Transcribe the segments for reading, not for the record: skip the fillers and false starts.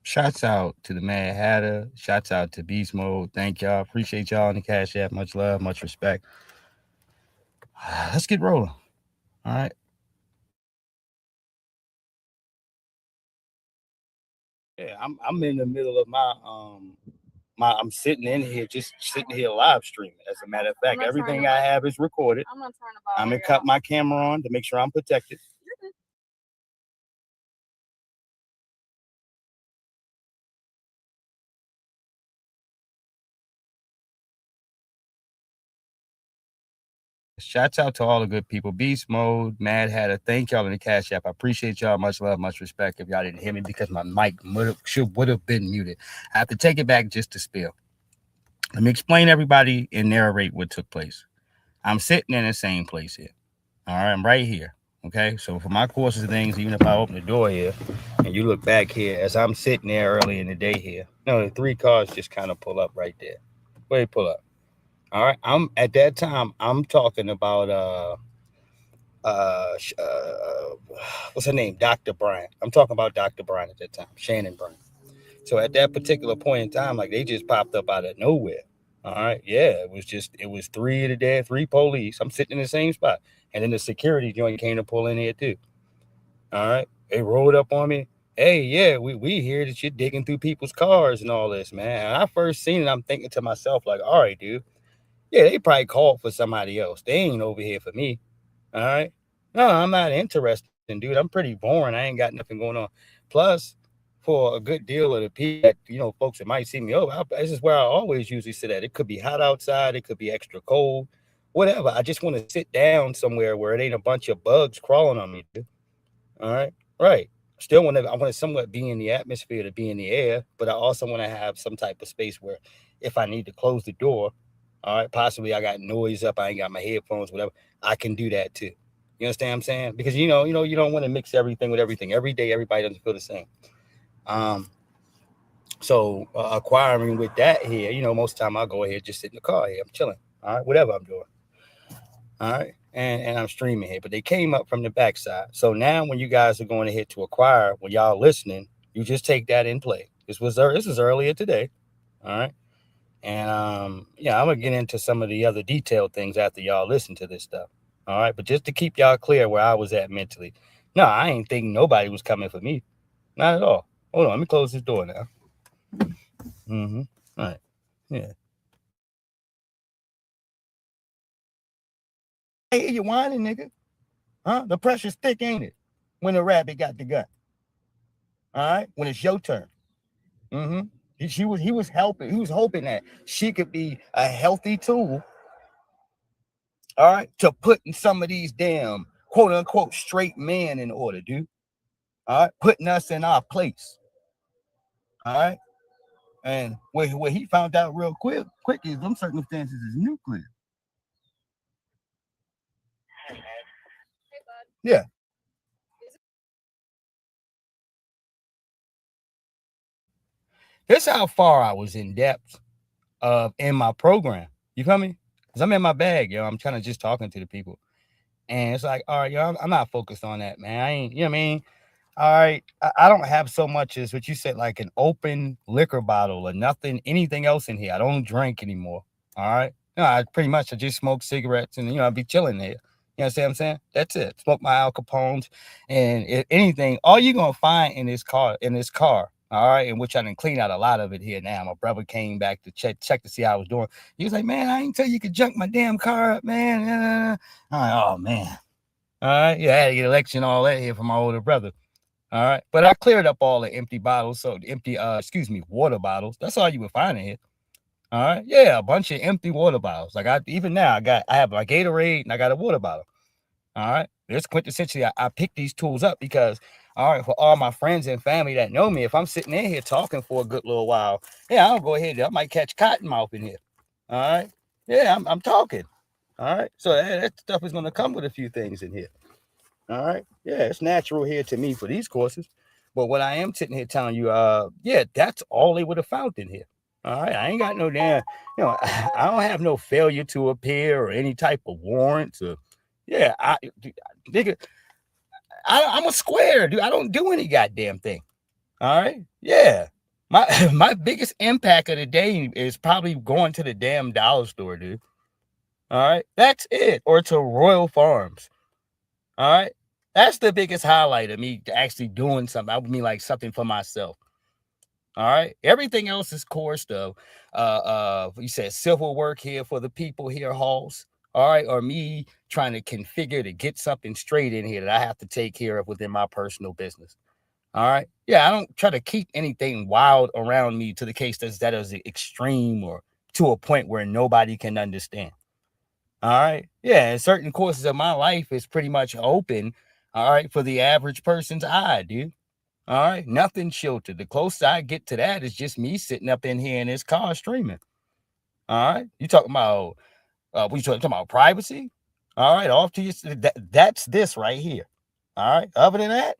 Shouts out to the Mad Hatter. Shouts out to Beast Mode. Thank y'all. Appreciate y'all in the Cash App. Much love, much respect. Let's get rolling. All right. Yeah, I'm in the middle of my I'm sitting in here, just sitting here live streaming. As a matter of fact, everything I have is recorded. I'm gonna cut my camera on to make sure I'm protected. Shouts out to all the good people. Beast Mode, Mad Hatter. Thank y'all in the Cash App. I appreciate y'all. Much love, much respect. If y'all didn't hear me because my mic would have been muted, I have to take it back just to spill. Let me explain everybody and narrate what took place. I'm sitting in the same place here. All right, I'm right here. Okay, so for my courses and things, even if I open the door here and you look back here, as I'm sitting there early in the day here, no, the three cars just kind of pull up right there. Where they pull up? All right, I'm at that time. I'm talking about uh, what's her name? Dr. Bryant. I'm talking about Dr. Bryant at that time, Shannon Bryant. So at that particular point in time, like they just popped up out of nowhere. All right. Yeah. It was three of the dead, three police. I'm sitting in the same spot. And then the security joint came to pull in here too. All right. They rolled up on me. Hey, yeah, we hear that you're digging through people's cars and all this, man. And I first seen it, I'm thinking to myself, like, all right, dude. Yeah, they probably called for somebody else. They ain't over here for me. All right. No, I'm not interested, dude. I'm pretty boring. I ain't got nothing going on. Plus, for a good deal of the people that, folks that might see me over, this is where I always usually sit at. It could be hot outside. It could be extra cold, whatever. I just want to sit down somewhere where it ain't a bunch of bugs crawling on me, dude. All right. Right. I want to somewhat be in the atmosphere to be in the air, but I also want to have some type of space where if I need to close the door, all right, possibly I got noise up, I ain't got my headphones, whatever, I can do that too. You understand what I'm saying? Because you don't want to mix everything with everything. Every day everybody doesn't feel the same. Um, so acquiring with that here, most of the time I'll go ahead, just sit in the car here. I'm chilling. All right, whatever I'm doing. All right. And I'm streaming here. But they came up from the backside. So now when you guys are going ahead to acquire, when y'all listening, you just take that in play. This was earlier today. All right. And yeah, I'm gonna get into some of the other detailed things after y'all listen to this stuff. All right. But just to keep y'all clear where I was at mentally. No, I ain't thinking nobody was coming for me. Not at all. Hold on, let me close this door now. Mm-hmm. All right. Yeah. Hey, you whining, nigga? Huh? The pressure's thick, ain't it? When the rabbit got the gun. All right. When it's your turn. Mm-hmm. He was helping. He was hoping that she could be a healthy tool. All right. To putting some of these damn quote unquote straight men in order, dude. All right. Putting us in our place. All right. And where he found out real quick is them circumstances is nuclear. Yeah. This how far I was in depth in my program. You feel me? Because I'm in my bag, yo. I'm trying to just talking to the people. And it's like, all right, yo, I'm not focused on that, man. I ain't, you know what I mean? All right. I don't have so much as what you said, like an open liquor bottle or nothing, anything else in here. I don't drink anymore. All right. No, I just smoke cigarettes and, I be chilling there. You know what I'm saying? That's it. Smoke my Al Capones. And if anything, all you're going to find in this car, all right, in which I didn't clean out a lot of it here now. My brother came back to check to see how I was doing. He was like, man, I ain't tell you could junk my damn car up, man. I'm like, oh, man. All right. Yeah, I had to get election, all that here from my older brother. All right. But I cleared up all the empty bottles. So water bottles. That's all you would find in here. All right. Yeah, a bunch of empty water bottles. Like even now I have my Gatorade and I got a water bottle. All right. It's quintessentially I pick these tools up because all right, for all my friends and family that know me, if I'm sitting in here talking for a good little while, yeah, I'll go ahead. I might catch cottonmouth in here. All right. Yeah, I'm talking. All right. So that stuff is gonna come with a few things in here. All right. Yeah, it's natural here to me for these courses. But what I am sitting here telling you, yeah, that's all they would have found in here. All right. I ain't got no damn, I don't have no failure to appear or any type of warrants or yeah, nigga, I'm a square, dude. I don't do any goddamn thing. All right. Yeah. My biggest impact of the day is probably going to the damn dollar store, dude. All right, that's it, or to Royal Farms. All right, that's the biggest highlight of me actually doing something. I mean, like something for myself. All right, everything else is core stuff. You said civil work here for the people here, halls. All right, or me trying to configure to get something straight in here that I have to take care of within my personal business. All right. Yeah, I don't try to keep anything wild around me to the case that is extreme or to a point where nobody can understand. All right. Yeah, and certain courses of my life is pretty much open. All right, for the average person's eye, dude. All right, nothing filtered. The closest I get to that is just me sitting up in here in this car streaming. All right, you talking about we talking about privacy? All right, off to you. That's this right here. All right. Other than that,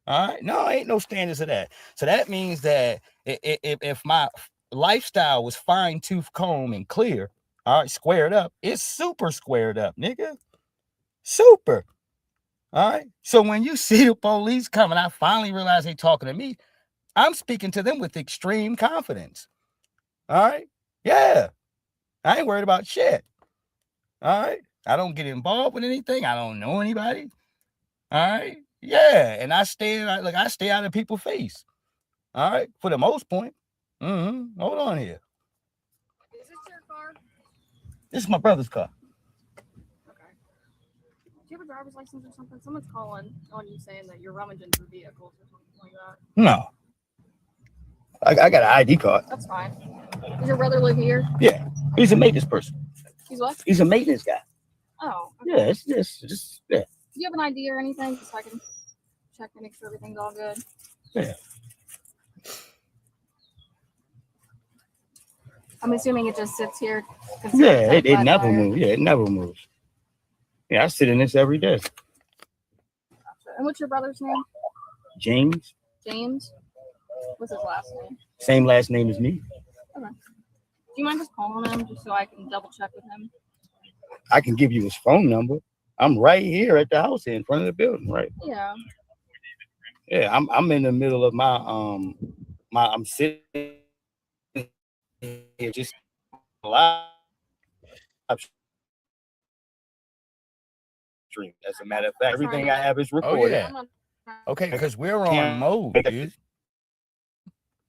all right. No, ain't no standards of that. So that means that if my lifestyle was fine tooth comb and clear, all right, squared up, it's super squared up, nigga. Super. All right. So when you see the police coming, I finally realize they talking to me. I'm speaking to them with extreme confidence. All right. Yeah. I ain't worried about shit. All right. I don't get involved with anything. I don't know anybody. All right. Yeah. And I stay out of people's face. All right, for the most point. Hold on here. Is this your car? This is my brother's car. Okay. Do you have a driver's license or something? Someone's calling on you saying that you're rummaging through vehicles or something like that. No, I got an ID card. That's fine. Does your brother live here? Yeah, he's a maintenance person. He's what? He's a maintenance guy. Oh. Okay. Yeah, it's just yeah. Do you have an ID or anything, just so I can check to make sure everything's all good? Yeah. I'm assuming it just sits here. Yeah, it never moves. Yeah, it never moves. Yeah, I sit in this every day. Gotcha. And what's your brother's name? James. James. What's his last name? Same last name as me. Okay. Do you mind just calling him just so I can double check with him? I can give you his phone number. I'm right here at the house in front of the building, right? Yeah. Yeah, I'm in the middle of my I'm sitting here just live stream. As a matter of fact, everything I have is recorded. Oh, yeah. Okay, because we're on mode, dude.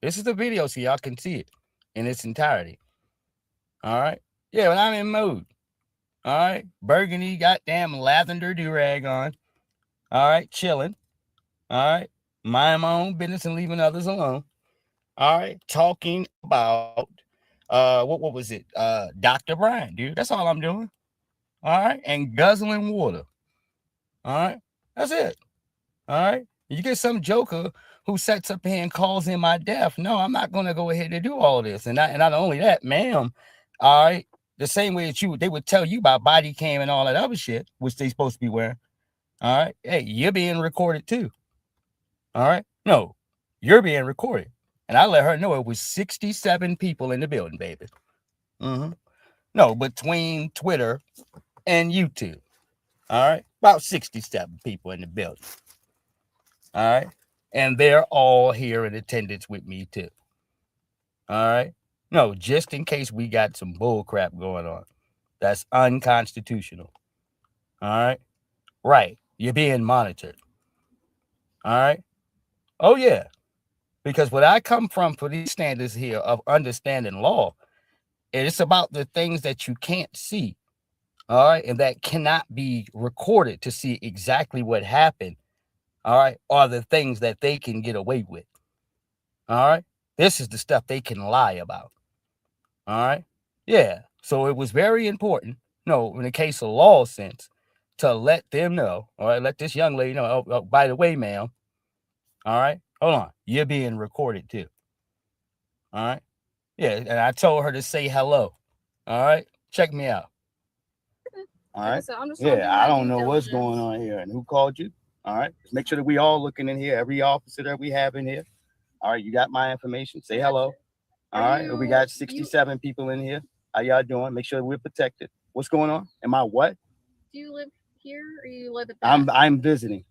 This is the video so y'all can see it in its entirety. All right. Yeah, when I'm in mode. All right. Burgundy, goddamn lavender do-rag on. All right. Chilling. All right. Mind my own business and leaving others alone. All right. Talking about what was it? Dr. Brian, dude. That's all I'm doing. All right. And guzzling water. All right. That's it. All right. You get some joker who sets up here and calls in my death. No, I'm not going to go ahead and do all this. And not only that, ma'am. All right. The same way that they would tell you about body cam and all that other shit, which they supposed to be wearing. All right. Hey, you're being recorded too. All right. No, you're being recorded. And I let her know it was 67 people in the building, baby. No, between Twitter and YouTube. All right. About 67 people in the building. All right. And they're all here in attendance with me too. All right. No, just in case we got some bull crap going on. That's unconstitutional. All right. Right. You're being monitored. All right. Oh, yeah. Because what I come from for these standards here of understanding law, it's about the things that you can't see. All right. And that cannot be recorded to see exactly what happened. All right. Are the things that they can get away with. All right. This is the stuff they can lie about. All right. Yeah. So it was very important. No, in the case of law sense, to let them know. All right. Let this young lady know. Oh, by the way, ma'am. All right. Hold on. You're being recorded too. All right. Yeah. And I told her to say hello. All right. Check me out. All right. Yeah. I don't know what's going on here and who called you. All right. Just make sure that we all looking in here. Every officer that we have in here. All right. You got my information. Say hello. All right. We got 67 people in here. How y'all doing? Make sure we're protected. What's going on? Am I what? Do you live here or you live at that? I'm visiting.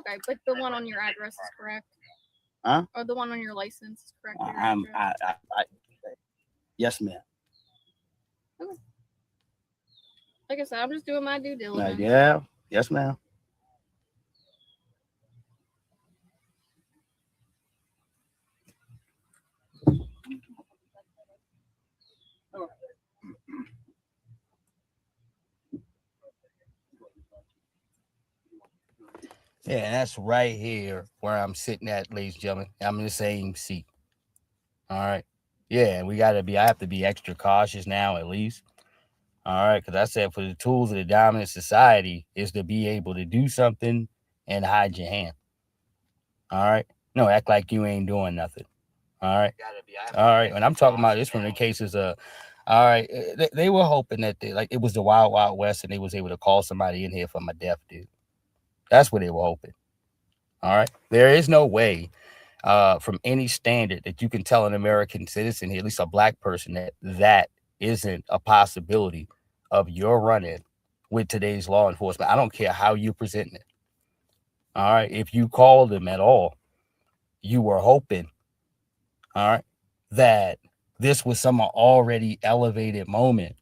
Okay, but the one on your address is correct. Huh? Or the one on your license is correct? Your I'm address? I yes, ma'am. Okay. Like I said, I'm just doing my due diligence. Yeah, yes, ma'am. Yeah, and that's right here where I'm sitting at, ladies and gentlemen. I'm in the same seat. All right. Yeah, we got to be, I have to be extra cautious now, at least. All right. Because I said for the tools of the dominant society is to be able to do something and hide your hand. All right. No, act like you ain't doing nothing. All right. All right. And I'm talking about this from the cases of, all right, they were hoping that like it was the Wild Wild West and they was able to call somebody in here for my death, dude. That's what they were hoping. All right. There is no way from any standard that you can tell an American citizen, at least a black person, that that isn't a possibility of your run-in with today's law enforcement. I don't care how you present it. All right. If you call them at all, you were hoping, all right, that this was some already elevated moment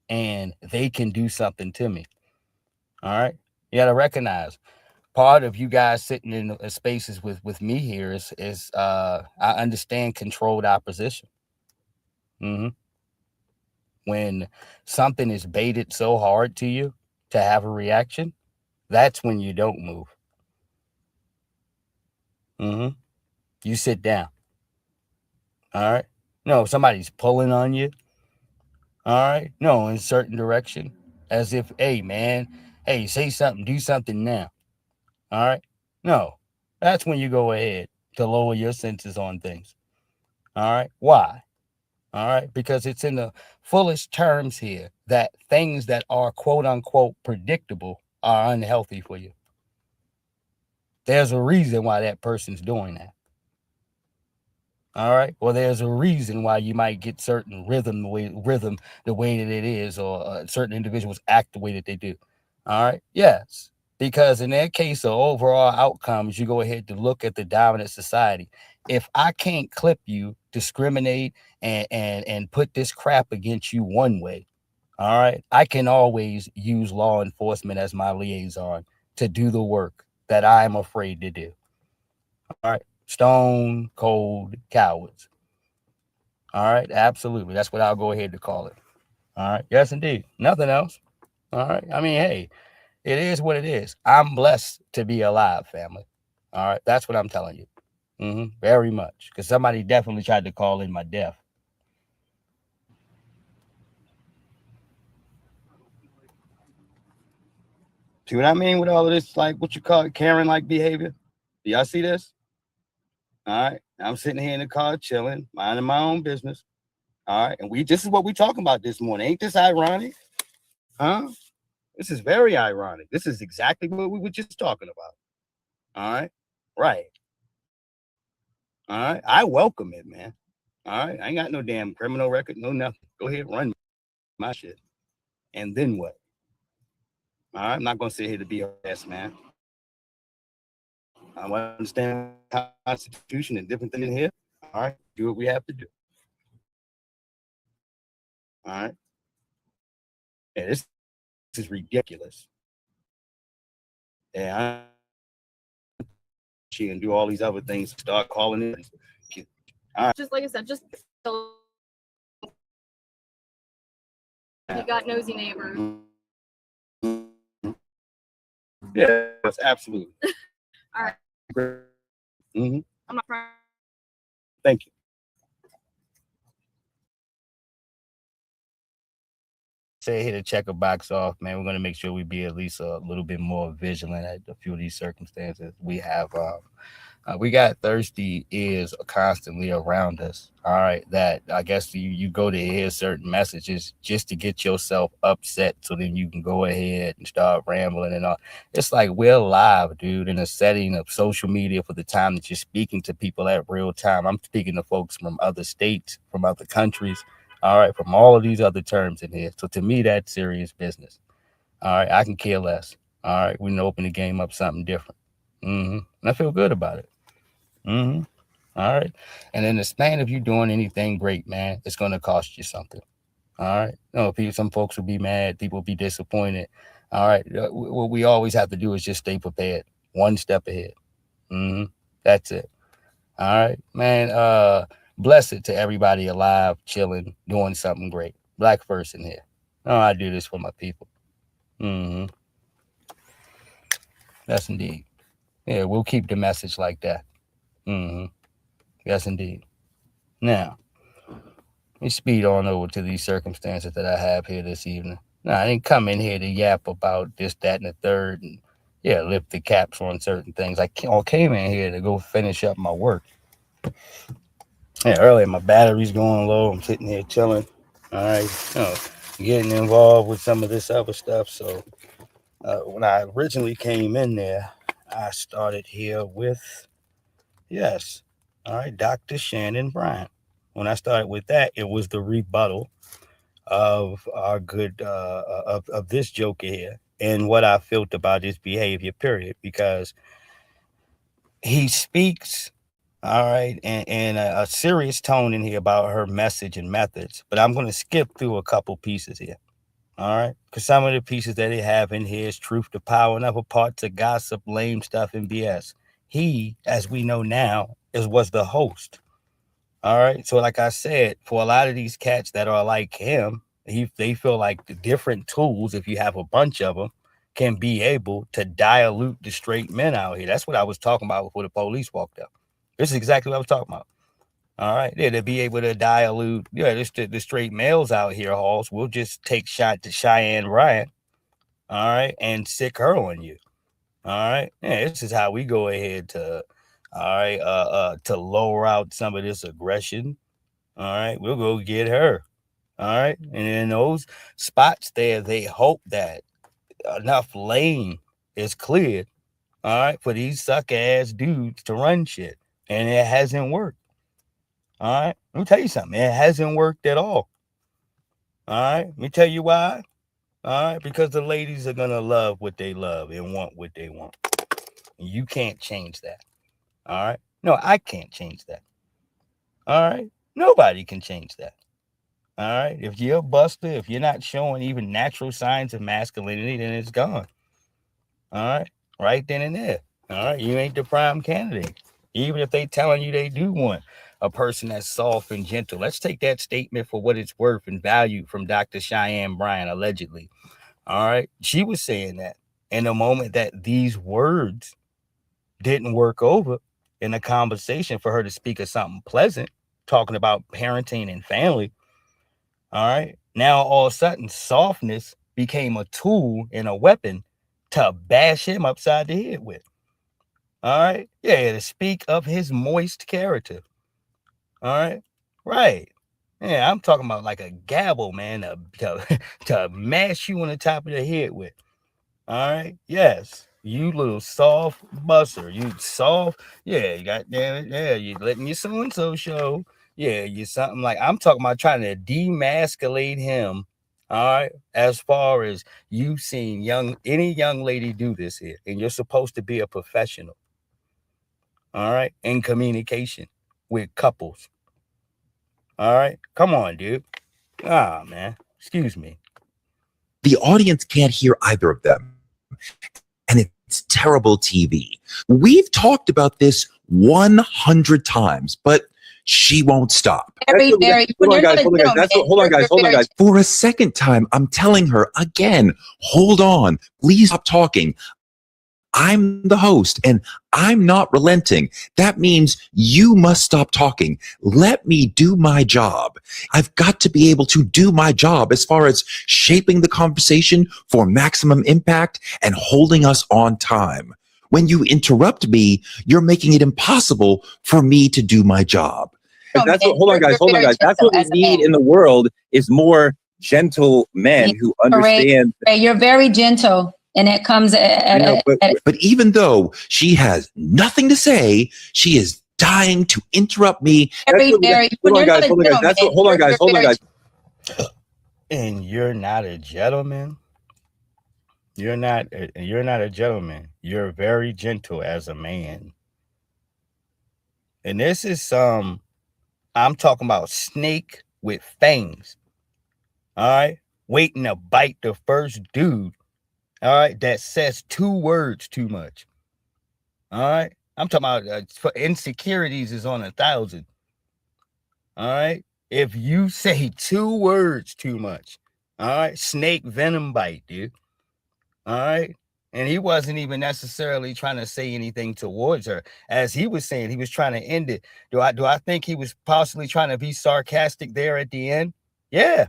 and they can do something to me. All right. You got to recognize part of you guys sitting in spaces with me here is I understand controlled opposition. Hmm. When something is baited so hard to you to have a reaction, that's when you don't move. Hmm. You sit down. All right. No, somebody's pulling on you. All right. No, in a certain direction, as if, hey man, hey, say something, do something now. All right. No, that's when you go ahead to lower your senses on things. All right. Why? All right. Because it's in the fullest terms here that things that are quote unquote predictable are unhealthy for you. There's a reason why that person's doing that. All right. Well, there's a reason why you might get certain rhythm the way that it is, or certain individuals act the way that they do. All right. Yes. Because in that case of overall outcomes, you go ahead to look at the dominant society. If I can't clip you, discriminate, and put this crap against you one way, all right, I can always use law enforcement as my liaison to do the work that I'm afraid to do. All right. Stone cold cowards. All right. Absolutely. That's what I'll go ahead to call it. All right. Yes, indeed. Nothing else. All right. I mean, hey, it is what it is. I'm blessed to be alive, family. All right. That's what I'm telling you. Very much. Because somebody definitely tried to call in my death. See what I mean with all of this, like what you call it, Karen like behavior? Do y'all see this? All right. I'm sitting here in the car chilling, minding my own business. All right. And this is what we talking about this morning. Ain't this ironic? Huh? This is very ironic. This is exactly what we were just talking about. All right. Right. All right. I welcome it, man. All right. I ain't got no damn criminal record, no nothing. Go ahead, run my shit. And then what? All right. I'm not going to sit here to be a ass, man. I understand the Constitution and different things in here. All right. Do what we have to do. All right. Yeah, this is ridiculous. Yeah, I she and do all these other things. Start calling in. All right. Just like I said, just you got nosy neighbors. Yeah, that's absolutely. All right. Mm-hmm. I'm not trying. Thank you. Say here to check a box off, man. We're gonna make sure we be at least a little bit more vigilant at a few of these circumstances. We got thirsty ears constantly around us. All right, that I guess you go to hear certain messages just to get yourself upset, so then you can go ahead and start rambling and all. It's like we're live, dude, in a setting of social media for the time that you're speaking to people at real time. I'm speaking to folks from other states, from other countries. All right, from all of these other terms in here. So to me, that's serious business. All right, I can care less. All right, we can open the game up something different. And I feel good about it. All right. And in the span of you doing anything great, man, it's going to cost you something. All right. No, people, some folks will be mad. People will be disappointed. All right. What we always have to do is just stay prepared, one step ahead. hmm That's it. All right, man. Blessed to everybody alive, chilling, doing something great. Black person here. Oh, I do this for my people. hmm Yes, indeed. Yeah, we'll keep the message like that. hmm Yes, indeed. Now, let me speed on over to these circumstances that I have here this evening. Now, I didn't come in here to yap about this, that, and the third, and yeah, lift the caps on certain things. Came in here to go finish up my work. Yeah, earlier my battery's going low. I'm sitting here chilling. All right, getting involved with some of this other stuff. So when I originally came in there, I started here with yes, all right, Dr. Shannon Bryant. When I started with that, it was the rebuttal of our good of this joker here and what I felt about his behavior. Period, because he speaks all right, and a serious tone in here about her message and methods. But I'm going to skip through a couple pieces here. All right, because some of the pieces that they have in here is truth to power, and other parts of gossip, lame stuff, and BS. He, as we know now, was the host. All right. So, like I said, for a lot of these cats that are like him, they feel like the different tools, if you have a bunch of them, can be able to dilute the straight men out here. That's what I was talking about before the police walked up. This is exactly what I was talking about. All right. Yeah, to be able to dilute, yeah, the straight males out here, Halls. We'll just take shot to Cheyenne Ryan, all right, and sick her on you. All right. Yeah, this is how we go ahead to, all right, to lower out some of this aggression. All right, we'll go get her. All right, and in those spots there, they hope that enough lane is cleared. All right, for these suck ass dudes to run shit, and it hasn't worked. All right, let me tell you something. It hasn't worked at all. All right, let me tell you why. All right, because the ladies are gonna love what they love and want what they want. You can't change that. All right, no, I can't change that. All right, nobody can change that. All right. If you're a buster, if you're not showing even natural signs of masculinity, then it's gone. All right. Right then and there. All right. You ain't the prime candidate. Even if they telling you they do want a person that's soft and gentle. Let's take that statement for what it's worth and value from Dr. Cheyenne Bryan, allegedly. All right. She was saying that in the moment that these words didn't work over in a conversation for her to speak of something pleasant, talking about parenting and family. All right. Now all of a sudden, softness became a tool and a weapon to bash him upside the head with. All right. Yeah, to speak of his moist character. All right. Right. Yeah, I'm talking about like a gavel, man, to mash you on the top of the head with. All right. Yes. You little soft busser. You soft. Yeah. You got damn it. Yeah. You letting your so and so show. Yeah. You something like I'm talking about trying to demasculate him. All right. As far as you've seen any young lady do this here, and you're supposed to be a professional. All right. In communication with couples. All right. Come on, dude. Ah, man. Excuse me. The audience can't hear either of them. And it's terrible TV. We've talked about this 100 times, but she won't stop. Hold on, guys. Hold on, guys. Hold on, guys. For a second time, I'm telling her again, hold on, please stop talking. I'm the host and I'm not relenting. That means you must stop talking. Let me do my job. I've got to be able to do my job as far as shaping the conversation for maximum impact and holding us on time. When you interrupt me, you're making it impossible for me to do my job. Hold on, guys. That's what we need in the world is more gentle men who understand. You're very gentle. And it comes but even though she has nothing to say, she is dying to interrupt me. Hold on, guys. And you're not a gentleman. You're not a gentleman. You're very gentle as a man. And this is I'm talking about snake with fangs. All right. Waiting to bite the first dude. All right. That says 2 words too much. All right. I'm talking about for insecurities is on 1,000. All right. If you say 2 words too much, all right, snake venom bite, dude. All right. And he wasn't even necessarily trying to say anything towards her. As he was saying, he was trying to end it. Do I think he was possibly trying to be sarcastic there at the end? Yeah.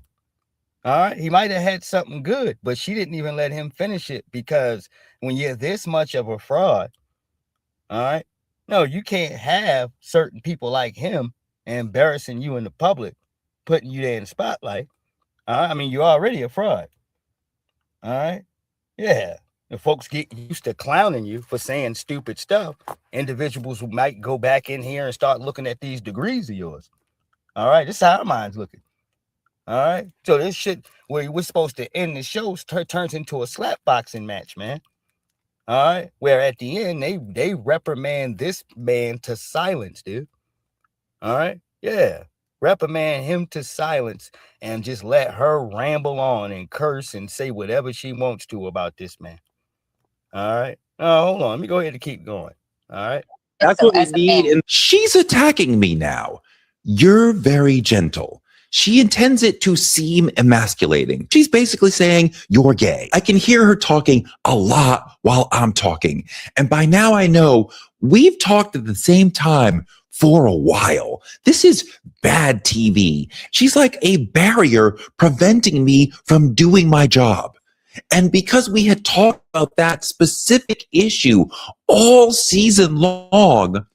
All right. He might have had something good, but she didn't even let him finish it because when you're this much of a fraud, all right, no, you can't have certain people like him embarrassing you in the public, putting you there in the spotlight. All right. I mean, you're already a fraud. All right. Yeah. If folks get used to clowning you for saying stupid stuff, individuals who might go back in here and start looking at these degrees of yours. All right. This is how our mind's looking. All right. So this shit where we're supposed to end the show turns into a slap boxing match, man. All right. Where at the end, they reprimand this man to silence, dude. All right. Yeah. Reprimand him to silence and just let her ramble on and curse and say whatever she wants to about this man. All right. Oh, hold on. Let me go ahead and keep going. All right. That's So what we as a need. man, In She's attacking me now. You're very gentle. She intends it to seem emasculating. She's basically saying, you're gay. I can hear her talking a lot while I'm talking. And by now I know we've talked at the same time for a while. This is bad TV. She's like a barrier preventing me from doing my job. And because we had talked about that specific issue all season long,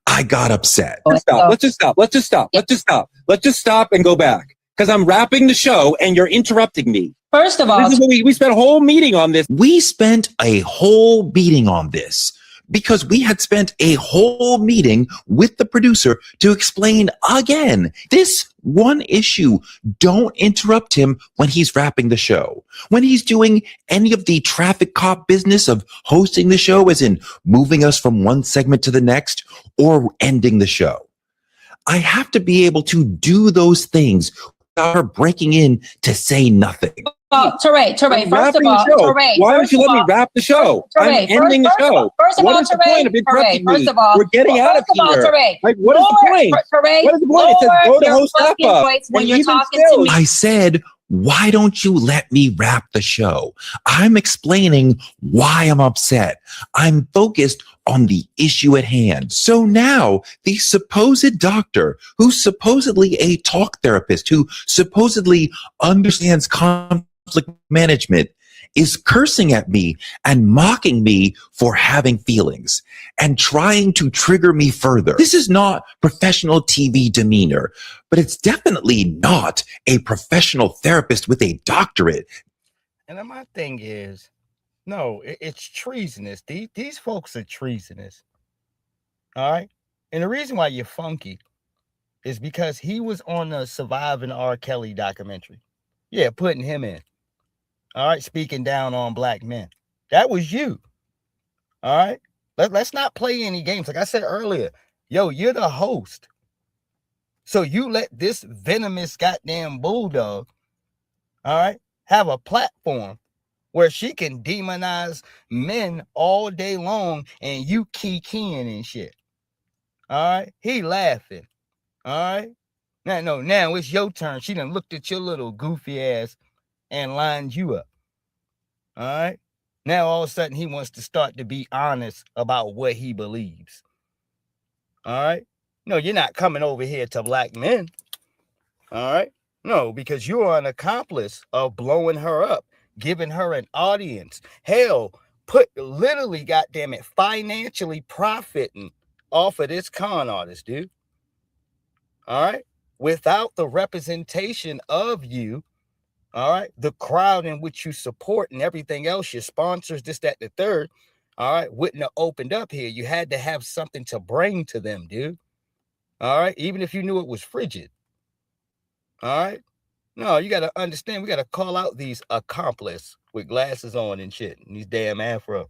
I got upset. let's stop. Let's just stop. Let's just stop. Let's just stop. Let's just stop and go back because I'm wrapping the show and you're interrupting me. first of all, This is what we spent a whole meeting on this. We spent a whole meeting on this because we had spent a whole meeting with the producer to explain again this one issue. Don't interrupt him when he's wrapping the show. When he's doing any of the traffic cop business of hosting the show, as in moving us from one segment to the next or ending the show. I have to be able to do those things without her breaking in to say nothing. Teray, I'm first of wrapping all, the show. Teray, Why don't first you of let me all- wrap the show? I'm Teray, ending the show. First of What all, is the Teray, point of interrupting Teray, me? first of all, We're getting out of here. Teray, Like, what is the point? Teray, What is the point? It says go to lower host your up fucking up. voice when And you're even talking still, to me. I said, why don't you let me wrap the show? I'm explaining why I'm upset. I'm focused on the issue at hand. So now the supposed doctor, who's supposedly a talk therapist, who supposedly understands conflict management, is cursing at me and mocking me for having feelings and trying to trigger me further. This is not professional TV demeanor, but it's definitely not a professional therapist with a doctorate. And then my thing is, no, it's treasonous. These folks are treasonous. All right. And the reason why you're funky is because he was on the Surviving R. Kelly documentary. Yeah, putting him in. All right, speaking down on black men. That was you. All right. Let's not play any games. Like I said earlier, yo, you're the host. So you let this venomous goddamn bulldog, all right, have a platform where she can demonize men all day long and you keying and shit. All right. He laughing. All right. Now it's your turn. She done looked at your little goofy ass and lined you up. All right. Now all of a sudden he wants to start to be honest about what he believes. All right. No, you're not coming over here to black men. All right. No, because you're an accomplice of blowing her up, giving her an audience. Hell, literally, goddamn it, financially profiting off of this con artist, dude. All right. Without the representation of you, all right, the crowd in which you support and everything else, your sponsors, this, that, the third, all right, wouldn't have opened up here. You had to have something to bring to them, dude. All right. Even if you knew it was frigid. All right. No, you got to understand. We got to call out these accomplices with glasses on and shit. And these damn afro.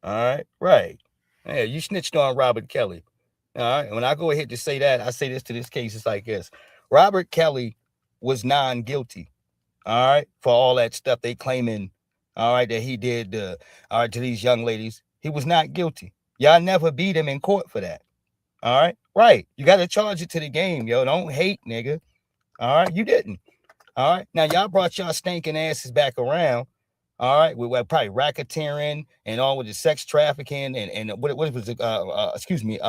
All right. Right. Hey, you snitched on Robert Kelly. All right. When I go ahead to say that, I say this to this case, it's like this. Robert Kelly was non-guilty. All right, for all that stuff they claiming, all right, that he did, all right, to these young ladies. He was not guilty. Y'all never beat him in court for that. All right, right. You got to charge it to the game, yo. Don't hate, nigga. All right, you didn't. All right, now y'all brought y'all stinking asses back around. All right, with probably racketeering and all with the sex trafficking and what was it? Excuse me,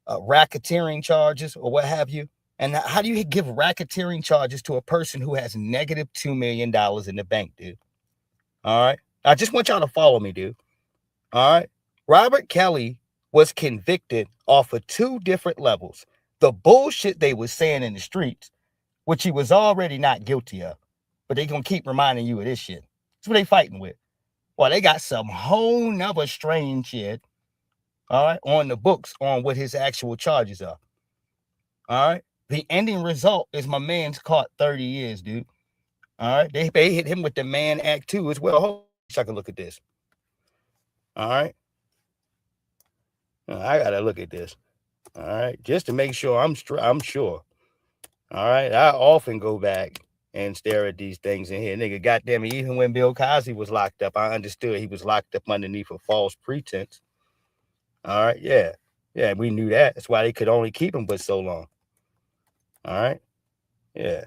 racketeering charges or what have you. And how do you give racketeering charges to a person who has negative $2 million in the bank, dude? All right. I just want y'all to follow me, dude. All right. Robert Kelly was convicted off of 2 different levels. The bullshit they was saying in the streets, which he was already not guilty of, but they gonna keep reminding you of this shit. That's what they fighting with. Well, they got some whole nother strange shit, all right, on the books on what his actual charges are. All right. The ending result is my man's caught 30 years, dude. All right. They hit him with the Mann Act too as well. Hold on, so I can look at this. All right. I gotta look at this. All right, just to make sure I'm sure. All right. I often go back and stare at these things in here. Nigga, goddamn it, even when Bill Cosby was locked up, I understood he was locked up underneath a false pretense. All right, yeah. Yeah, we knew that. That's why they could only keep him but so long. All right. Yeah.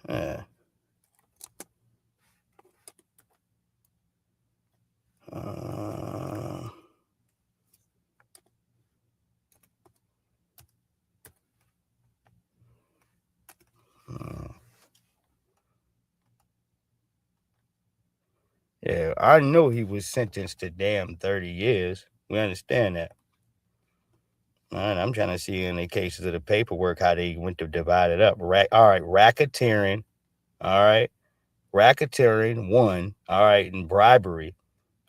Yeah. Yeah, I know he was sentenced to damn 30 years. We understand that. All right, I'm trying to see in the cases of the paperwork how they went to divide it up. All right, racketeering. All right, racketeering 1. All right, and bribery.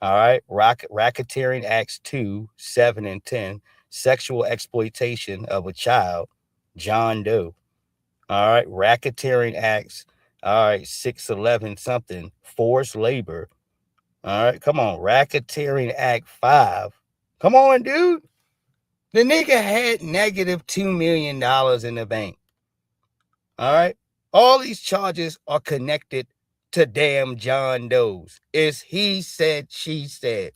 All right, racketeering acts 2, 7, and 10. Sexual exploitation of a child, John Doe. All right, racketeering acts. All right, 6, 11 something. Forced labor. All right, come on. Racketeering Act 5. Come on, dude. The nigga had negative $2 million in the bank. All right. All these charges are connected to damn John Doe's. It's he said, she said.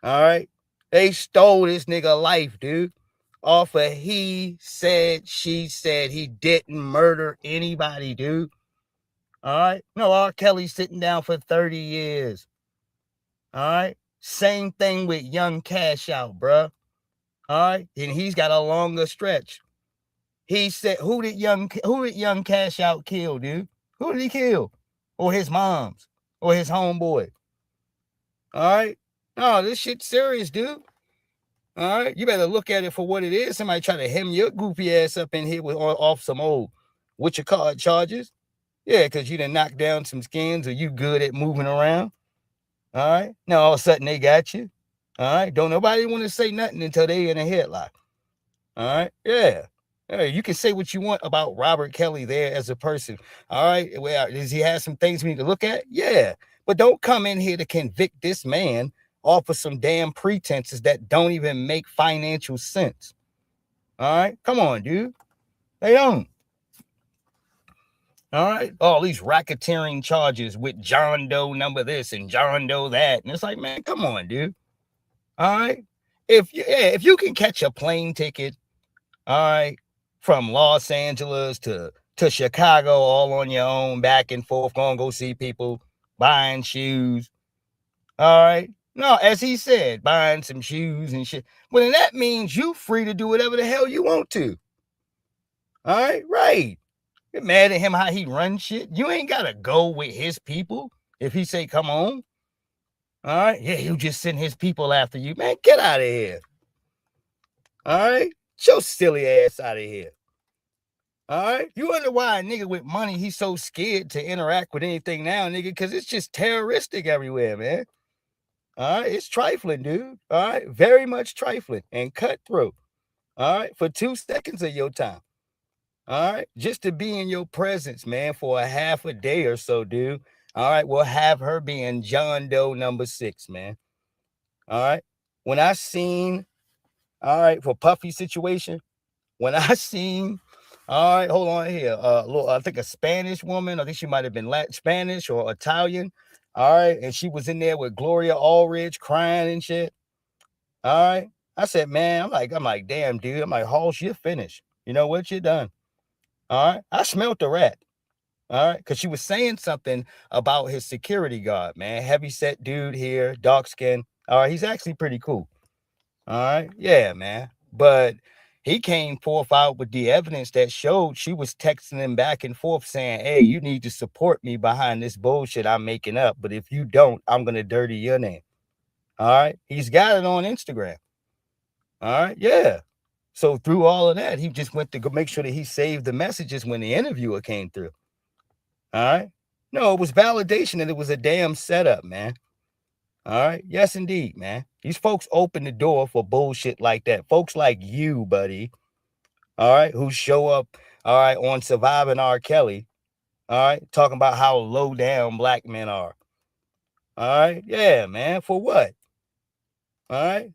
All right. They stole this nigga life, dude. Off of he said, she said. He didn't murder anybody, dude. All right. No, R. Kelly's sitting down for 30 years. All right. Same thing with Young Cash Out, bruh. All right. And he's got a longer stretch. He said, who did Young Cash Out kill, dude? Who did he kill? Or his moms? Or his homeboy? All right. No, this shit's serious, dude. All right. You better look at it for what it is. Somebody try to hem your goofy ass up in here with off some old what you call it charges. Yeah, because you done knocked down some skins or you good at moving around. All right. Now all of a sudden they got you. All right. Don't nobody want to say nothing until they in a headlock. All right. Yeah. Yeah. You can say what you want about Robert Kelly there as a person. All right. Well, does he have some things we need to look at? Yeah. But don't come in here to convict this man off of some damn pretenses that don't even make financial sense. All right. Come on, dude. They don't. All right. All these racketeering charges with John Doe number this and John Doe that. And it's like, man, come on, dude. All right. If you can catch a plane ticket, all right, from Los Angeles to Chicago all on your own, back and forth, going to go see people, buying shoes. All right. No, as he said, buying some shoes and shit. Well, then that means you free to do whatever the hell you want to. All right. Right. You're mad at him how he runs shit. You ain't got to go with his people if he say, come on. All right. Yeah, he'll just send his people after you. Man, get out of here. All right. Get your silly ass out of here. All right. You wonder why a nigga with money, he's so scared to interact with anything now, nigga, because it's just terroristic everywhere, man. All right. It's trifling, dude. All right. Very much trifling and cutthroat. All right. For 2 seconds of your time. All right. Just to be in your presence, man, for a half a day or so, dude. All right, we'll have her being John Doe number 6, man. All right. When I seen, all right, for Puffy situation, when I seen, all right, hold on here, I think a Spanish woman, I think she might have been Spanish or Italian, all right, and she was in there with Gloria Allred crying and shit. All right, I said, man, I'm like, damn, dude, I'm like, Halls, you're finished. You know what? You're done. All right, I smelt the rat. All right, because she was saying something about his security guard, man, heavy set dude here, dark skin. All right, he's actually pretty cool. All right. Yeah, man. But he came forth out with the evidence that showed she was texting him back and forth saying, hey, you need to support me behind this bullshit I'm making up. But if you don't, I'm going to dirty your name. All right. He's got it on Instagram. All right. Yeah. So through all of that, he just went to go make sure that he saved the messages when the interviewer came through. All right. No, it was validation that it was a damn setup, man. All right. Yes, indeed, man. These folks open the door for bullshit like that. Folks like you, buddy. All right. Who show up, all right, on Surviving R. Kelly. All right. Talking about how low down black men are. All right. Yeah, man. For what? All right.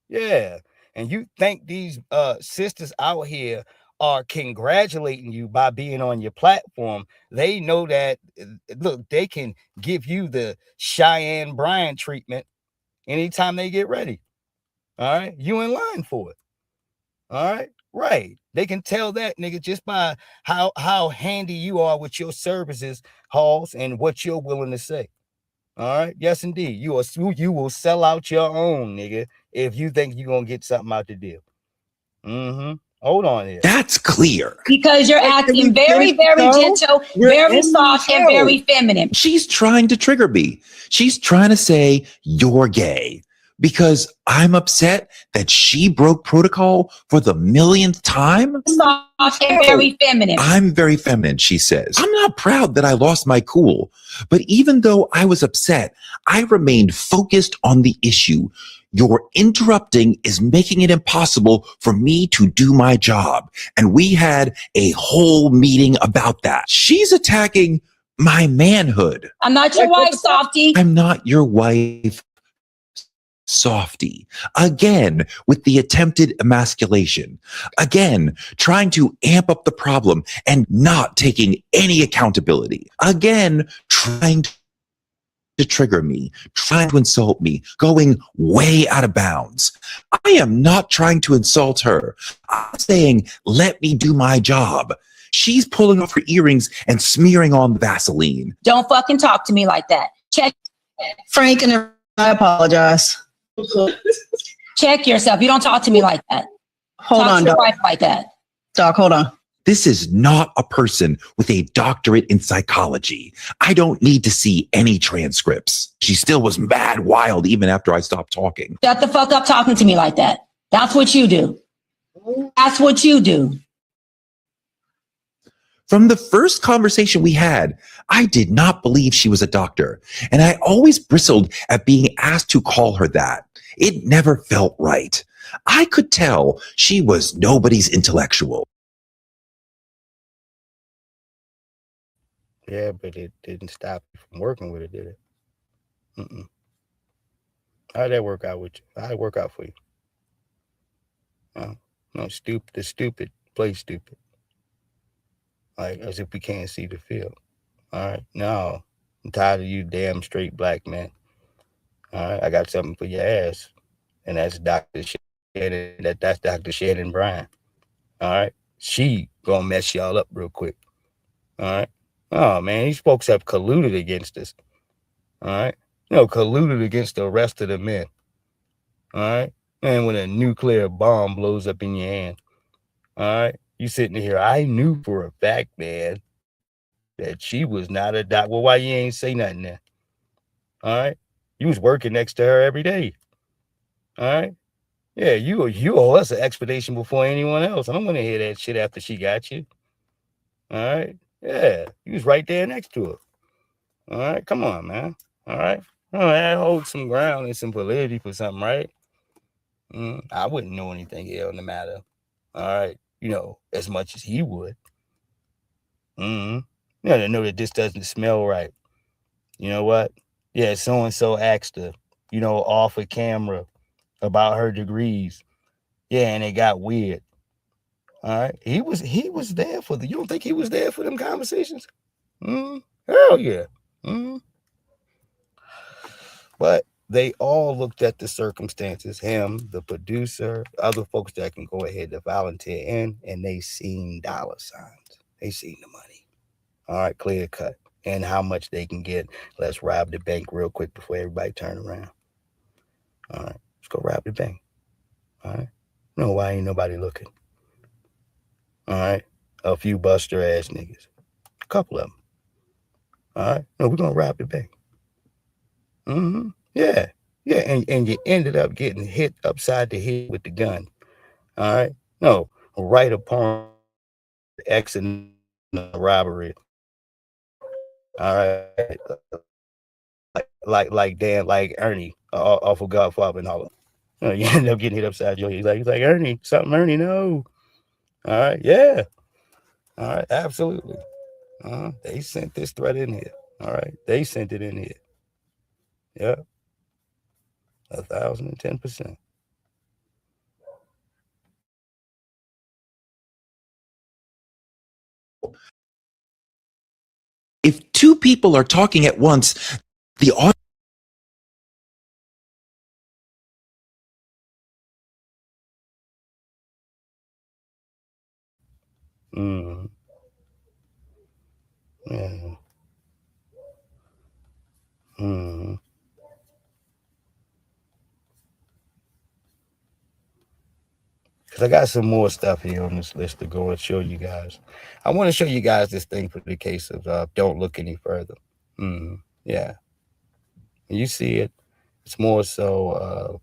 Yeah. And you think these sisters out here are congratulating you by being on your platform. They know that, look, they can give you the Cheyenne Bryant treatment anytime they get ready. All right. You in line for it. All right. Right. They can tell that, nigga, just by how handy you are with your services, Halls, and what you're willing to say. All right. Yes, indeed. You will sell out your own, nigga, if you think you're gonna get something out the deal. Mm-hmm. Hold on here. That's clear. Because you're acting very, very gentle, very soft, and very feminine. She's trying to trigger me. She's trying to say you're gay because I'm upset that she broke protocol for the millionth time. Soft and very feminine. I'm very feminine, she says. I'm not proud that I lost my cool, but even though I was upset, I remained focused on the issue. Your interrupting is making it impossible for me to do my job. And we had a whole meeting about that. She's attacking my manhood. I'm not your wife, Softy. I'm not your wife, Softy. Again, with the attempted emasculation. Again, trying to amp up the problem and not taking any accountability. Again, trying to trigger me, trying to insult me, going way out of bounds. I am not trying to insult her. I'm saying, let me do my job. She's pulling off her earrings and smearing on Vaseline. Don't fucking talk to me like that. Check. Frank, and I apologize. Check yourself. You don't talk to me like that. Hold talk on, to your Doc. wife like that. Doc, hold on. This is not a person with a doctorate in psychology. I don't need to see any transcripts. She still was mad wild even after I stopped talking. Shut the fuck up talking to me like that. That's what you do. That's what you do. From the first conversation we had, I did not believe she was a doctor, and I always bristled at being asked to call her that. It never felt right. I could tell she was nobody's intellectual. Yeah, but it didn't stop you from working with it, did it? Mm-mm. How'd that work out with you? How'd it work out for you? No, the stupid play stupid. Like, as if we can't see the field. All right? No. I'm tired of you damn straight black men. All right? I got something for your ass. And that's Dr. Shannon. That's Dr. Shannon Bryan. All right? She gonna mess y'all up real quick. All right? Oh, man, these folks have colluded against us. All right? Colluded against the rest of the men. All right? And when a nuclear bomb blows up in your hand, all right? You sitting here, I knew for a fact, man, that she was not a doc. Well, why you ain't say nothing there? All right? You was working next to her every day. All right? Yeah, you owe us an explanation before anyone else. I don't want to hear that shit after she got you. All right? Yeah, you was right there next to her. All right? Come on, man. All right? That holds some ground and some validity for something, right? I wouldn't know anything else in the matter. All right? As much as he would. You gotta know that this doesn't smell right. You know what? Yeah, so and so asked her, off a camera about her degrees. Yeah, and it got weird. All right. He was there for you don't think he was there for them conversations? Hell yeah. But they all looked at the circumstances, him, the producer, other folks that can go ahead to volunteer in, and they seen dollar signs. They seen the money. All right, clear cut. And how much they can get. Let's rob the bank real quick before everybody turn around. All right, let's go rob the bank. All right. No, why ain't nobody looking? All right. A few buster ass niggas. A couple of them. All right. No, we're gonna rob the bank. Yeah. Yeah. And you ended up getting hit upside the head with the gun. All right. No, right upon X and the robbery. All right. Like Dan, like Ernie, off of Godfather and all of them. You end up getting hit upside your head. He's like Ernie, something Ernie, no. All right. Yeah. All right. Absolutely. They sent this threat in here. All right. They sent it in here. Yeah. 1,010%. If two people are talking at once, the audio. Mm. Yeah. Mm. Because I got some more stuff here on this list to go and show you guys. I want to show you guys this thing for the case of don't look any further. Yeah. You see it. It's more so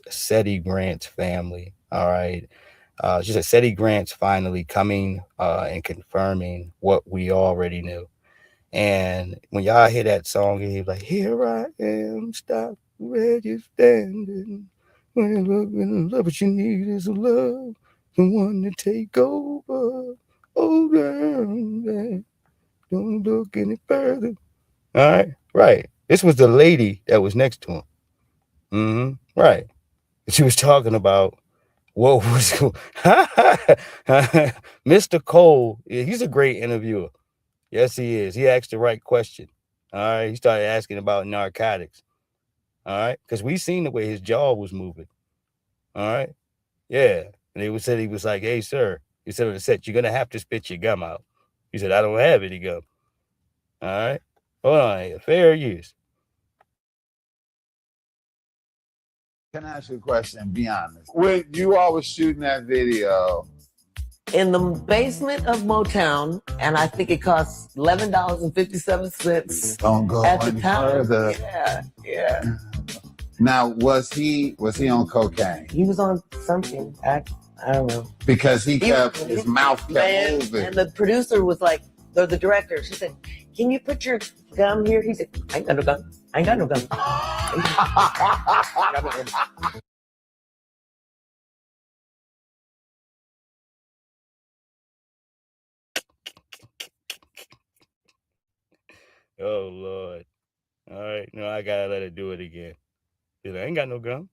SETI Grant's family. All right. She said SETI Grant's finally coming and confirming what we already knew. And when y'all hear that song, he's like, "Here I am, stop where you're standing. When love what you need is a love, the one to take over. Oh, girl, don't look any further." All right, right. This was the lady that was next to him. Right. She was talking about what was Mr. Cole. He's a great interviewer. Yes, he is. He asked the right question. All right. He started asking about narcotics. All right. Because we seen the way his jaw was moving. All right. Yeah. And he said, he was like, "Hey, sir," he said on the set, "you're going to have to spit your gum out." He said, "I don't have any gum." All right. Hold on here. Fair use. Can I ask you a question? Be honest. When you all was shooting that video, in the basement of Motown, and I think it cost $11.57 don't go at the any time. further. Yeah. Now, was he on cocaine? He was on something. I don't know. Because his mouth kept moving. And the producer was like, or the director, she said, "Can you put your gum here?" He said, "I ain't got no gum. I ain't got no gum." Oh, Lord. All right. No, I got to let it do it again. He said, "I ain't got no gum.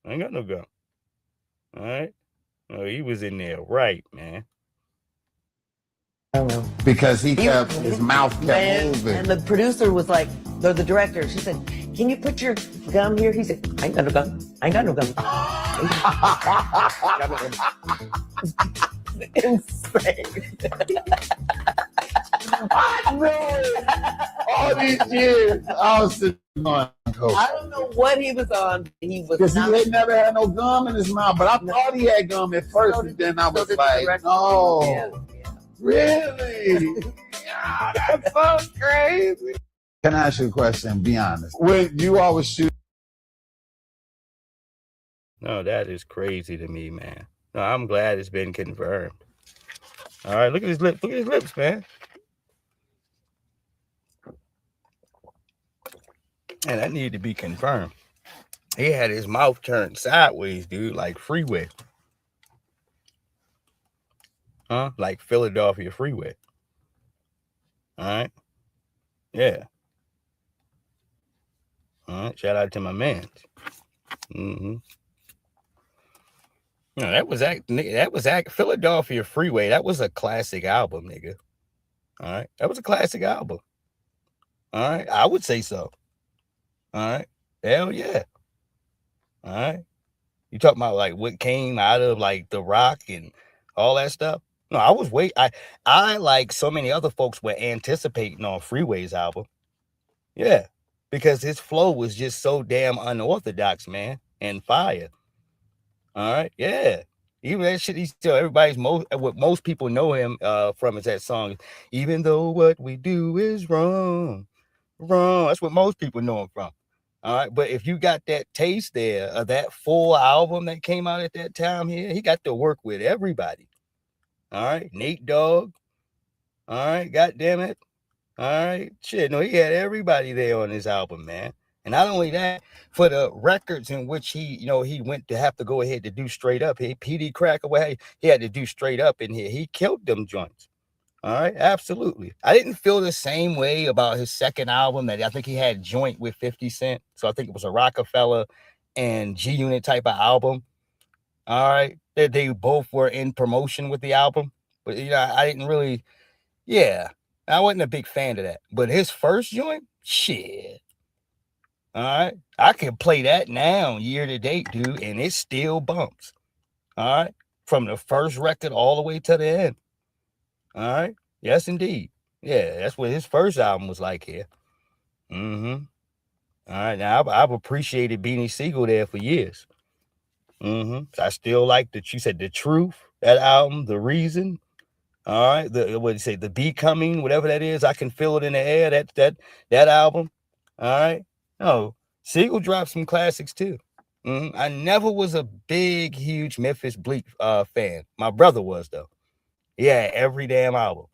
I ain't got no gum." All right. Oh, he was in there right, man. I don't know. Because his mouth kept moving. And the producer was like, or the director, she said, "Can you put your gum here?" He said, "I ain't got no gum. I ain't got no gum." Insane. I know. All these years, I was sitting on coke. I don't know what he was on. He was Because he not. had never had no gum in his mouth, but I thought he had gum at first, and then I was like, "No, Yeah. really? Yeah, that's so crazy." Can I ask you a question? Be honest. When you all was shooting. No, that is crazy to me, man. No, I'm glad it's been confirmed. All right, look at his lips. Look at his lips, man. And that needed to be confirmed. He had his mouth turned sideways, dude, like freeway. Like Philadelphia freeway. All right. Yeah. All right, shout out to my man. Mm-hmm. No, that was Philadelphia Freeway. That was a classic album, nigga. All right, that was a classic album. All right, I would say so. All right, hell yeah. All right, you talking about like what came out of like the rock and all that stuff? No, I like so many other folks were anticipating on Freeway's album. Yeah, because his flow was just so damn unorthodox, man, and fire. All right, yeah. Even that shit, he's still what most people know him from is that song. Even though what we do is wrong, wrong. That's what most people know him from. All right, but if you got that taste there of that full album that came out at that time here, he got to work with everybody. All right, Nate Dogg. All right, goddamn it. All right, shit. No, he had everybody there on his album, man. And not only that, for the records in which he went to have to go ahead to do straight up. PD Crack away, he had to do straight up in here. He killed them joints. All right, absolutely. I didn't feel the same way about his second album that I think he had joint with 50 Cent. So I think it was a Rockefeller and G Unit type of album. All right, they both were in promotion with the album, but I didn't really. Yeah, I wasn't a big fan of that. But his first joint, shit. All right. I can play that now year to date, dude, and it still bumps. All right. From the first record all the way to the end. All right. Yes, indeed. Yeah, that's what his first album was like here. Mm-hmm. All right. Now I've appreciated Beanie Siegel there for years. Mm-hmm. So I still like that you said The Truth, that album, The Reason. All right, the Becoming, whatever that is, I Can Feel It in the Air. That album. All right. No, Siegel dropped some classics too. I never was a big, huge Memphis Bleak fan. My brother was though. Yeah, every damn album.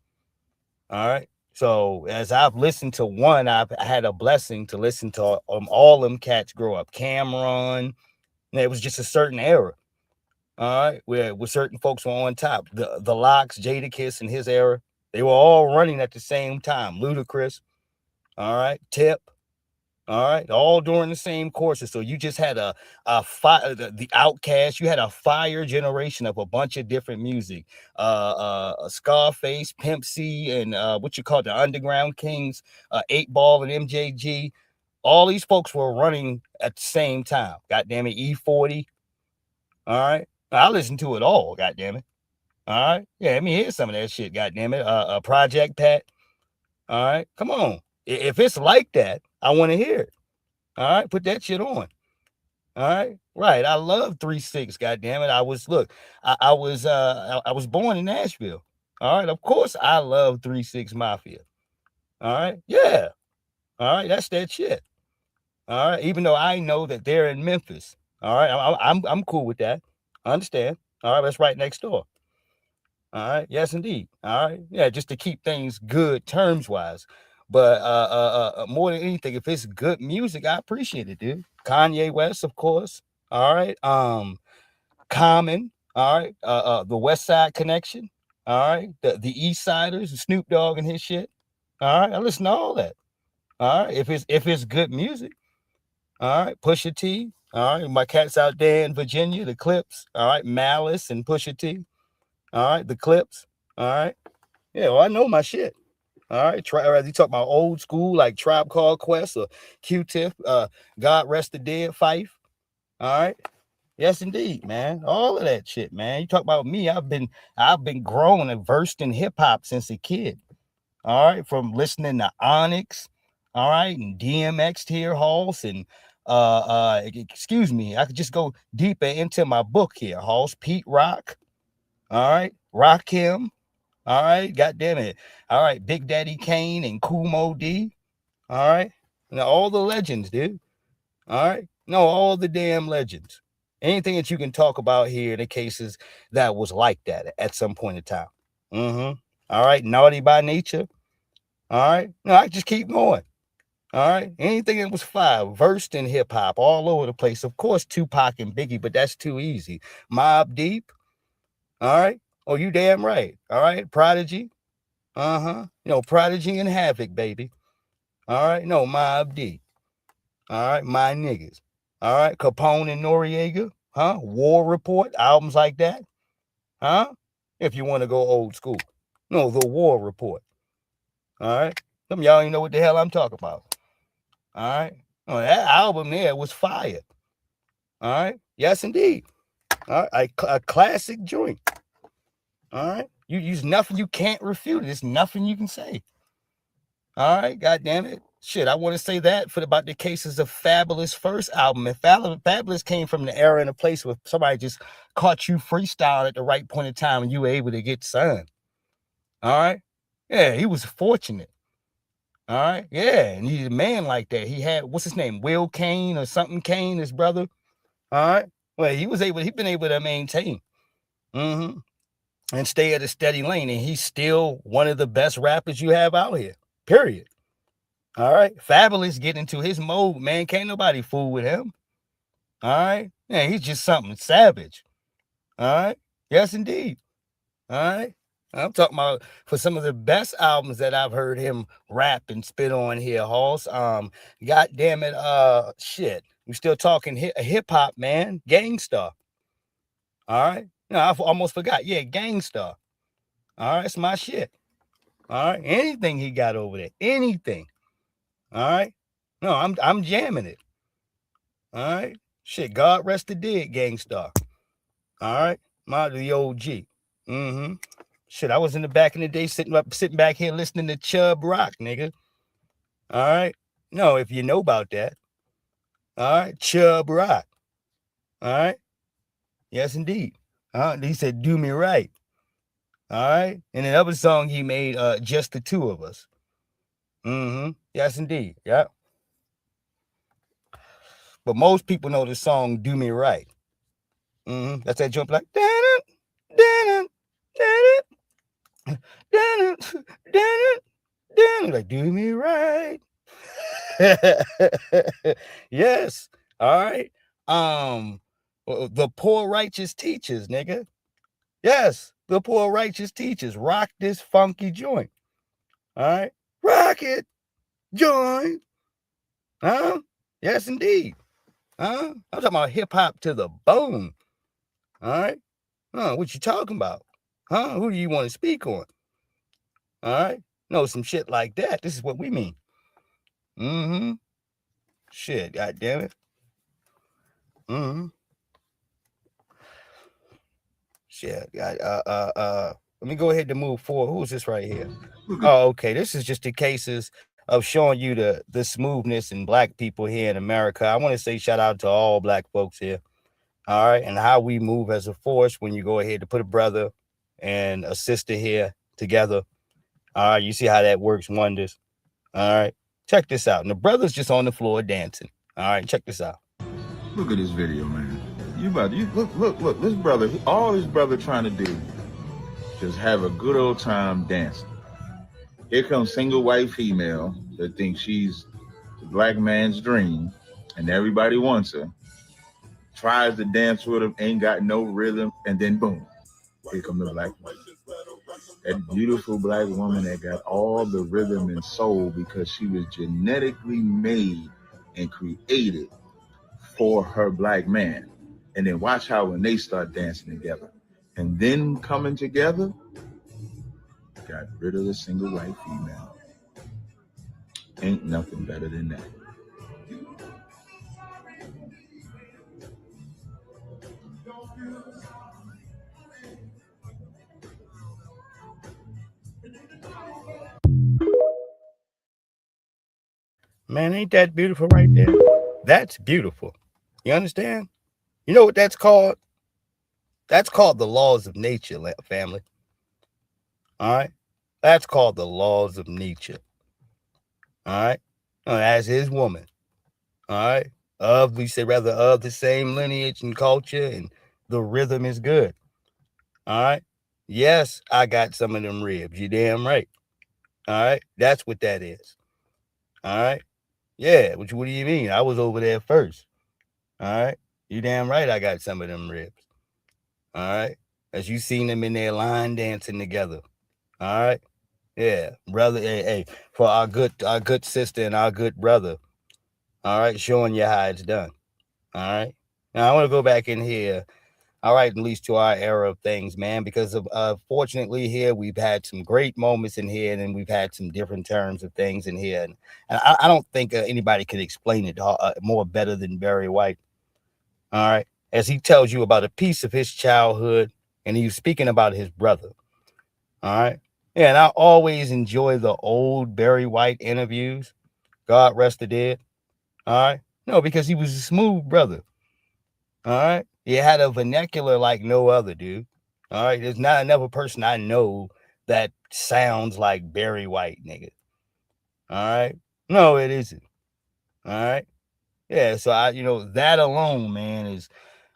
All right. So as I've listened to one, I've had a blessing to listen to all them cats grow up. Cameron. It was just a certain era. All right, where certain folks were on top. The Locks, Jadakiss in his era, they were all running at the same time. Ludacris, all right, Tip, all right, all during the same courses. So you just had a fire, the Outcast. You had a fire generation of a bunch of different music. Scarface, Pimp C, and what you call the Underground Kings, 8 Ball and MJG. All these folks were running at the same time. Goddamn it, E40. All right. I listen to it all, goddamn it. All right. Yeah, let me hear some of that shit, goddamn it. Project Pat. All right. Come on. If it's like that, I want to hear it. All right. Put that shit on. All right. Right. I love 3-6, goddamn it. I was born in Nashville. All right. Of course I love 3-6 Mafia. All right. Yeah. All right. That's that shit. All right. Even though I know that they're in Memphis. All right. I'm cool with that. I understand. All right, that's right next door. All right, yes, indeed. All right, yeah, just to keep things good terms wise. But more than anything, if it's good music, I appreciate it, dude. Kanye West, of course. All right, Common. All right, the West Side Connection. All right, the East Siders, Snoop Dogg and his shit. All right, I listen to all that. All right, if it's good music. All right, Pusha T. All right, my cats out there in Virginia, the Clips. All right, Malice and Pusha T. All right, the Clips. All right. Yeah, well, I know my shit. All right. You talk about old school like Tribe Called Quest or Q-Tip, God Rest the Dead, Fife. All right. Yes, indeed, man. All of that shit, man. You talk about me. I've been grown and versed in hip hop since a kid. All right, from listening to Onyx, all right, and DMX here, Halls, and excuse me, I could just go deeper into my book here, Halls, Pete Rock, all right, Rakim, all right, god damn it, all right, Big Daddy Kane and Kumo D, all right, now all the legends, dude, all right, no, all the damn legends. Anything that you can talk about here, the cases that was like that at some point in time. All right, Naughty by Nature. All right. No, I just keep going. All right. Anything that was versed in hip hop all over the place. Of course, Tupac and Biggie, but that's too easy. Mobb Deep. All right. Oh, you damn right. All right. Prodigy. Prodigy and Havoc, baby. All right. No, Mobb Deep. All right, my niggas. All right, Capone and Noriega, huh? War Report, albums like that, huh? If you want to go old school. No, the War Report. All right, some of y'all ain't know what the hell I'm talking about. All right, oh, that album there was fire. All right, yes indeed. All right, a classic joint. All right, you use nothing you can't refute. There's nothing you can say. All right, God damn it. Shit, I want to say that for about the cases of Fabulous first album. And Fabulous came from the era and a place where somebody just caught you freestyle at the right point in time and you were able to get signed. All right. Yeah, he was fortunate. All right. Yeah, and he's a man like that. He had, what's his name? Will Kane or something Kane, his brother. All right. Well, he'd been able to maintain and stay at a steady lane. And he's still one of the best rappers you have out here. Period. All right. Fabulous get into his mode, man. Can't nobody fool with him. All right. Yeah, he's just something savage. All right. Yes, indeed. All right. I'm talking about for some of the best albums that I've heard him rap and spit on here, Halls. God damn it, shit. We still talking hip hop, man. Gangstar. All right. No, I almost forgot. Yeah, Gangstar. All right, it's my shit. All right. Anything he got over there. Anything. All right. No, I'm jamming it. All right. Shit, God rest the dead, Gangstar. All right. The OG. Shit, I was in the back in the day sitting back here listening to Chubb Rock, nigga. All right. No, if you know about that. All right. Chubb Rock. All right. Yes, indeed. He said, do me right. All right. And another song he made, Just the Two of Us. Yes, indeed. Yeah. But most people know the song Do Me Right. That's that jump like like do me right. Yes. All right. The Poor Righteous Teachers, nigga. Yes, the Poor Righteous Teachers. Rock this funky joint. All right. Rock it. Joint. Huh? Yes, indeed. Huh? I'm talking about hip hop to the bone. All right. What you talking about? Huh? Who do you want to speak on? All right. No, some shit like that. This is what we mean. Shit, god damn it. Shit. Let me go ahead and move forward. Who's this right here? Oh, okay. This is just the cases of showing you the smoothness in black people here in America. I want to say shout out to all black folks here. All right. And how we move as a force when you go ahead to put a brother and a sister here together. All right. You see how that works wonders. All right. Check this out. And the brother's just on the floor dancing. All right. Check this out. Look at this video, man. You look. This brother, all this brother trying to do, just have a good old time dancing. Here comes single white female that thinks she's the black man's dream, and everybody wants her. Tries to dance with him, ain't got no rhythm, and then boom, here come the black woman. That beautiful black woman that got all the rhythm and soul because she was genetically made and created for her black man. And then watch how when they start dancing together and then coming together, got rid of the single white female. Ain't nothing better than that. Man, ain't that beautiful right there? That's beautiful. You understand? You know what that's called? That's called the laws of nature, family. All right? That's called the laws of nature. All right? As his woman. All right? Of the same lineage and culture, and the rhythm is good. All right? Yes, I got some of them ribs. You damn right. All right? That's what that is. All right? Yeah, what do you mean? I was over there first. All right? You damn right I got some of them ribs. All right? As you seen them in their line dancing together. All right? Yeah, brother. Hey, for our good sister and our good brother. All right, showing you how it's done. All right. Now I want to go back in here. All right, at least to our era of things, man, because of fortunately here we've had some great moments in here, and then we've had some different terms of things in here, and I don't think anybody could explain it more better than Barry White. All right, as he tells you about a piece of his childhood, and he was speaking about his brother. All right, yeah, and I always enjoy the old Barry White interviews. God rest the dead. All right, no, because he was a smooth brother. All right. He had a vernacular like no other, dude. All right. There's not another person I know that sounds like Barry White, nigga. All right. No, it isn't. All right. Yeah. So that alone, man, is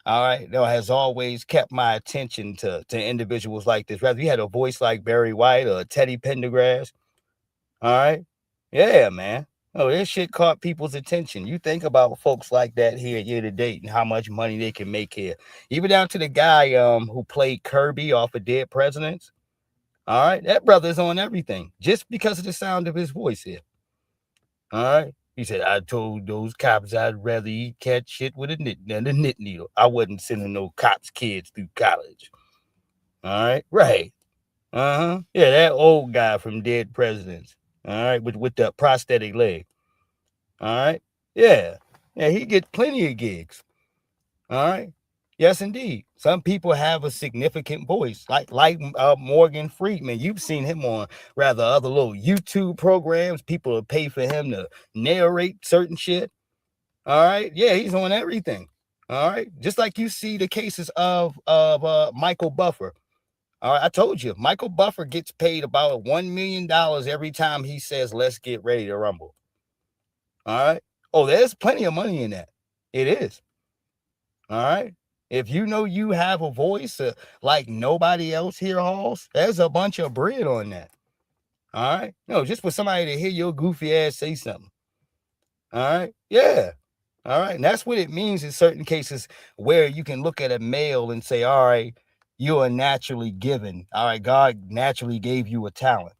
all right. No, has always kept my attention to individuals like this. Rather, you had a voice like Barry White or Teddy Pendergrass. All right. Yeah, man. Oh, this shit caught people's attention. You think about folks like that here year to date and how much money they can make here. Even down to the guy who played Kirby off of Dead Presidents. All right. That brother's on everything just because of the sound of his voice here. All right. He said, I told those cops I'd rather eat cat shit with a knit than a knit needle. I wasn't sending no cops' kids through college. All right. Right. Uh-huh. Yeah, that old guy from Dead Presidents. All right, with the prosthetic leg. All right. Yeah. Yeah, he gets plenty of gigs. All right. Yes, indeed. Some people have a significant voice, like Morgan Freeman. You've seen him on rather other little YouTube programs. People will pay for him to narrate certain shit. All right. Yeah, he's on everything. All right. Just like you see the cases of Michael Buffer. All right, I told you, Michael Buffer gets paid about $1 million every time he says, let's get ready to rumble. All right. Oh, there's plenty of money in that. It is. All right. If you know you have a voice like nobody else here, Halls, there's a bunch of bread on that. All right. No, just for somebody to hear your goofy ass say something. All right. Yeah. All right. And that's what it means in certain cases where you can look at a male and say, all right, you are naturally given. All right. God naturally gave you a talent.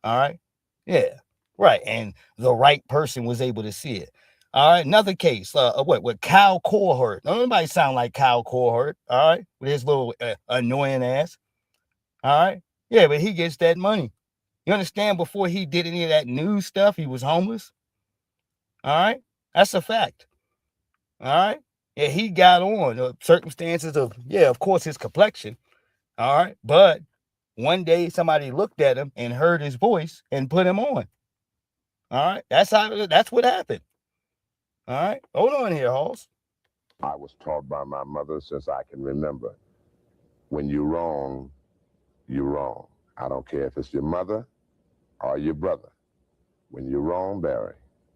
All right. Yeah. Right. And the right person was able to see it. All right. Another case. What Kyle Korhart. Nobody sound like Kyle Korhart. All right. With his little annoying ass. All right. Yeah, but he gets that money. You understand? Before he did any of that news stuff, he was homeless. All right. That's a fact. All right. Yeah, he got on circumstances of, of course, his complexion. All right. But one day somebody looked at him and heard his voice and put him on. All right. That's what happened. All right. Hold on here, Halls. I was taught by my mother since I can remember. When you're wrong, you're wrong. I don't care if it's your mother or your brother. When you're wrong, Barry,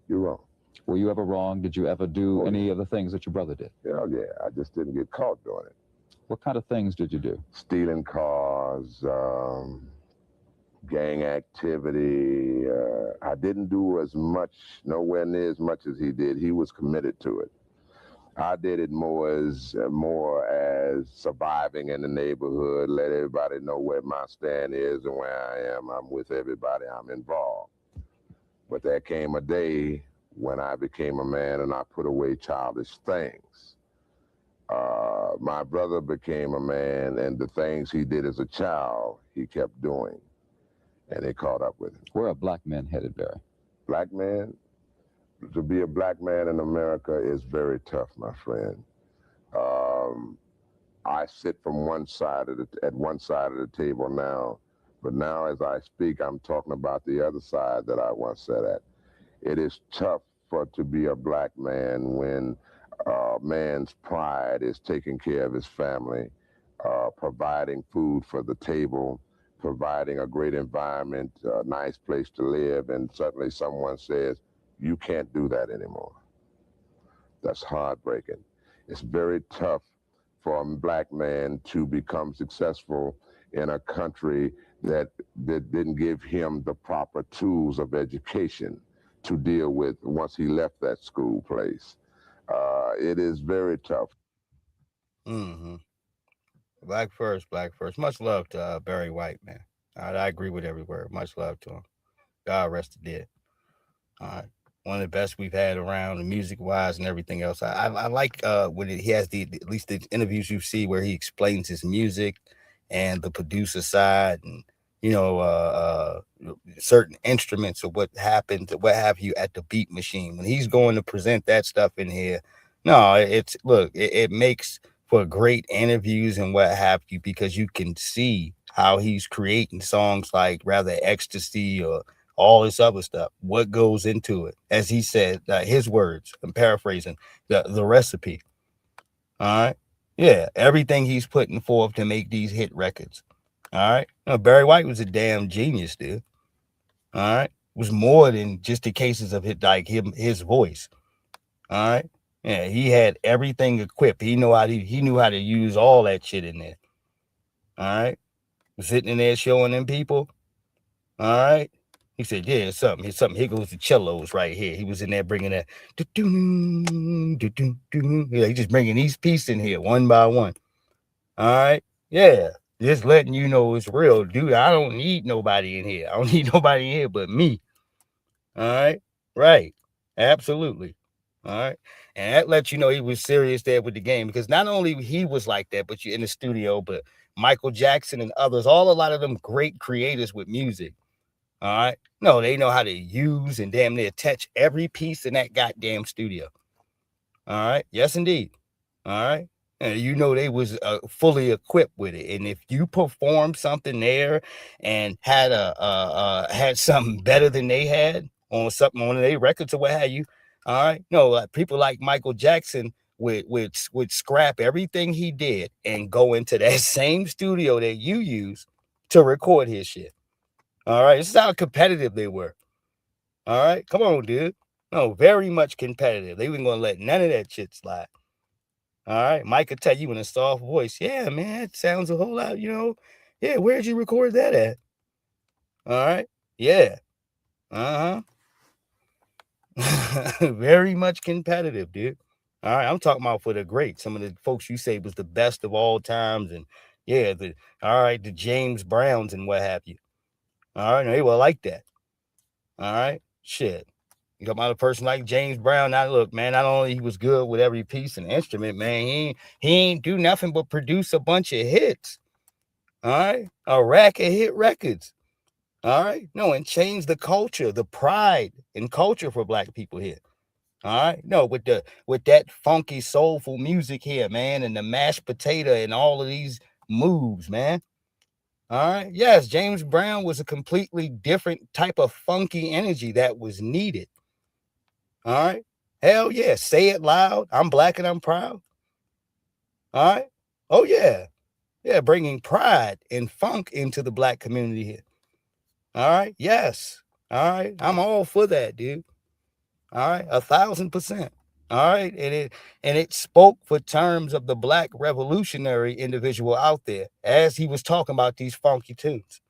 you're wrong. Were you ever wrong? Did you ever do any of the things that your brother did? Hell yeah. I just didn't get caught doing it. What kind of things did you do? Stealing cars, gang activity. I didn't do as much, nowhere near as much as he did. He was committed to it. I did it more as surviving in the neighborhood, let everybody know where my stand is and where I am. I'm with everybody. I'm involved. But there came a day when I became a man and I put away childish things. My brother became a man, and the things he did as a child, he kept doing. And they caught up with him. Where are black men headed, Barry? Black man? To be a black man in America is very tough, my friend. I sit from one side of the table now, but now as I speak, I'm talking about the other side that I once sat at. It is tough to be a black man when a man's pride is taking care of his family, providing food for the table, providing a great environment, a nice place to live, and suddenly someone says, you can't do that anymore. That's heartbreaking. It's very tough for a black man to become successful in a country that didn't give him the proper tools of education to deal with once he left that school place. It is very tough. Mm-hmm. Black first, black first. Much love to Barry White, man. I agree with every word. Much love to him. God rest the dead. All right. One of the best we've had around, music wise and everything else. I like when he has at least the interviews you see where he explains his music and the producer side, and you know certain instruments or what happens or what have you at the beat machine when he's going to present that stuff in here. No, it makes for great interviews and what have you, because you can see how he's creating songs like rather ecstasy or all this other stuff, what goes into it. As he said, his words, I'm paraphrasing, the recipe. All right. Yeah, everything he's putting forth to make these hit records. All right. No, Barry White was a damn genius, dude. All right. It was more than just the cases of his voice. All right. Yeah, he had everything equipped. He knew how to use all that shit in there. All right. Sitting in there showing them people. All right. He said, yeah, it's something. Here goes the cellos right here. He was in there bringing that. Yeah, he's just bringing these pieces in here one by one. All right. Yeah. Just letting you know it's real, dude. I don't need nobody in here. I don't need nobody in here but me. All right. Right. Absolutely. All right. And that lets you know he was serious there with the game, because not only he was like that, but you're in the studio, but Michael Jackson and others, a lot of them great creators with music. All right. No, they know how to use and damn near touch every piece in that goddamn studio. All right. Yes, indeed. All right. And you know they was fully equipped with it. And if you performed something there and had had something better than they had on something on their records or what have you, all right. No, people like Michael Jackson would scrap everything he did and go into that same studio that you use to record his shit. All right. This is how competitive they were. All right. Come on, dude. No, very much competitive. They weren't going to let none of that shit slide. All right. Mike could tell you in a soft voice, yeah, man, it sounds a whole lot, Yeah, where'd you record that at? All right. Yeah. Uh-huh. Very much competitive, dude. All right. I'm talking about for the great. Some of the folks you say was the best of all times. And yeah, the James Browns and what have you. All right. They were like that. All right. Shit. You talk about a person like James Brown. Now, look, man, not only he was good with every piece and instrument, man, he ain't do nothing but produce a bunch of hits. All right. A rack of hit records. All right. No, and change the culture, the pride and culture for black people here. All right. No, with that funky, soulful music here, man, and the mashed potato and all of these moves, man. All right. Yes, James Brown was a completely different type of funky energy that was needed. All right. Hell yeah. Say it loud. I'm black and I'm proud. All right. Oh, yeah. Yeah. Bringing pride and funk into the black community here. All right. Yes. All right. I'm all for that, dude. All right. 1,000%. All right. And it spoke for terms of the black revolutionary individual out there as he was talking about these funky tunes.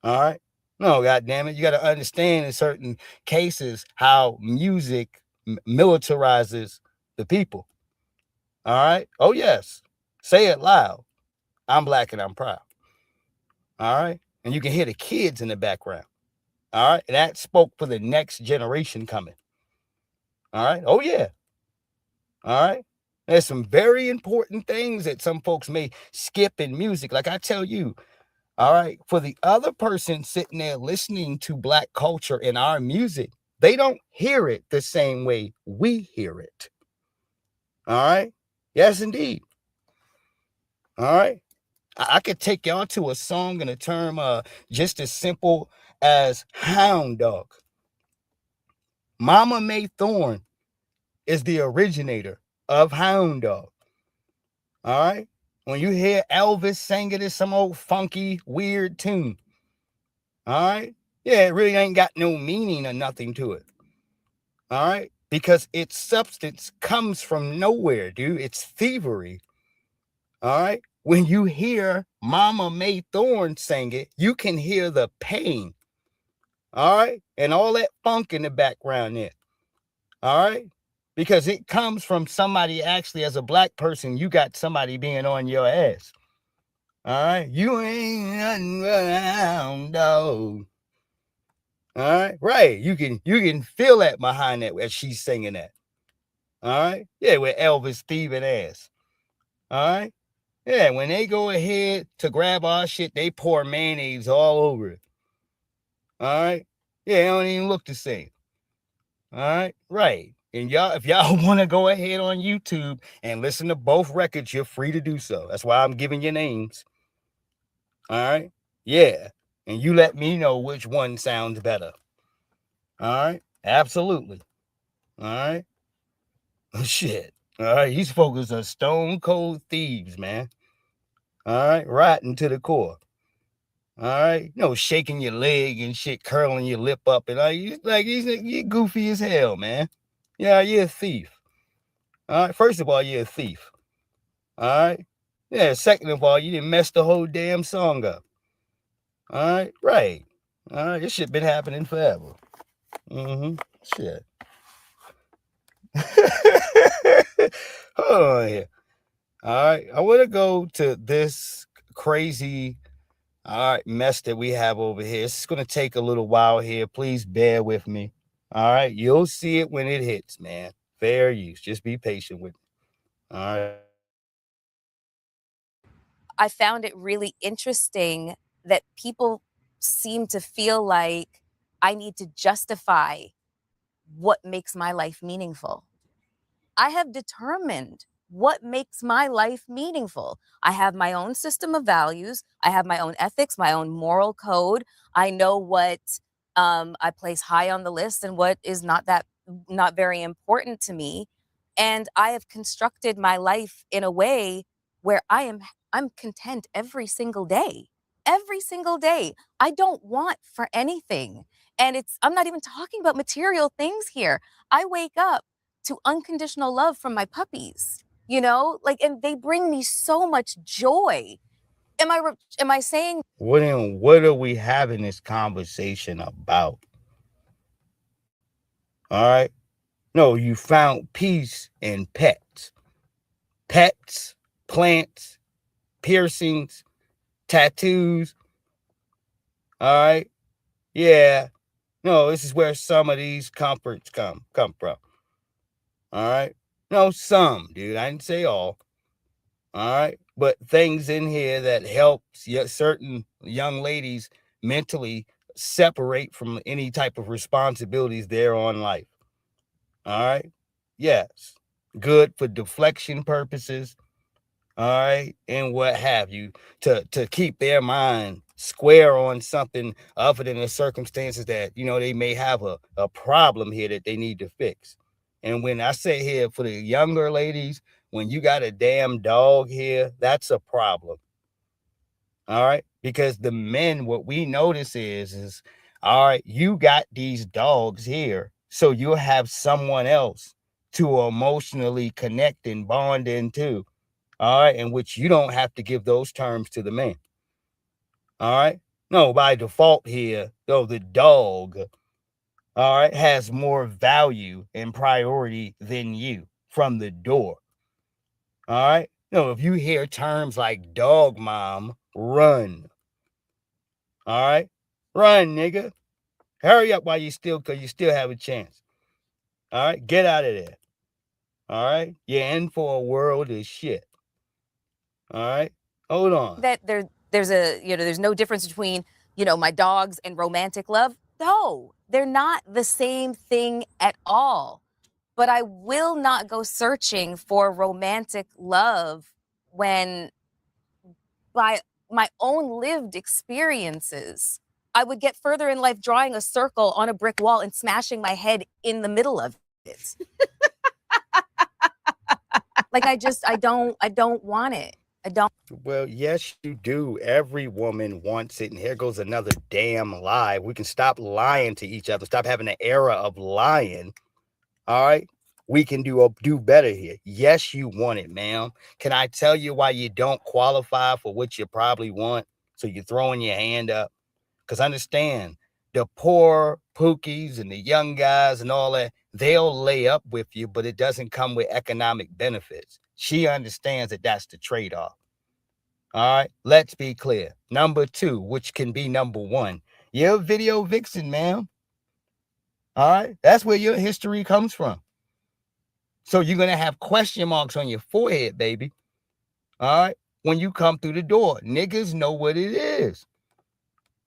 All right. No, God damn it. You got to understand in certain cases how music militarizes the people. All right. Oh, yes. Say it loud. I'm black and I'm proud. All right. And you can hear the kids in the background. All right. And that spoke for the next generation coming. All right. Oh, yeah. All right. There's some very important things that some folks may skip in music. Like I tell you, all right, for the other person sitting there listening to black culture in our music, they don't hear it the same way we hear it. All right. Yes, indeed. All right. I could take y'all to a song in a term just as simple as hound dog. Mama Mae Thorne is the originator of hound dog. All right. When you hear Elvis singing it, some old funky, weird tune. All right. Yeah, it really ain't got no meaning or nothing to it. All right. Because its substance comes from nowhere, dude. It's thievery. All right. When you hear Mama Mae Thorne sing it, you can hear the pain. All right. And all that funk in the background there. All right. Because it comes from somebody actually, as a black person, you got somebody being on your ass. All right. You ain't nothing but a hound dog. All right, right. You can feel that behind that as she's singing that. All right, yeah, with Elvis thieving ass. All right, yeah. When they go ahead to grab our shit, they pour mayonnaise all over it. All right, yeah, it don't even look the same. All right, right. And y'all, if y'all want to go ahead on YouTube and listen to both records, you're free to do so. That's why I'm giving you names. All right, yeah, and you let me know which one sounds better. All right, absolutely. All right. Shit. All right. These folks are stone cold thieves, man. All right. Rotten to the core. All right. Shaking your leg and shit, curling your lip up. And you're goofy as hell, man. Yeah, you're a thief. All right. First of all, you're a thief. All right. Yeah. Second of all, you didn't mess the whole damn song up. All right. Right. All right. This shit been happening forever. Mm-hmm. Shit. Hold on here. All right, I want to go to this crazy, mess that we have over here. It's going to take a little while here. Please bear with me. All right, you'll see it when it hits, man. Fair use. Just be patient with me. All right. I found it really interesting that people seem to feel like I need to justify what makes my life meaningful. I have determined what makes my life meaningful. I have my own system of values. I have my own ethics, my own moral code. I know what I place high on the list and what is not very important to me. And I have constructed my life in a way where I'm content every single day. Every single day. I don't want for anything. And I'm not even talking about material things here. I wake up to unconditional love from my puppies, and they bring me so much joy. Am I saying What are we having this conversation about? All right. No, you found peace in pets. Pets, plants, piercings, tattoos. All right. Yeah. No, this is where some of these comforts come from. All right. No, some, dude. I didn't say all. All right. But things in here that helps certain young ladies mentally separate from any type of responsibilities there on life. All right. Yes. Good for deflection purposes. All right, and what have you, to keep their mind square on something other than the circumstances that they may have a problem here that they need to fix. And when I say here for the younger ladies, when you got a damn dog here, that's a problem. All right, because the men, what we notice is all right, you got these dogs here, so you'll have someone else to emotionally connect and bond into. All right, in which you don't have to give those terms to the man. All right, no, by default here, though, the dog, all right, has more value and priority than you from the door. All right, no, if you hear terms like dog mom, run. All right, run, nigga. Hurry up while because you still have a chance. All right, get out of there. All right, you're in for a world of shit. All right, hold on. that there's no difference between, my dogs and romantic love? No, they're not the same thing at all. But I will not go searching for romantic love when, by my own lived experiences, I would get further in life drawing a circle on a brick wall and smashing my head in the middle of it. Like I don't want it. I don't. Well, yes, you do. Every woman wants it. And here goes another damn lie. We can stop lying to each other. Stop having an era of lying. All right. We can do better here. Yes, you want it, ma'am. Can I tell you why you don't qualify for what you probably want? So you're throwing your hand up. Because understand, the poor pookies and the young guys and all that, they'll lay up with you, but it doesn't come with economic benefits. She understands that that's the trade-off. All right, let's be clear. Number two, which can be number one, you're a video vixen, ma'am. All right. That's where your history comes from. So you're going to have question marks on your forehead, baby. All right. When you come through the door, niggas know what it is.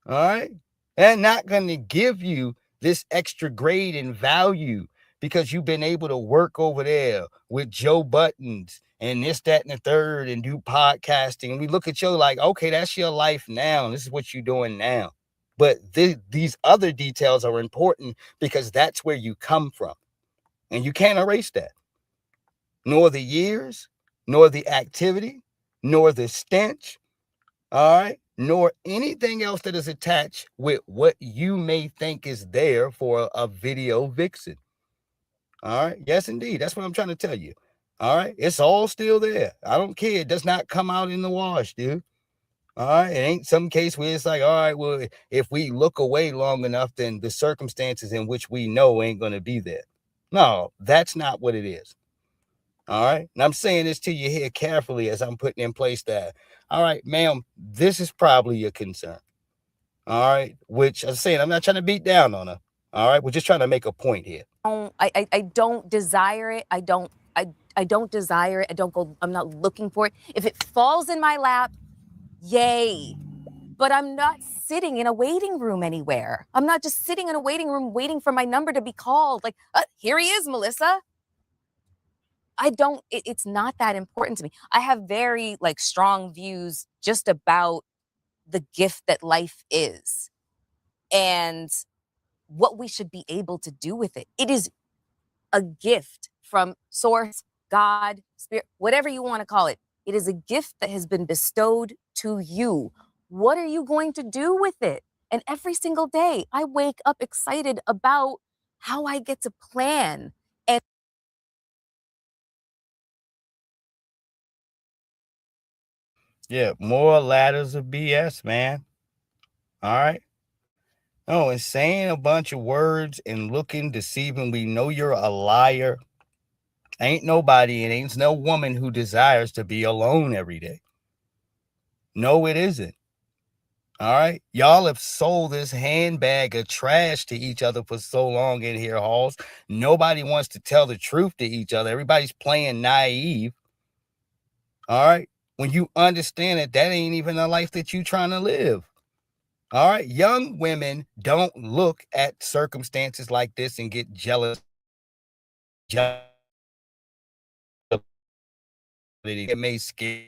All right. They're not going to give you this extra grade and value because you've been able to work over there with Joe Buttons and this, that, and the third and do podcasting. And we look at you like, okay, that's your life now. This is what you're doing now. But these other details are important because that's where you come from. And you can't erase that. Nor the years, nor the activity, nor the stench, all right, nor anything else that is attached with what you may think is there for a video vixen. All right, yes, indeed. That's what I'm trying to tell you. All right, it's all still there. I don't care. It does not come out in the wash, dude. All right, it ain't some case where it's like, all right, well, if we look away long enough, then the circumstances in which we know ain't going to be there. No, that's not what it is. All right. And I'm saying this to you here carefully as I'm putting in place that, all right, ma'am, this is probably your concern. All right. Which I'm saying, I'm not trying to beat down on her. All right. We're just trying to make a point here. I don't desire it. I don't desire it. I'm not looking for it. If it falls in my lap, yay. But I'm not sitting in a waiting room anywhere. I'm not just sitting in a waiting room waiting for my number to be called. Like, here he is, Melissa. It's not that important to me. I have very strong views just about the gift that life is and what we should be able to do with it. It is a gift from source, God, spirit, whatever you want to call it. It is a gift that has been bestowed to you. What are you going to do with it? And every single day I wake up excited about how I get to plan. And yeah, more ladders of BS, man. All right. No, and saying a bunch of words and looking deceiving, we know you're a liar. Ain't nobody and ain't no woman who desires to be alone every day. No, it isn't. All right. Y'all have sold this handbag of trash to each other for so long in here, halls. Nobody wants to tell the truth to each other. Everybody's playing naive. All right. When you understand that ain't even a life that you trying to live. All right. Young women don't look at circumstances like this and get jealous. It may scare.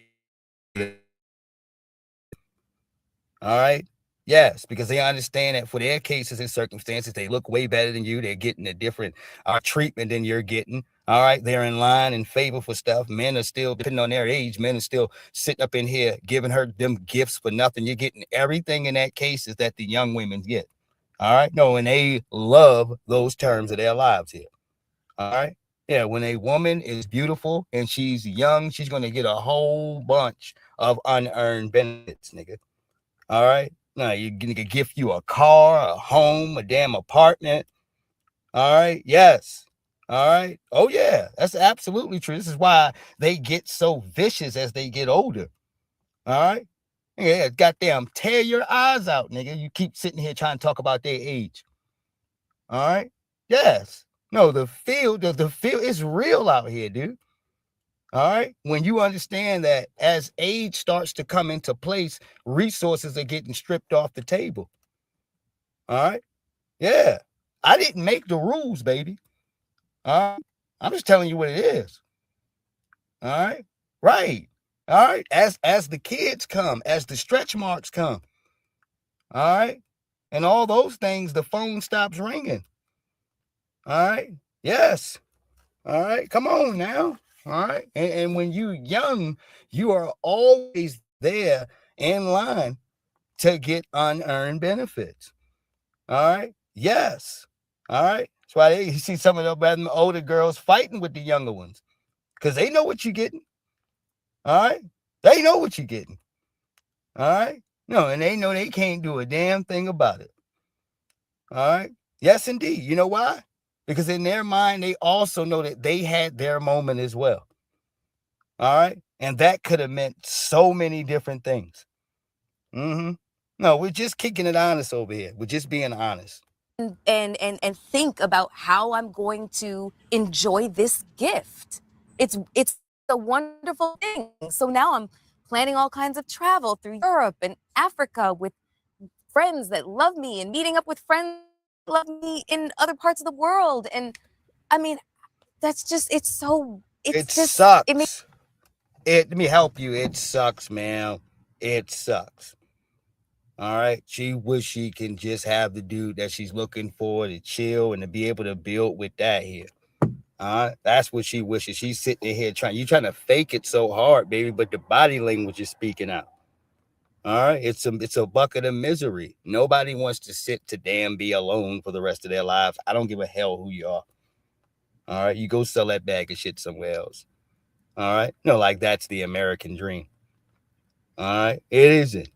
All right. Yes, because they understand that for their cases and circumstances, they look way better than you. They're getting a different treatment than you're getting. All right. They're in line and favor for stuff. Men are still, depending on their age, men are still sitting up in here giving her them gifts for nothing. You're getting everything in that case is that the young women get. All right. No, and they love those terms of their lives here. All right. Yeah. When a woman is beautiful and she's young, she's going to get a whole bunch of unearned benefits, nigga. All right. No, you're gonna gift you a car, a home, a damn apartment. All right. Yes. All right. Oh, yeah. That's absolutely true. This is why they get so vicious as they get older. All right. Yeah, goddamn, tear your eyes out, nigga. You keep sitting here trying to talk about their age. All right. Yes. No, the field is real out here, dude. All right. When you understand that as age starts to come into place, resources are getting stripped off the table. All right. Yeah. I didn't make the rules, baby. All right. I'm just telling you what it is. All right. Right. All right. As the kids come, as the stretch marks come. All right. And all those things, the phone stops ringing. All right. Yes. All right. Come on now. All right. And when you young, you are always there in line to get unearned benefits. All right. Yes. All right. That's why you see some of them older girls fighting with the younger ones because they know what you're getting. All right. They know what you're getting. All right. No, and they know they can't do a damn thing about it. All right. Yes, indeed. You know why? Because in their mind, they also know that they had their moment as well. All right. And that could have meant so many different things. No, we're just kicking it honest over here. We're just being honest. and think about how I'm going to enjoy this gift. It's a wonderful thing. So now I'm planning all kinds of travel through Europe and Africa with friends that love me and meeting up with friends that love me in other parts of the world. And I mean, that's just it sucks. Let me help you. It sucks, man. It sucks. All right. She wish she can just have the dude that she's looking for to chill and to be able to build with that here. That's what she wishes. She's sitting here trying to fake it so hard, baby, but the body language is speaking out. All right. It's a bucket of misery. Nobody wants to sit to damn be alone for the rest of their lives. I don't give a hell who you are. All right. You go sell that bag of shit somewhere else. All right. No, like that's the American dream. All right. It isn't.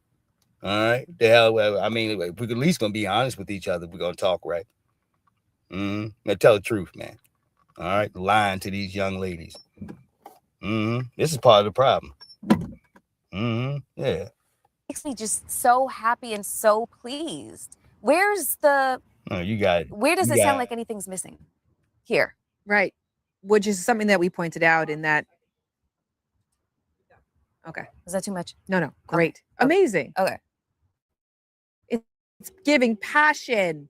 All right. The hell. I mean, if we're at least gonna be honest with each other, we're gonna talk, right? Now tell the truth, man. All right. Lying to these young ladies. This is part of the problem. Yeah. Makes me just so happy and so pleased. Where's the Oh, you got it. Where does it sound like anything's missing? Here. Right. Which is something that we pointed out in that. Okay. Is that too much? No. Great. Okay. Amazing. Okay. It's giving passion.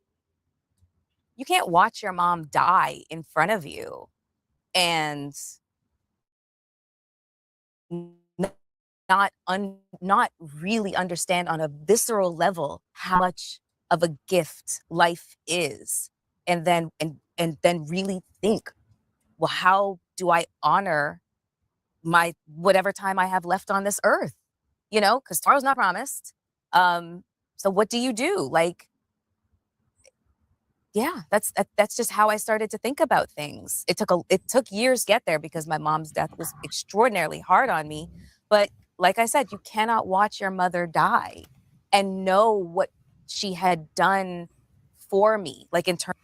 You can't watch your mom die in front of you and not really understand on a visceral level how much of a gift life is, and then really think, well, how do I honor my whatever time I have left on this earth? Because tomorrow's not promised. So what do you do? Like, yeah, that's just how I started to think about things. It took years to get there because my mom's death was extraordinarily hard on me. But like I said, you cannot watch your mother die and know what she had done for me, like in terms.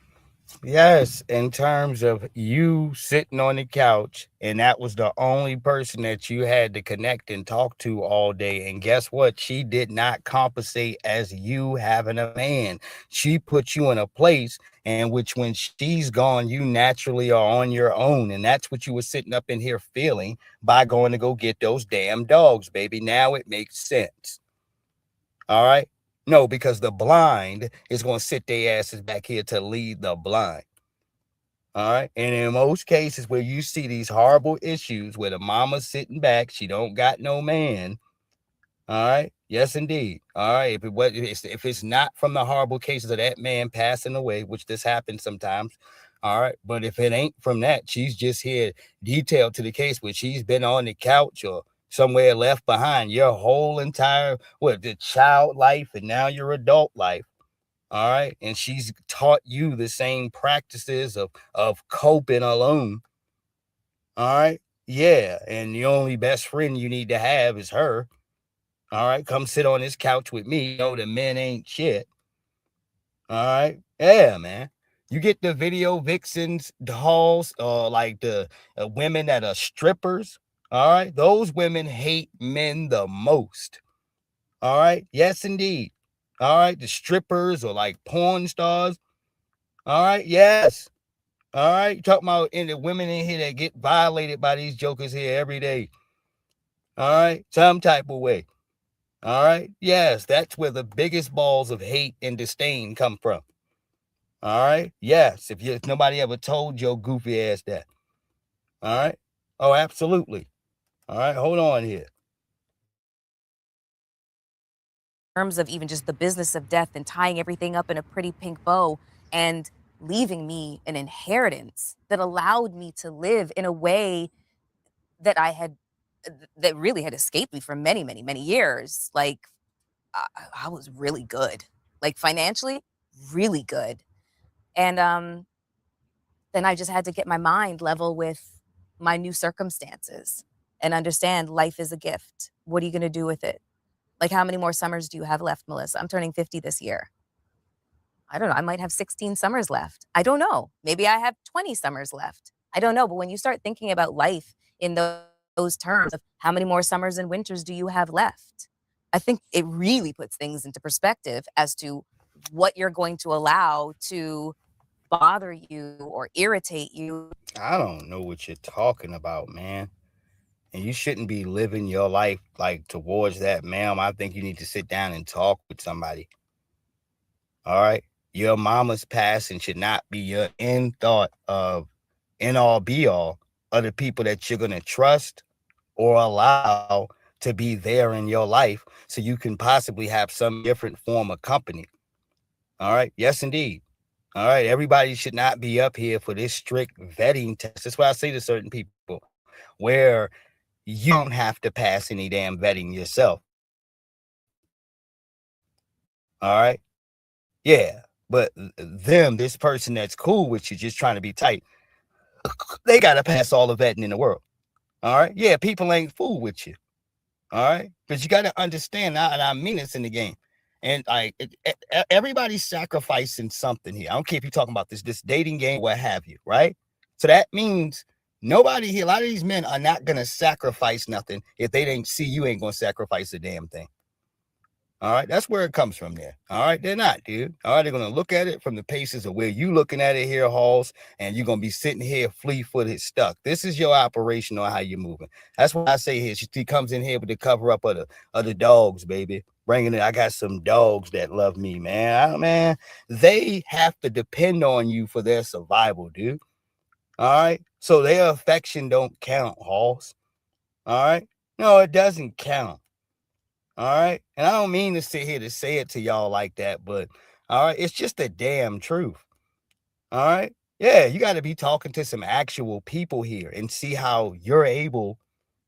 Yes, in terms of you sitting on the couch, and that was the only person that you had to connect and talk to all day. And guess what? She did not compensate as you having a man. She put you in a place in which when she's gone, you naturally are on your own. And that's what you were sitting up in here feeling by going to go get those damn dogs, baby. Now it makes sense. All right. No, because the blind is going to sit their asses back here to lead the blind. All right. And in most cases where you see these horrible issues where the mama's sitting back, she don't got no man. All right. Yes, indeed. All right. If it's not from the horrible cases of that man passing away, which this happens sometimes. All right. But if it ain't from that, she's just here detailed to the case where she's been on the couch or somewhere left behind your whole entire the child life and now your adult life. All right. And she's taught you the same practices of coping alone. All right. Yeah. And the only best friend you need to have is her. All right. Come sit on this couch with me. The men ain't shit. All right. Yeah, man. You get the video vixens, dolls, like the women that are strippers. All right. Those women hate men the most. All right. Yes, indeed. All right. The strippers or like porn stars. All right. Yes. All right. You talking about the women in here that get violated by these jokers here every day. All right. Some type of way. All right. Yes. That's where the biggest balls of hate and disdain come from. All right. Yes. If nobody ever told your goofy ass that. All right. Oh, absolutely. All right. Hold on here. In terms of even just the business of death and tying everything up in a pretty pink bow and leaving me an inheritance that allowed me to live in a way that that really had escaped me for many, many, many years. Like, I was really good, like financially, really good. And then I just had to get my mind level with my new circumstances and understand life is a gift. What are you going to do with it? Like, how many more summers do you have left, Melissa? I'm turning 50 this year. I don't know. I might have 16 summers left. I don't know. Maybe I have 20 summers left. I don't know. But when you start thinking about life in those terms of how many more summers and winters do you have left, I think it really puts things into perspective as to what you're going to allow to bother you or irritate you. I don't know what you're talking about, man. And you shouldn't be living your life like towards that, ma'am. I think you need to sit down and talk with somebody. All right. Your mama's passing should not be your end thought of end all be all of the people that you're going to trust or allow to be there in your life so you can possibly have some different form of company. All right. Yes, indeed. All right. Everybody should not be up here for this strict vetting test. That's what I say to certain people, where you don't have to pass any damn vetting yourself. All right. Yeah. But this person that's cool with you, just trying to be tight, they got to pass all the vetting in the world. All right. Yeah. People ain't fool with you. All right. But you got to understand now, and I mean this in the game. And everybody's sacrificing something here. I don't care if you're talking about this dating game, what have you, right? So that means nobody here, a lot of these men are not going to sacrifice nothing if they didn't see you ain't going to sacrifice a damn thing. All right, that's where it comes from there. All right, they're not, dude. All right, they're going to look at it from the paces of where you looking at it here, Halls, and you're going to be sitting here flea-footed stuck. This is your operation on how you're moving. That's why I say here, she comes in here with the cover up of the dogs, baby. Bringing it, I got some dogs that love me, man. They have to depend on you for their survival, dude. All right, so their affection don't count, Halls. All right, no, it doesn't count. All right. And I don't mean to sit here to say it to y'all like that, but all right, it's just the damn truth. All right. Yeah, you got to be talking to some actual people here and see how you're able,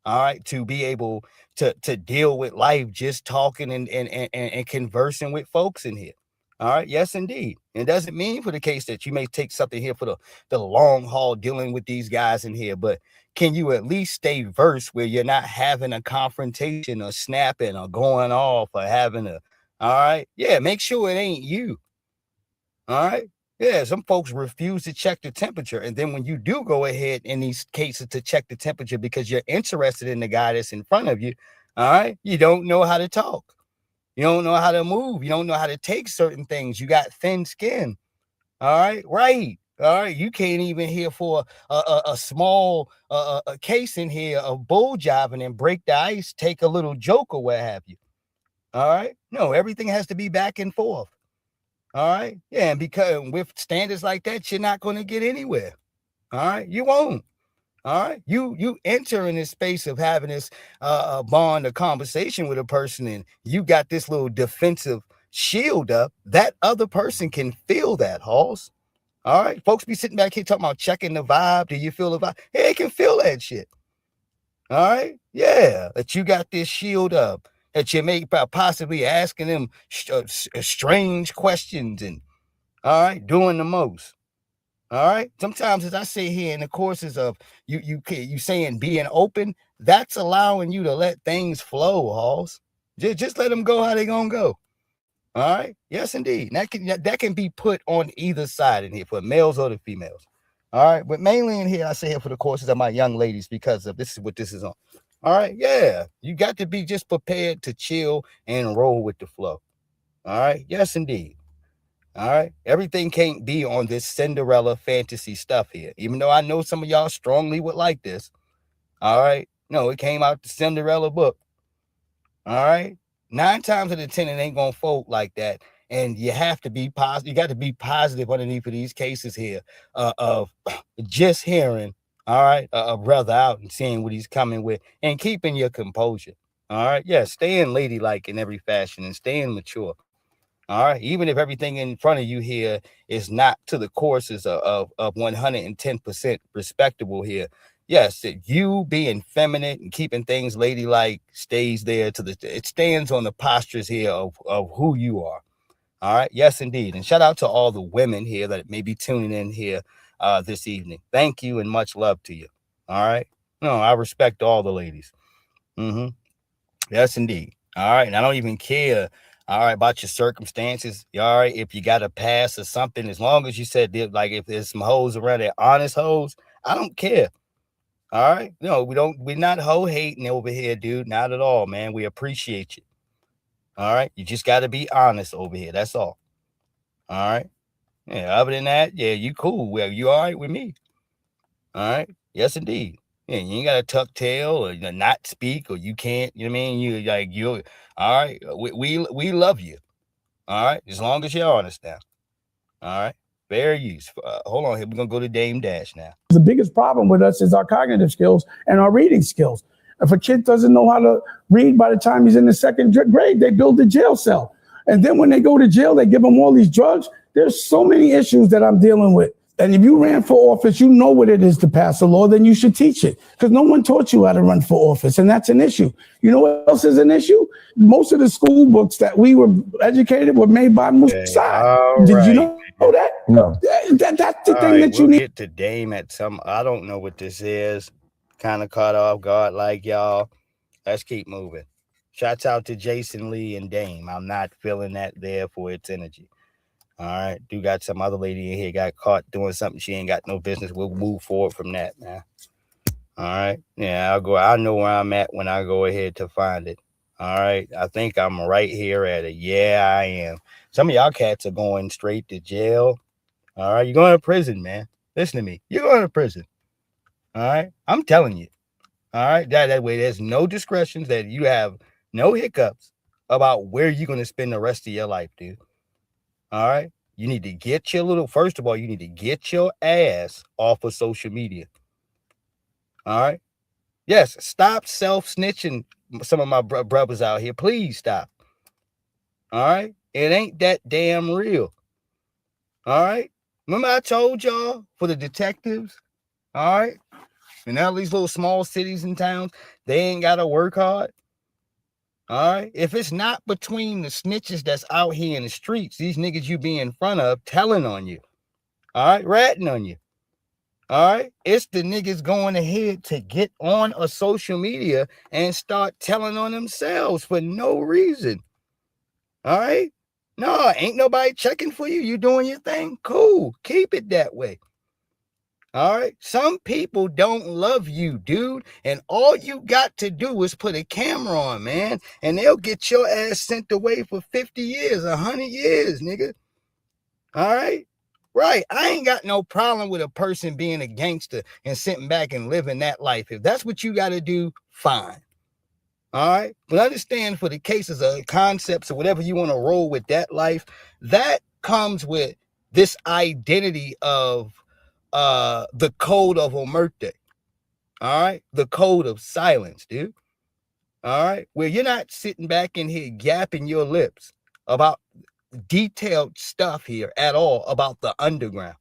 all right, to be able to deal with life just talking and conversing with folks in here. All right. Yes, indeed. It doesn't mean for the case that you may take something here for the long haul dealing with these guys in here, but can you at least stay versed where you're not having a confrontation or snapping or going off or having a, all right. Yeah. Make sure it ain't you. All right. Yeah. Some folks refuse to check the temperature. And then when you do go ahead in these cases to check the temperature because you're interested in the guy that's in front of you, all right, you don't know how to talk. You don't know how to move. You don't know how to take certain things. You got thin skin. All right. Right. All right. You can't even hear for a small a case in here of bull jiving and break the ice, take a little joke or what have you. All right. No, everything has to be back and forth. All right. Yeah. And because with standards like that, you're not going to get anywhere. All right. You won't. All right, you enter in this space of having this bond, a conversation with a person, and you got this little defensive shield up. That other person can feel that, Halls. All right, folks be sitting back here talking about checking the vibe. Do you feel the vibe? Yeah, they can feel that shit. All right, yeah, that you got this shield up, that you may possibly asking them strange questions and all right, doing the most. All right. Sometimes, as I say here in the courses of you saying being open, that's allowing you to let things flow, Halls. Just let them go how they gonna go. All right. Yes, indeed. That can be put on either side in here for males or the females. All right. But mainly in here, I say here for the courses of my young ladies because of this is what this is on. All right. Yeah. You got to be just prepared to chill and roll with the flow. All right. Yes, indeed. All right. Everything can't be on this Cinderella fantasy stuff here, even though I know some of y'all strongly would like this. All right. No, it came out the Cinderella book. All right. 9 times out of 10, it ain't going to fold like that. And you have to be positive. You got to be positive underneath of these cases here of just hearing, all right, a brother out and seeing what he's coming with and keeping your composure. All right. Yeah. Staying ladylike in every fashion and staying mature. All right. Even if everything in front of you here is not to the courses of 110% respectable here. Yes, you being feminine and keeping things ladylike stays there it stands on the postures here of who you are. All right. Yes, indeed. And shout out to all the women here that may be tuning in here this evening. Thank you and much love to you. All right. No, I respect all the ladies. Mm-hmm. Yes, indeed. All right. And I don't even care, all right, about your circumstances. All right. If you got a pass or something, as long as you said, like, if there's some hoes around there, honest hoes, I don't care. All right. No, we're not hoe hating over here, dude. Not at all, man. We appreciate you. All right. You just got to be honest over here. That's all. All right. Yeah. Other than that, yeah, you cool. Well, you all right with me? All right. Yes, indeed. Yeah, you ain't gotta tuck tail or not speak or you can't. You know what I mean? You all right. We love you. All right, as long as you're honest now. All right, fair use. Hold on here. We're gonna go to Dame Dash now. The biggest problem with us is our cognitive skills and our reading skills. If a kid doesn't know how to read by the time he's in the second grade, they build a jail cell. And then when they go to jail, they give them all these drugs. There's so many issues that I'm dealing with. And if you ran for office, you know what it is to pass a law, then you should teach it. Because no one taught you how to run for office, and that's an issue. You know what else is an issue? Most of the school books that we were educated were made by Mossad. Did you know that? No. That's the All thing right, that you we'll need. get to Dame at some. I don't know what this is. Kind of caught off guard, like y'all. Let's keep moving. Shouts out to Jason Lee and Dame. I'm not feeling that there for its energy. All right. Do got some other lady in here got caught doing something she ain't got no business. We'll move forward from that, man. All right. Yeah, I know where I'm at when I go ahead to find it. All right. I think I'm right here at it. Yeah, I am. Some of y'all cats are going straight to jail. All right. You're going to prison, man. Listen to me. You're going to prison. All right. I'm telling you. All right. That way there's no discretions, that you have no hiccups about where you're going to spend the rest of your life, dude. All right. You need to get your first of all, you need to get your ass off of social media. All right. Yes. Stop self-snitching some of my brothers out here. Please stop. All right. It ain't that damn real. All right. Remember I told y'all for the detectives. All right. And all these little small cities and towns, they ain't got to work hard. All right. If it's not between the snitches that's out here in the streets, these niggas you be in front of telling on you. All right. Ratting on you. All right. It's the niggas going ahead to get on a social media and start telling on themselves for no reason. All right. No, ain't nobody checking for you. You doing your thing. Cool. Keep it that way. All right. Some people don't love you, dude. And all you got to do is put a camera on, man. And they'll get your ass sent away for 50 years, 100 years, nigga. All right. Right. I ain't got no problem with a person being a gangster and sitting back and living that life. If that's what you got to do, fine. All right. But understand, for the cases of concepts or whatever you want to roll with that life, that comes with this identity of the code of omerta. All right. The code of silence, dude. All right. Where you're not sitting back in here gapping your lips about detailed stuff here at all about the underground.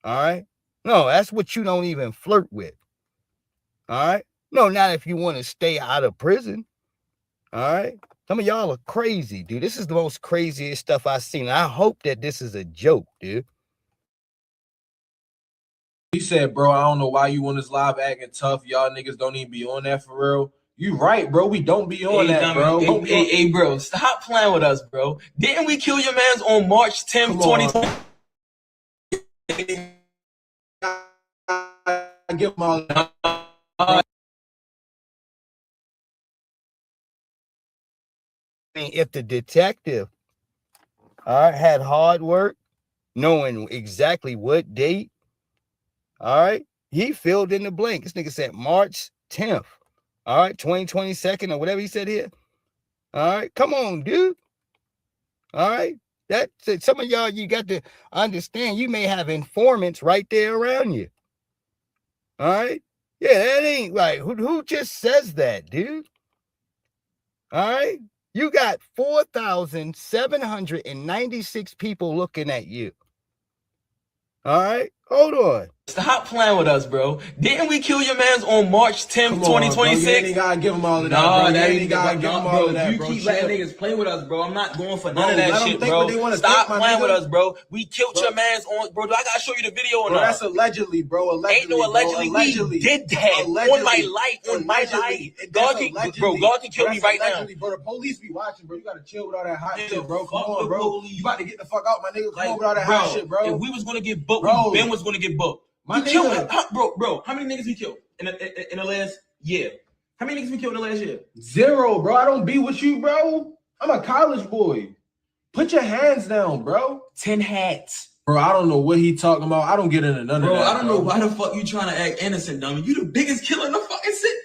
All right. No, that's what you don't even flirt with. All right. No, not if you want to stay out of prison. All right. Some of y'all are crazy, dude. This is the most craziest stuff I've seen. I hope that this is a joke, dude. He said, bro, I don't know why you on this live acting tough. Y'all niggas don't even be on that for real. You right, bro. We don't be on that, bro. Hey, bro, stop playing with us, bro. Didn't we kill your mans on March 10th, 2020? I give him all. If the detective had hard work, knowing exactly what date, all right, he filled in the blank. This nigga said March 10th, all right, 2022 or whatever he said here. All right, come on, dude. All right, that some of y'all, you got to understand, you may have informants right there around you. All right, yeah, that ain't right. Who just says that, dude? All right. You got 4,796 people looking at you. All right. Hold on. Stop playing with us, bro. Didn't we kill your mans on March 10th, 2026? You ain't gotta give him all of that, bro. That ain't gotta give him all of that, You bro. keep letting niggas play with us, bro. I'm not going for none Bro, of that let 'em shit, think bro. what they wanna Stop think, my playing with nigga. us, bro. We killed your mans on, bro. Do I gotta show you the video or Bro, not? that's allegedly, bro. Allegedly, Ain't no allegedly. bro. Allegedly. We did that on my life. On my life. God can, bro. God can kill me right now. Bro, the police be watching, bro. You gotta chill with all that hot shit, bro. Come on, bro. You about to get the fuck out, my nigga. Come on with all that hot shit, bro. If we was gonna get booked, Bro. Ben was gonna get booked. My We killed nigga. him. Bro, how many niggas we killed in the last year? How many niggas we killed in the last year? 0, bro. I don't be with you, bro. I'm a college boy. Put your hands down, bro. 10 hats. Bro, I don't know what he talking about. I don't get into none of that. Bro, I don't know why the fuck you trying to act innocent, dummy. You the biggest killer in the fucking city.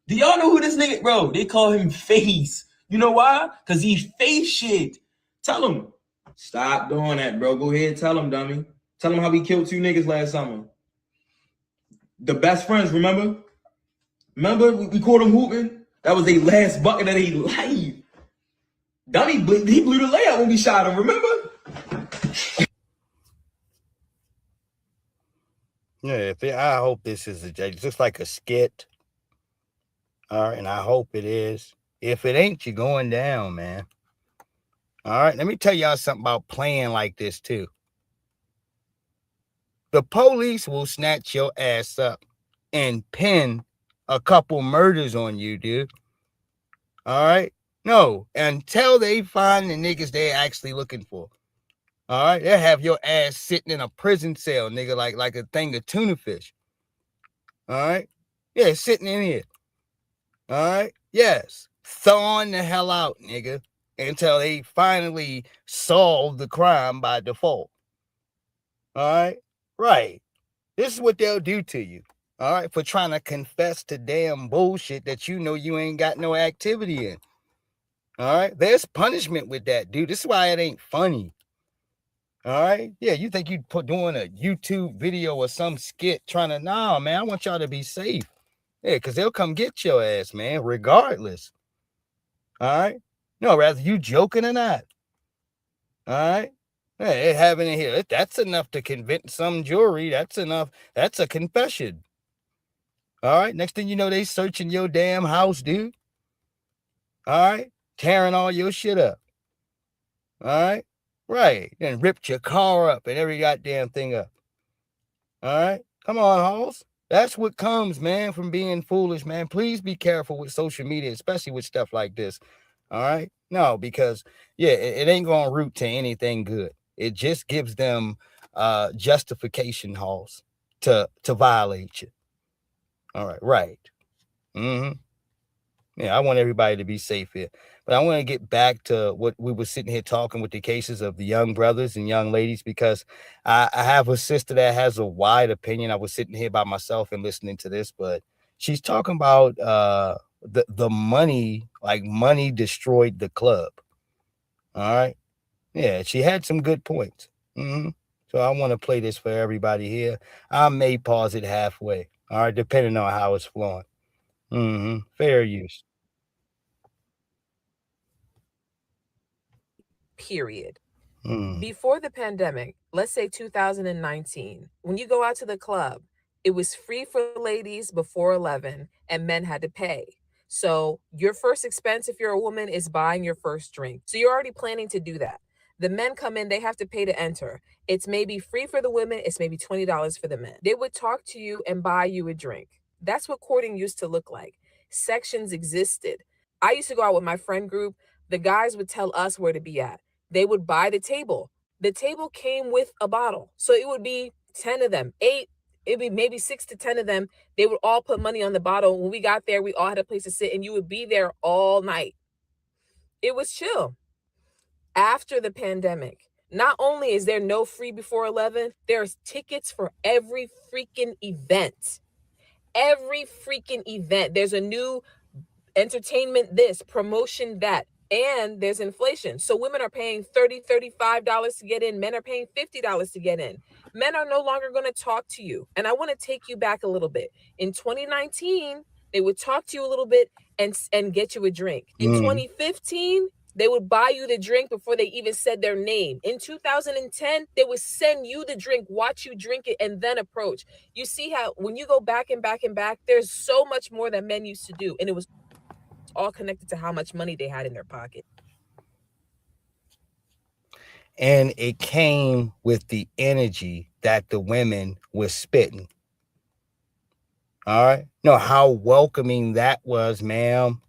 Do y'all know who this nigga, bro? They call him Face. You know why? Because he face shit. Tell him. Stop doing that, bro. Go ahead, tell him, dummy. Tell him how we killed 2 niggas last summer. The best friends, remember? Remember we called him hooping? That was their last bucket of their life. Dummy, he blew the layup when we shot him, remember? Yeah, I hope this is just like a skit. All right, and I hope it is. If it ain't, you're going down, man. All right, let me tell y'all something about playing like this, too. The police will snatch your ass up and pin a couple murders on you, dude. All right? No, until they find the niggas they're actually looking for. All right? They'll have your ass sitting in a prison cell, nigga, like a thing of tuna fish. All right? Yeah, sitting in here. All right? Yes. Thawing the hell out, nigga, until they finally solve the crime by default. All right? Right. This is what they'll do to you. All right? For trying to confess to damn bullshit that you know you ain't got no activity in. All right? There's punishment with that, dude. This is why it ain't funny. All right? Yeah, you think you doing a YouTube video or some skit trying to, nah, man, I want y'all to be safe. Yeah, because they'll come get your ass, man, regardless. All right? No, rather you joking or not. All right? Hey, having it here, that's enough to convince some jury. That's enough. That's a confession. All right? Next thing you know, they searching your damn house, dude. All right? Tearing all your shit up. All right? Right. Then ripped your car up and every goddamn thing up. All right? Come on, Halls. That's what comes, man, from being foolish, man. Please be careful with social media, especially with stuff like this. All right? No, because, yeah, it ain't going to root to anything good. It just gives them justification, Halls, to violate you. All right, right. Mm-hmm. Yeah, I want everybody to be safe here. But I want to get back to what we were sitting here talking with the cases of the young brothers and young ladies, because I have a sister that has a wide opinion. I was sitting here by myself and listening to this, but she's talking about the money, like money destroyed the club. All right. Yeah, she had some good points. Mm-hmm. So I want to play this for everybody here. I may pause it halfway. All right, depending on how it's flowing. Mm-hmm. Fair use. Period. Before the pandemic, let's say 2019, when you go out to the club, it was free for ladies before 11 and men had to pay. So your first expense, if you're a woman, is buying your first drink. So you're already planning to do that. The men come in, they have to pay to enter. It's maybe free for the women, it's maybe $20 for the men. They would talk to you and buy you a drink. That's what courting used to look like. Sections existed. I used to go out with my friend group. The guys would tell us where to be at. They would buy the table. The table came with a bottle. So it would be 10 of them, 8, it'd be maybe 6 to 10 of them. They would all put money on the bottle. When we got there, we all had a place to sit and you would be there all night. It was chill. After the pandemic, not only is there no free before 11, there's tickets for every freaking event. Every freaking event. There's a new entertainment this, promotion that. And there's inflation. So women are paying $30, $35 to get in. Men are paying $50 to get in. Men are no longer going to talk to you. And I want to take you back a little bit. In 2019, they would talk to you a little bit and get you a drink. In 2015, they would buy you the drink before they even said their name. In 2010, they would send you the drink, watch you drink it, and then approach. You see how when you go back and back and back, there's so much more that men used to do. And it was all connected to how much money they had in their pocket. And it came with the energy that the women were spitting. All right. No, how welcoming that was, ma'am.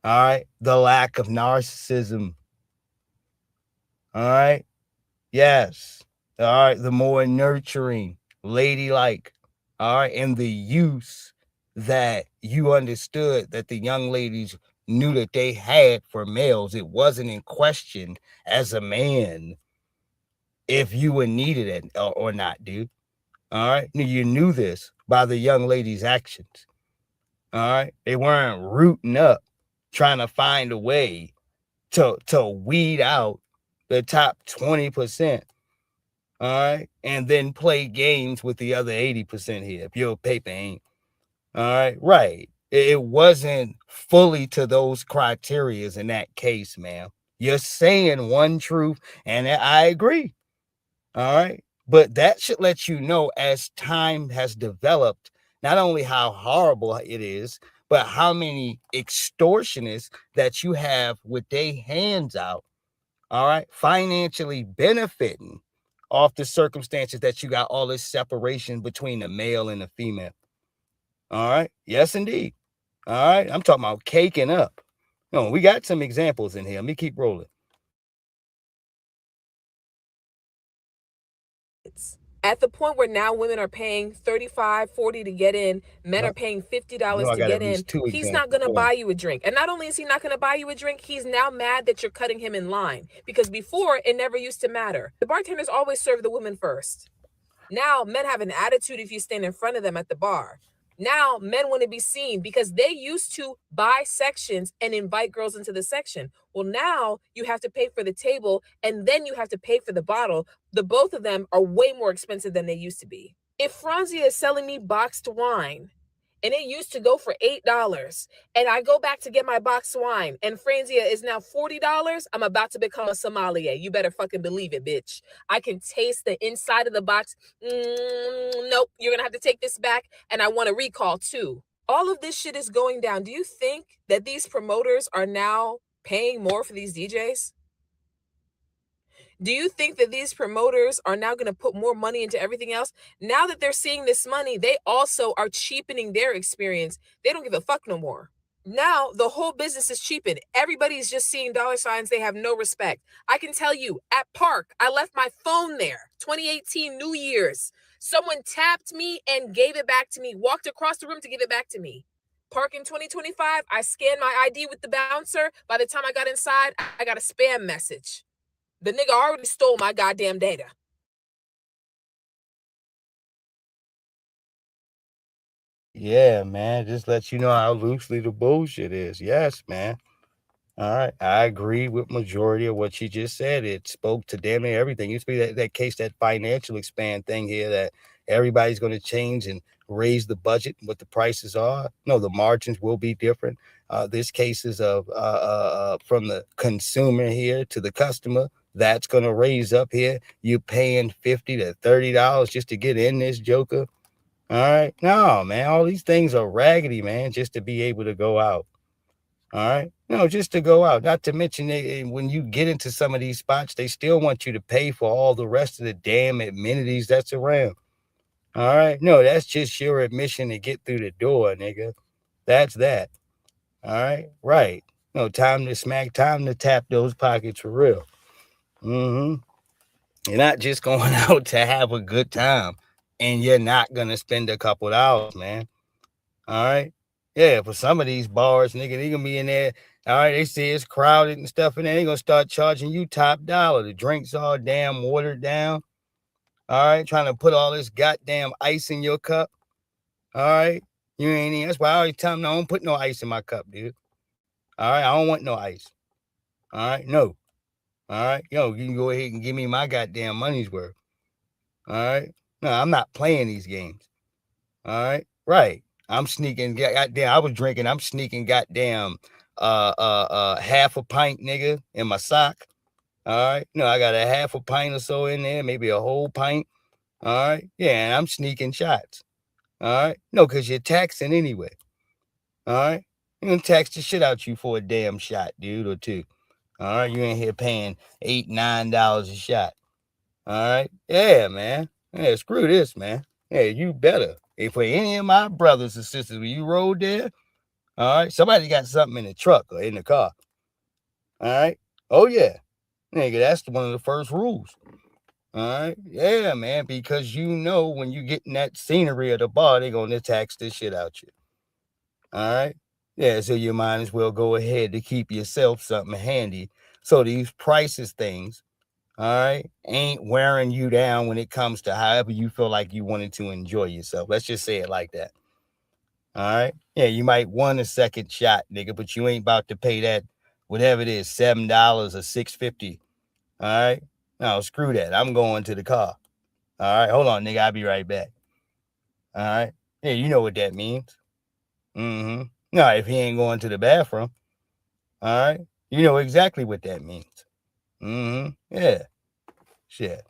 All right. The lack of narcissism. All right. Yes. All right. The more nurturing, ladylike. All right. And the use that you understood that the young ladies knew that they had for males. It wasn't in question as a man if you were needed it or not, dude. All right. You knew this by the young lady's actions. All right. They weren't rooting up, trying to find a way to weed out the top 20%. All right. And then play games with the other 80% here. If your paper ain't. All right. Right. It wasn't fully to those criterias in that case, man. You're saying one truth, and I agree. All right. But that should let you know as time has developed, not only how horrible it is, but how many extortionists that you have with their hands out, all right, financially benefiting off the circumstances that you got all this separation between the male and the female. All right. Yes, indeed. All right. I'm talking about caking up. No, we got some examples in here. Let me keep rolling. At the point where now women are paying $35, $40 to get in, men are paying $50 to get in, he's not going to buy you a drink. And not only is he not going to buy you a drink, he's now mad that you're cutting him in line. Because before, it never used to matter. The bartenders always serve the women first. Now, men have an attitude if you stand in front of them at the bar. Now, men want to be seen because they used to buy sections and invite girls into the section. Well, now you have to pay for the table and then you have to pay for the bottle. The both of them are way more expensive than they used to be. If Franzia is selling me boxed wine and it used to go for $8 and I go back to get my boxed wine and Franzia is now $40, I'm about to become a sommelier. You better fucking believe it, bitch. I can taste the inside of the box. Nope, you're gonna have to take this back and I want a recall too. All of this shit is going down. Do you think that these promoters are now paying more for these DJs? Do you think that these promoters are now going to put more money into everything else? Now that they're seeing this money, they also are cheapening their experience. They don't give a fuck no more. Now the whole business is cheapened. Everybody's just seeing dollar signs. They have no respect. I can tell you at Park, I left my phone there. 2018 New Year's. Someone tapped me and gave it back to me, walked across the room to give it back to me. Park in 2025, I scanned my ID with the bouncer. By the time I got inside, I got a spam message. The nigga already stole my goddamn data. Yeah, man. Just let you know how loosely the bullshit is. Yes, man. All right. I agree with majority of what you just said. It spoke to damn near everything. Used to be that case, that financial expand thing here, that everybody's going to change and raise the budget, what the prices are. No, the margins will be different. This case is of from the consumer here to the customer. That's going to raise up here. You paying $50 to $30 just to get in this joker. All right. No, man. All these things are raggedy, man, just to be able to go out. All right. No, just to go out. Not to mention when you get into some of these spots, they still want you to pay for all the rest of the damn amenities that's around. All right. No, that's just your admission to get through the door, nigga. That's that. All right. Right. No, time to tap those pockets for real. Mm-hmm. You're not just going out to have a good time and you're not going to spend a couple dollars, man. All right. Yeah, for some of these bars, nigga, they gonna be in there. All right, they see it's crowded and stuff, and then they gonna start charging you top dollar. The drinks all damn watered down. All right, trying to put all this goddamn ice in your cup. All right, you ain't even. That's why I always tell them, no, don't put no ice in my cup, dude. All right, I don't want no ice. All right, no. All right, yo, you can go ahead and give me my goddamn money's worth. All right, no, I'm not playing these games. All right, right. I'm sneaking, goddamn, I was drinking, I'm sneaking goddamn half a pint, nigga, in my sock. All right. No, I got a half a pint or so in there, maybe a whole pint. All right. Yeah, and I'm sneaking shots. All right. No, because you're taxing anyway. All right. You're gonna tax the shit out you for a damn shot, dude, or two. All right. You ain't here paying $8, $9 a shot. All right. Yeah, man. Yeah, screw this, man. Yeah, you better. If for any of my brothers and sisters, when you rode there, all right, somebody got something in the truck or in the car. All right. Oh, yeah. Nigga, that's one of the first rules. All right. Yeah, man, because you know when you get in that scenery of the bar, they're going to tax this shit out you. All right. Yeah, so you might as well go ahead to keep yourself something handy. So these prices things, all right, ain't wearing you down when it comes to however you feel like you wanted to enjoy yourself. Let's just say it like that. All right. Yeah, you might want a second shot, nigga, but you ain't about to pay that, whatever it is, $7 or $6.50. All right. No, screw that. I'm going to the car. All right. Hold on, nigga. I'll be right back. All right. Yeah, you know what that means. Mm-hmm. No, if he ain't going to the bathroom, all right, you know exactly what that means. Mm-hmm. Yeah. Shit.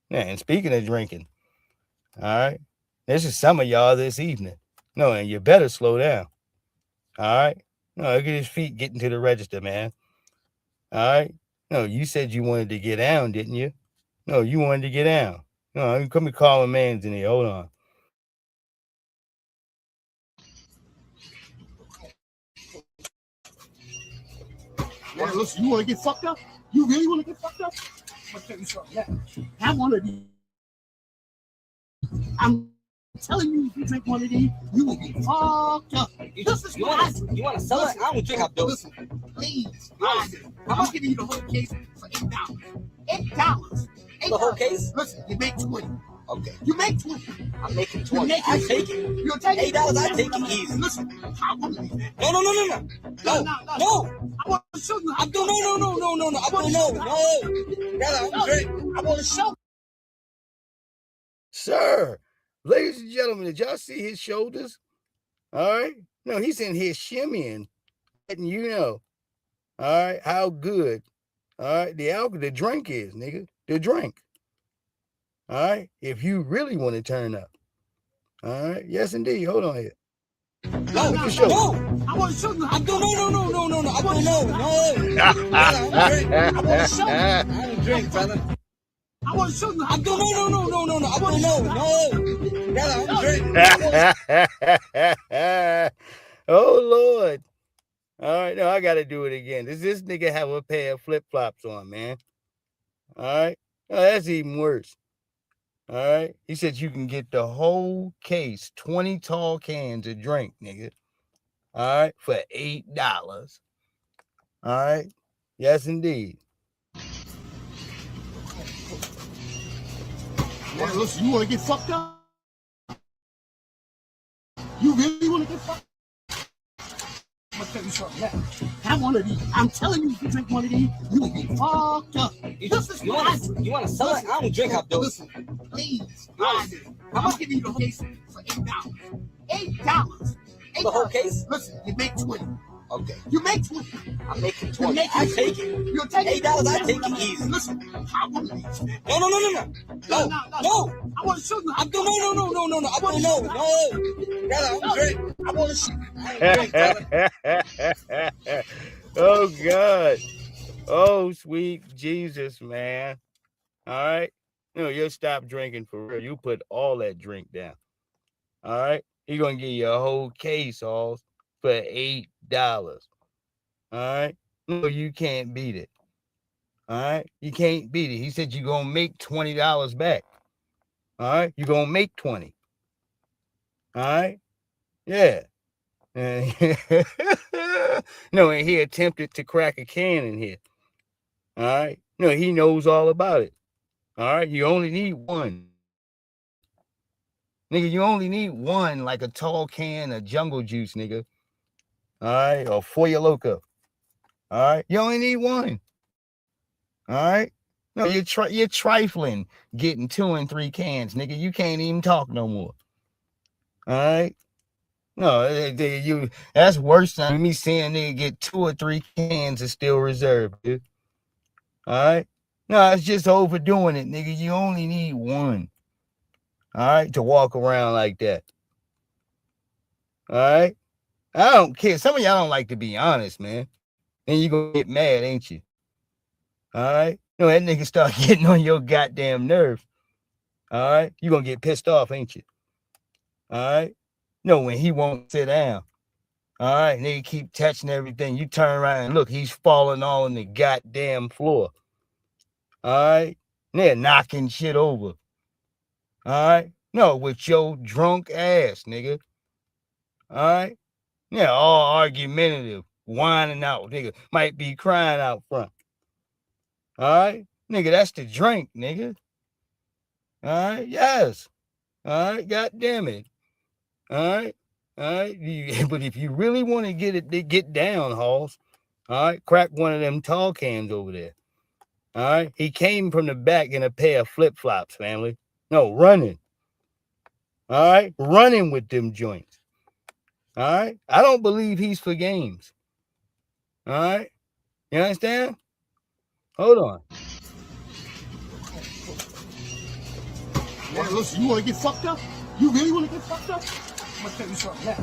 Yeah, and speaking of drinking, all right, this is some of y'all this evening. No, and you better slow down. All right. No, look at his feet getting to the register, man. All right. No, you said you wanted to get down, didn't you? No, you wanted to get down. No, come and call a man's in here. Hold on. Man, listen, you want to get fucked up? You really want to get fucked up? I'm going to tell you something now. Have one of these. I'm telling you, if you drink one of these, you will be fucked up. This is what I do. You want to sell it? I don't drink up those. Listen, please. I'm giving you the whole case for $8. $8. The whole case? Listen, you make 20. Okay. You make 20. I'm making 20. I take it. You'll take it. $8, I take it easy. Listen, I want these, man. No. No. I want to show you how. No. I want to know. No. I want to show. Sir, ladies and gentlemen, did y'all see his shoulders? All right. No, he's in here shimmying, letting you know, all right, how good, all right, the drink is, nigga. The drink. All right. If you really want to turn up. All right. Yes, indeed. Hold on here. No. I want to show you. No. I want to know. I don't know. I want to show you. I don't drink, brother. I want to show you. I don't know. I want to know. No. Brother, I'm drink. Oh, Lord. All right. No, I got to do it again. Does this nigga have a pair of flip-flops on, man? All right. No, that's even worse. All right. He said you can get the whole case, 20 tall cans of drink, nigga. All right. For $8. All right. Yes, indeed. Man, listen, you want to get fucked up? You really want to get fucked up? I'm going to tell you something now. Have one of these. I'm telling you, if you drink one of these, you will be fucked up. This is what I do. You want to sell it? I don't drink up those. Listen, please. I'm going to give you the whole case for $8. $8. The whole case? Listen, you make 20. Okay. You make 20. I'm making 20. I take it. You'll take it. $8, I take it easy. Listen, I want these. No. I want to show you. No. I want to know. No. Brother, I'm drink. I want to show you. I ain't drink, brother. Oh, God. Oh, sweet Jesus, man. All right. No, you'll stop drinking for real. You put all that drink down. All right. He's going to give you a whole case all for $8. All right. No, you can't beat it. All right. You can't beat it. He said you're going to make $20 back. All right. You're going to make 20. All right. Yeah. No, and he attempted to crack a can in here. All right. No, he knows all about it. All right. You only need one. Nigga, you only need one, like a tall can of jungle juice, nigga. All right. Or for your loco. All right. You only need one. All right. No, you're trifling getting 2 and 3 cans, nigga. You can't even talk no more. All right. No, that's worse than me seeing nigga get 2 or 3 cans of Still Reserve, dude. All right. No, it's just overdoing it, nigga. You only need one. All right, to walk around like that. All right. I don't care. Some of y'all don't like to be honest, man. And you gonna get mad, ain't you? All right. No, that nigga start getting on your goddamn nerve. All right. You gonna get pissed off, ain't you? All right. No, when he won't sit down. All right. Nigga keep touching everything. You turn around and look, he's falling on the goddamn floor. All right. They're knocking shit over. All right. No, with your drunk ass, nigga. All right. Yeah, all argumentative, whining out, nigga. Might be crying out front. All right, nigga, that's the drink, nigga. All right, yes. All right, God damn it. All right, but if you really want to get down, Halls, all right, crack one of them tall cans over there. All right, he came from the back in a pair of flip flops, family. No, running. All right, running with them joints. All right, I don't believe he's for games. All right, you understand? Hold on. Man, listen, you want to get fucked up? You really want to get fucked up? I'm going to tell you something now.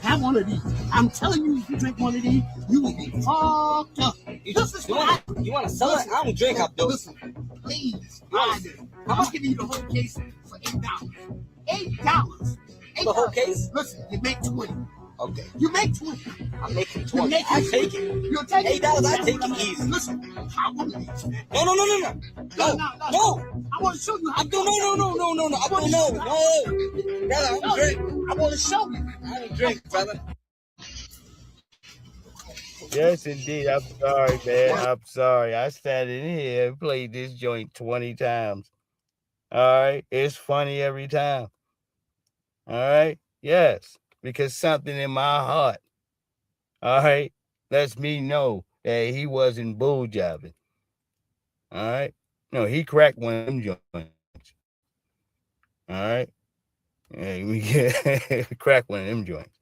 Have one of these. I'm telling you, if you drink one of these, you will get fucked up. This is what You want to sell it? I don't drink up those. Listen, please, I'm giving you the whole case for $8. $8. The whole case? Listen, you make 20. Okay. You make 20. I'm making 20. I take it. You'll take it. $8, I take it easy. Listen, how one of these, man. No. No. I want to show you how. No. Brother, I don't drink. I want to show you. I don't drink, brother. Yes, indeed. I'm sorry, man. I'm sorry. I sat in here and played this joint 20 times. All right. It's funny every time. All right. Yes. Because something in my heart, all right, lets me know that he wasn't bull jobbing. All right. No, he cracked one of them joints. All right. Yeah, we crack one of them joints.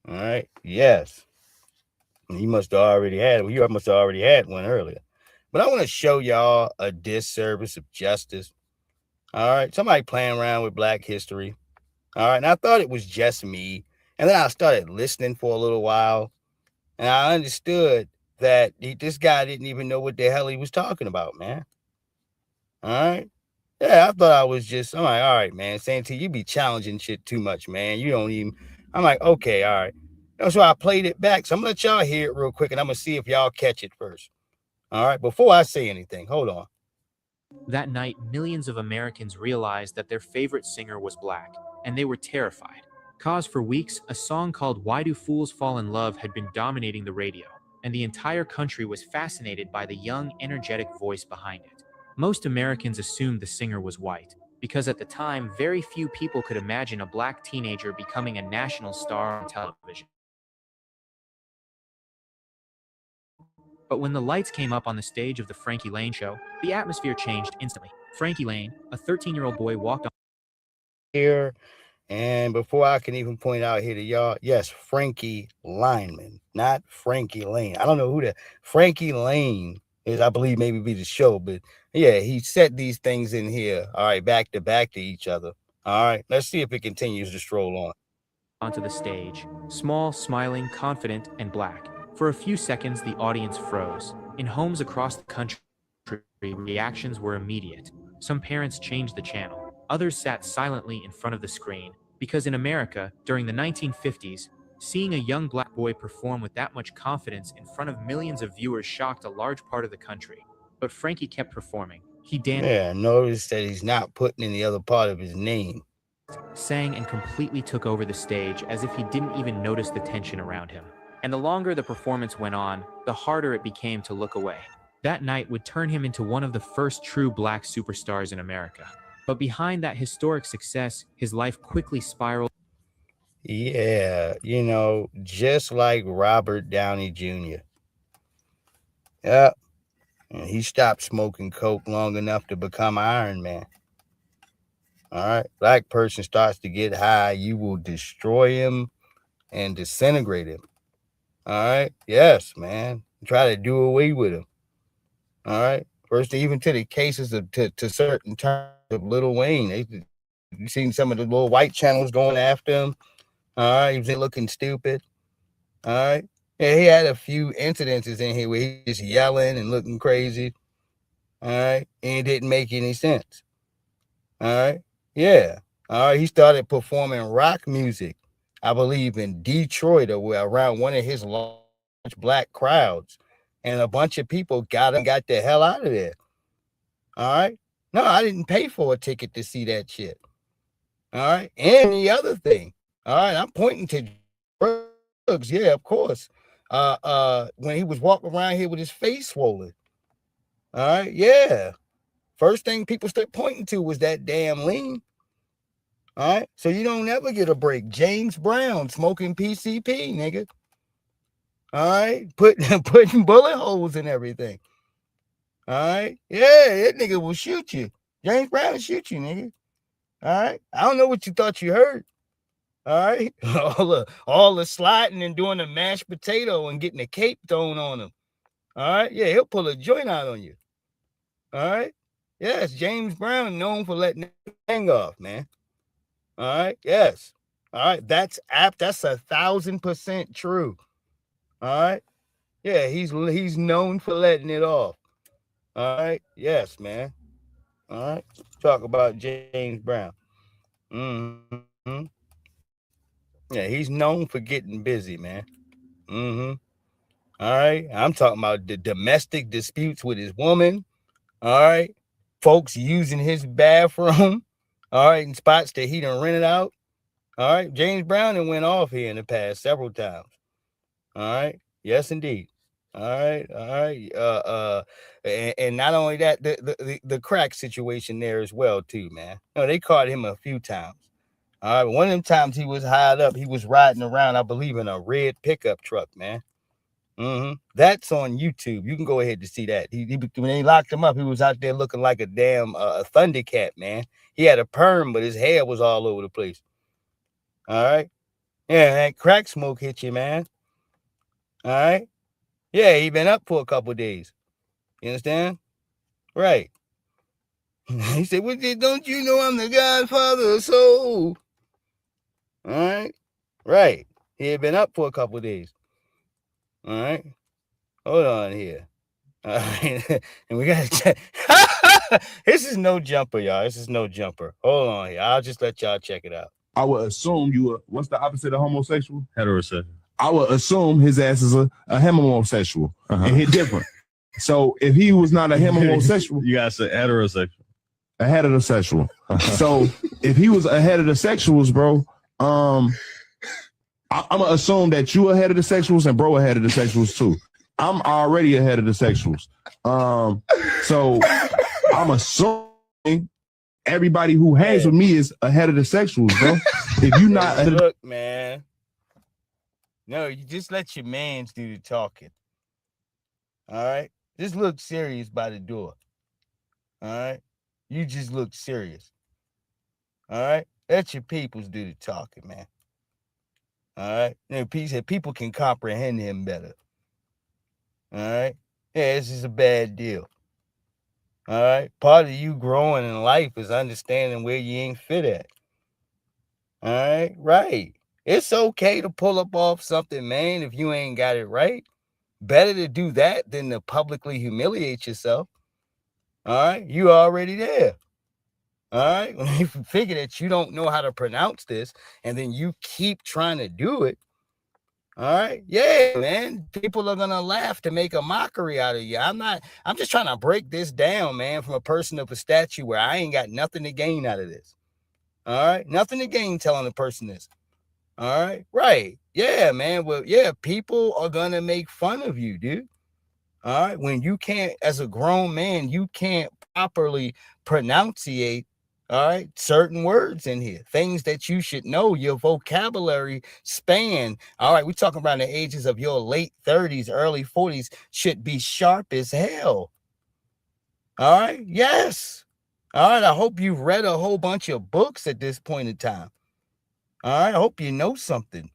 All right. Yes. He must have already had it. You must have already had one earlier. But I want to show y'all a disservice of justice. All right. Somebody playing around with Black history. All right. And I thought it was just me. And then I started listening for a little while. And I understood that this guy didn't even know what the hell he was talking about, man. All right. Yeah, I thought I was just, I'm like, all right, man, Santee, you be challenging shit too much, man. You don't even, I'm like, okay, all right. So I played it back. So I'm going to let y'all hear it real quick, and I'm going to see if y'all catch it first. All right, before I say anything, hold on. That night, millions of Americans realized that their favorite singer was Black, and they were terrified. Cause for weeks, a song called Why Do Fools Fall in Love had been dominating the radio, and the entire country was fascinated by the young, energetic voice behind it. Most Americans assumed the singer was white, because at the time, very few people could imagine a Black teenager becoming a national star on television. But when the lights came up on the stage of the Frankie Lane show, the atmosphere changed instantly. Frankie Lane, a 13-year-old boy, walked on here. And before I can even point out here to y'all, yes, Frankie Lineman, not Frankie Lane. I don't know who Frankie Lane is. I believe maybe be the show, but yeah, he set these things in here. All right, back to each other. All right, let's see if it continues to stroll on. Onto the stage, small, smiling, confident, and Black. For a few seconds, the audience froze. In homes across the country, reactions were immediate. Some parents changed the channel. Others sat silently in front of the screen, because in America, during the 1950s, seeing a young Black boy perform with that much confidence in front of millions of viewers shocked a large part of the country. But Frankie kept performing. He danced. Yeah, notice that he's not putting in the other part of his name. Sang and completely took over the stage as if he didn't even notice the tension around him. And the longer the performance went on, the harder it became to look away. That night would turn him into one of the first true Black superstars in America. But behind that historic success, his life quickly spiraled. Yeah, just like Robert Downey Jr. Yeah, and he stopped smoking coke long enough to become Iron Man. All right, Black person starts to get high, you will destroy him and disintegrate him. All right, yes, man. Try to do away with him. All right, first even to the cases of to certain terms of Lil Wayne. You seen some of the little white channels going after him. All right, he was looking stupid. All right, yeah, he had a few incidences in here where he was yelling and looking crazy. All right, and it didn't make any sense. All right, yeah. All right, he started performing rock music, I believe, in Detroit or around one of his large Black crowds, and a bunch of people got the hell out of there. All right, no, I didn't pay for a ticket to see that shit. All right, and the other thing, all right, I'm pointing to drugs. Yeah, of course. When he was walking around here with his face swollen. All right, yeah. First thing people start pointing to was that damn lean. All right, so you don't ever get a break. James Brown smoking PCP, nigga. All right, putting bullet holes in everything. All right, yeah, that nigga will shoot you. James Brown will shoot you, nigga. All right, I don't know what you thought you heard. All right, all the sliding and doing the mashed potato and getting the cape thrown on him. All right, yeah, he'll pull a joint out on you. All right, yes, James Brown known for letting the thing off, man. All right, yes, all right, that's 1,000% true. All right, yeah, he's known for letting it off. All right, yes, man. All right, talk about James Brown. Mm-hmm. Yeah, he's known for getting busy, man. Mm-hmm. All right. I'm talking about the domestic disputes with his woman. All right. Folks using his bathroom. All right. In spots that he done rented out. All right. James Brown done went off here in the past several times. All right. Yes, indeed. All right. All right. And not only that, the crack situation there as well, too, man. No, they caught him a few times. All right. One of them times he was hired up, he was riding around, I believe, in a red pickup truck, man. Mm-hmm. That's on YouTube. You can go ahead to see that. He when they locked him up, he was out there looking like a damn Thundercat, man. He had a perm, but his hair was all over the place. All right. Yeah, that crack smoke hit you, man. All right. Yeah, he been up for a couple days. You understand? Right. He said, well, don't you know I'm the godfather of soul? All right. Right. He had been up for a couple days. All right. Hold on here. All right. And we got to check. This is no jumper, y'all. This is no jumper. Hold on here. I'll just let y'all check it out. I would assume you were, what's the opposite of homosexual? Heterosexual. I would assume his ass is a homosexual. And he different. So if he was not a homosexual, you gotta say heterosexual. A heterosexual. So if he was a heterosexuals, bro, I'm gonna assume that you ahead of the sexuals and bro ahead of the sexuals too. I'm already ahead of the sexuals. So I'm assuming everybody who hangs with me is ahead of the sexuals, bro. If you not look, man. No, you just let your mans do the talking. All right. Just look serious by the door. All right. You just look serious. All right. Let your peoples do the talking, man. All right. People can comprehend him better. All right. Yeah, this is a bad deal. All right. Part of you growing in life is understanding where you ain't fit at. All right. Right. It's okay to pull up off something, man, if you ain't got it right. Better to do that than to publicly humiliate yourself. All right. You already there. All right. When you figure that you don't know how to pronounce this and then you keep trying to do it. All right. Yeah, man. People are going to laugh to make a mockery out of you. I'm just trying to break this down, man, from a person of a stature where I ain't got nothing to gain out of this. All right. Nothing to gain telling a person this. All right. Right. Yeah, man. Well, yeah, people are going to make fun of you, dude. All right. When you can't, as a grown man, you can't properly pronunciate, all right, certain words in here, things that you should know, your vocabulary span. All right. We're talking about the ages of your late 30s, early 40s should be sharp as hell. All right. Yes. All right. I hope you've read a whole bunch of books at this point in time. All right. I hope you know something.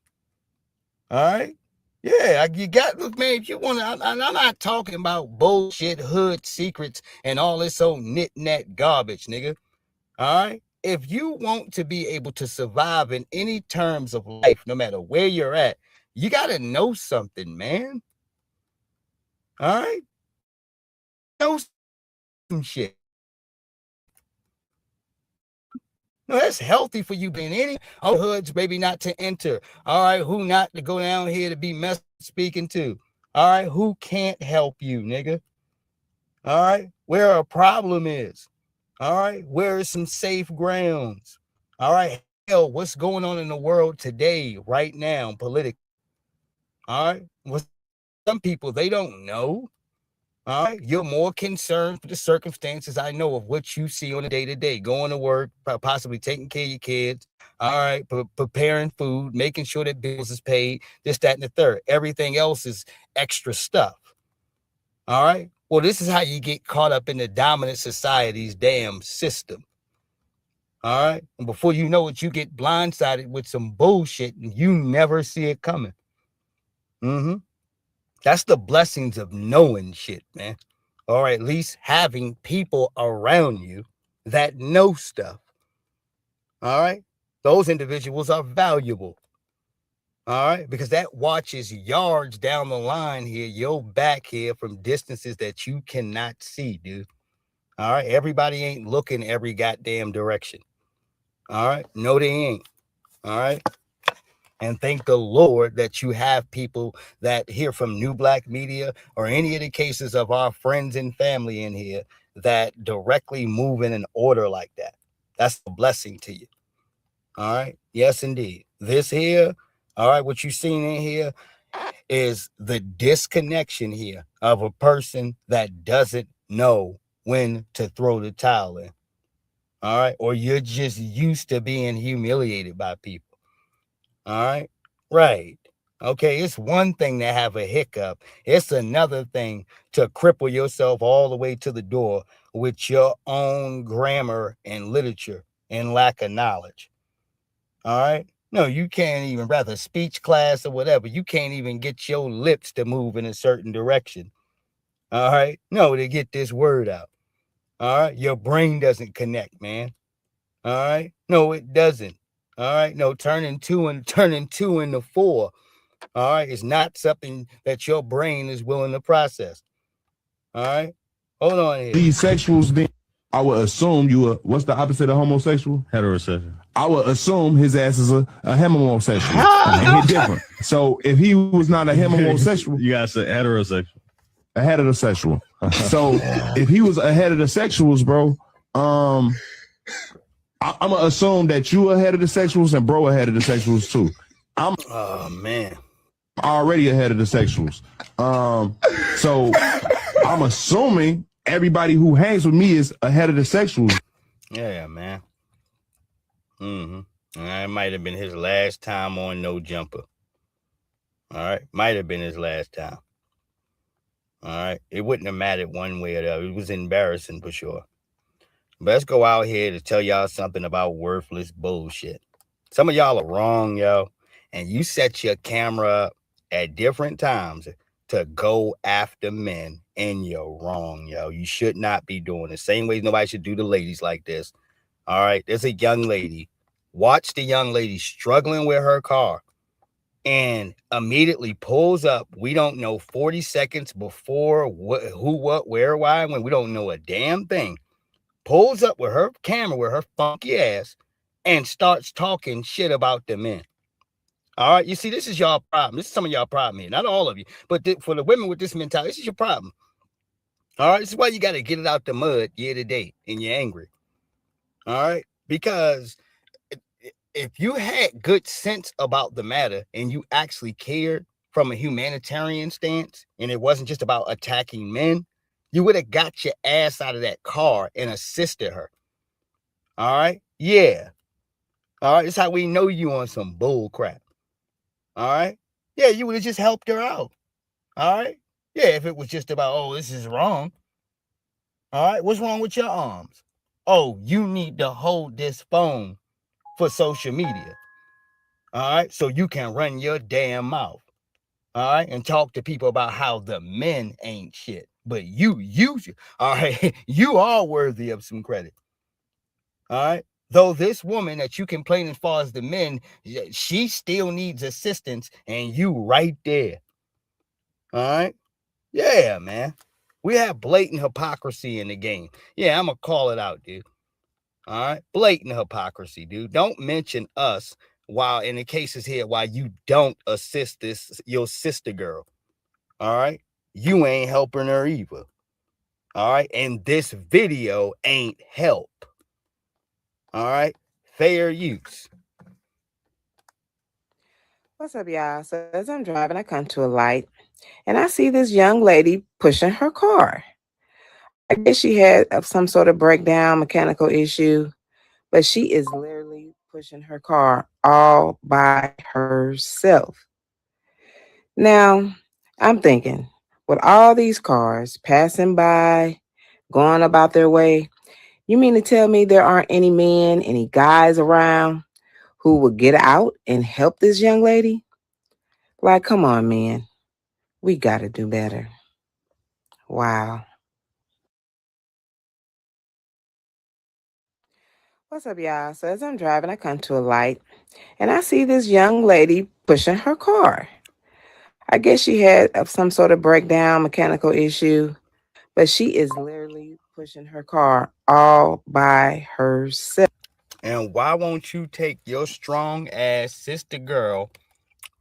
All right. Yeah, you got, look, man, if you want to, I'm not talking about bullshit, hood secrets, and all this old nit-nat garbage, nigga. All right. If you want to be able to survive in any terms of life, no matter where you're at, you got to know something, man. All right. Know some shit. No, that's healthy for you being any hoods, maybe not to enter. All right, who not to go down here to be speaking to? All right, who can't help you, nigga? All right, where a problem is. All right, where is some safe grounds? All right, hell, what's going on in the world today, right now, politically? All right. Well, some people, they don't know. All right. You're more concerned with the circumstances, I know, of what you see on a day to day, going to work, possibly taking care of your kids. All right. Preparing food, making sure that bills is paid, this, that, and the third. Everything else is extra stuff. All right. Well, this is how you get caught up in the dominant society's damn system. All right. And before you know it, you get blindsided with some bullshit and you never see it coming. Mm-hmm. That's the blessings of knowing shit, man. Or at least having people around you that know stuff. All right. Those individuals are valuable. All right. Because that watches yards down the line here, your back here from distances that you cannot see, dude. All right. Everybody ain't looking every goddamn direction. All right. No, they ain't. All right. And thank the Lord that you have people that hear from New Black Media or any of the cases of our friends and family in here that directly move in an order like that. That's a blessing to you. All right. Yes, indeed. This here, all right, what you've seen in here is the disconnection here of a person that doesn't know when to throw the towel in. All right. Or you're just used to being humiliated by people. All right. Right. Okay. It's one thing to have a hiccup. It's another thing to cripple yourself all the way to the door with your own grammar and literature and lack of knowledge. All right. No, you can't even, rather speech class or whatever, you can't even get your lips to move in a certain direction. All right. No, to get this word out. All right. Your brain doesn't connect, man. All right. No, it doesn't. All right. No, turning two into four. All right. It's not something that your brain is willing to process. All right. Hold on here. These sexuals, then I would assume you are, what's the opposite of homosexual? Heterosexual. I would assume his ass is a homosexual. And he's different. So if he was not a homosexual, You gotta say heterosexual. a heterosexual. So if he was a heterosexuals, bro, I'm gonna assume that you a heterosexuals and bro a heterosexuals too. Oh man. Already ahead of the sexuals. So I'm assuming everybody who hangs with me is ahead of the sexuals. Yeah, man. It might have been his last time on No Jumper. All right. Might have been his last time. All right. It wouldn't have mattered one way or the other. It was embarrassing for sure. But let's go out here to tell y'all something about worthless bullshit. Some of y'all are wrong, yo. And you set your camera up at different times to go after men, and you're wrong, yo. You should not be doing the same way nobody should do the ladies like this. All right. There's a young lady. Watch the young lady struggling with her car and immediately pulls up. We don't know 40 seconds before who, what, where, why, when. We don't know a damn thing. Pulls up with her camera, with her funky ass, and starts talking shit about the men. All right. You see, this is y'all problem. This is some of y'all problem here. Not all of you, but for the women with this mentality, this is your problem. All right. This is why you got to get it out the mud year to date and you're angry. All right. Because if you had good sense about the matter and you actually cared from a humanitarian stance and it wasn't just about attacking men, you would have got your ass out of that car and assisted her. All right. Yeah. All right. This is how we know you on some bull crap. All right. Yeah. You would have just helped her out. All right. Yeah. If it was just about, oh, this is wrong. All right. What's wrong with your arms? Oh, you need to hold this phone for social media. All right. So you can run your damn mouth. All right. And talk to people about how the men ain't shit. But you, all right, you are worthy of some credit. All right. Though this woman that you complain as far as the men, she still needs assistance, and you right there. All right. Yeah, man. We have blatant hypocrisy in the game. Yeah, I'm going to call it out, dude. All right. Blatant hypocrisy, dude. Don't mention us while in the cases here, while you don't assist your sister girl. All right. You ain't helping her either. All right. And this video ain't help. All right. Fair use. What's up, y'all? So as I'm driving, I come to a light and I see this young lady pushing her car. I guess she had some sort of breakdown, mechanical issue, but she is literally pushing her car all by herself. Now, I'm thinking, with all these cars passing by, going about their way, you mean to tell me there aren't any men, any guys around who would get out and help this young lady? Like, come on, man. We got to do better. Wow. What's up, y'all? So as I'm driving, I come to a light and I see this young lady pushing her car. I guess she had some sort of breakdown, mechanical issue, but she is literally pushing her car all by herself. And why won't you take your strong ass sister girl,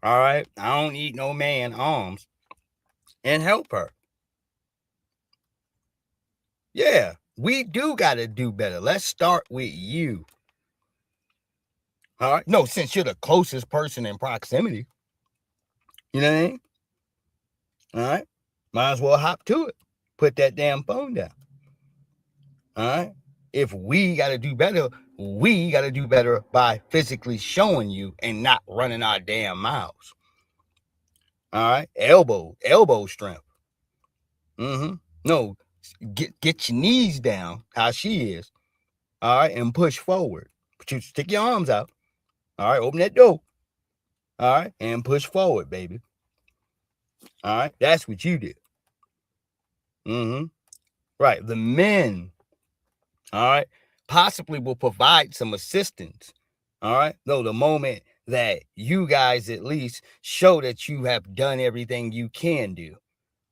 all right, I don't need no man arms, and help her? Yeah, we do got to do better. Let's start with you. All right. No, since you're the closest person in proximity, you know what I mean? All right. Might as well hop to it. Put that damn phone down. All right. If we got to do better, we got to do better by physically showing you and not running our damn mouths. All right. Elbow strength. No, get your knees down, how she is. All right. And push forward. But you stick your arms out. All right. Open that door. All right. And push forward, baby. All right. That's what you did. Right. The men, all right, possibly will provide some assistance. All right. Though the moment that you guys at least show that you have done everything you can do.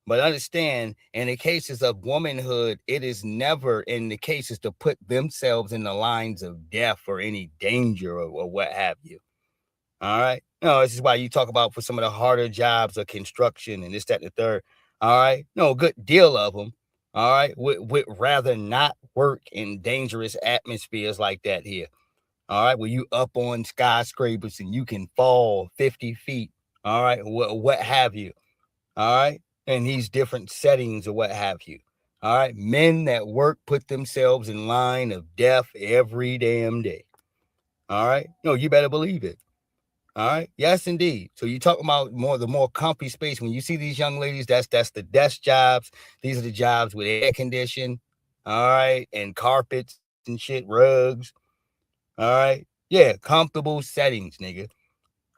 But understand, in the cases of womanhood, it is never in the cases to put themselves in the lines of death or any danger or what have you. All right. No, this is why you talk about for some of the harder jobs of construction and this, that, and the third. All right. No, a good deal of them. All right. Would rather not work in dangerous atmospheres like that here. All right. Where you up on skyscrapers and you can fall 50 feet. All right. What have you. All right. In these different settings or what have you. All right. Men that work put themselves in line of death every damn day. All right. No, you better believe it. All right. Yes, indeed. So you talking about the more comfy space. When you see these young ladies, that's the desk jobs. These are the jobs with air condition. All right. And carpets and shit, rugs. All right. Yeah. Comfortable settings, nigga.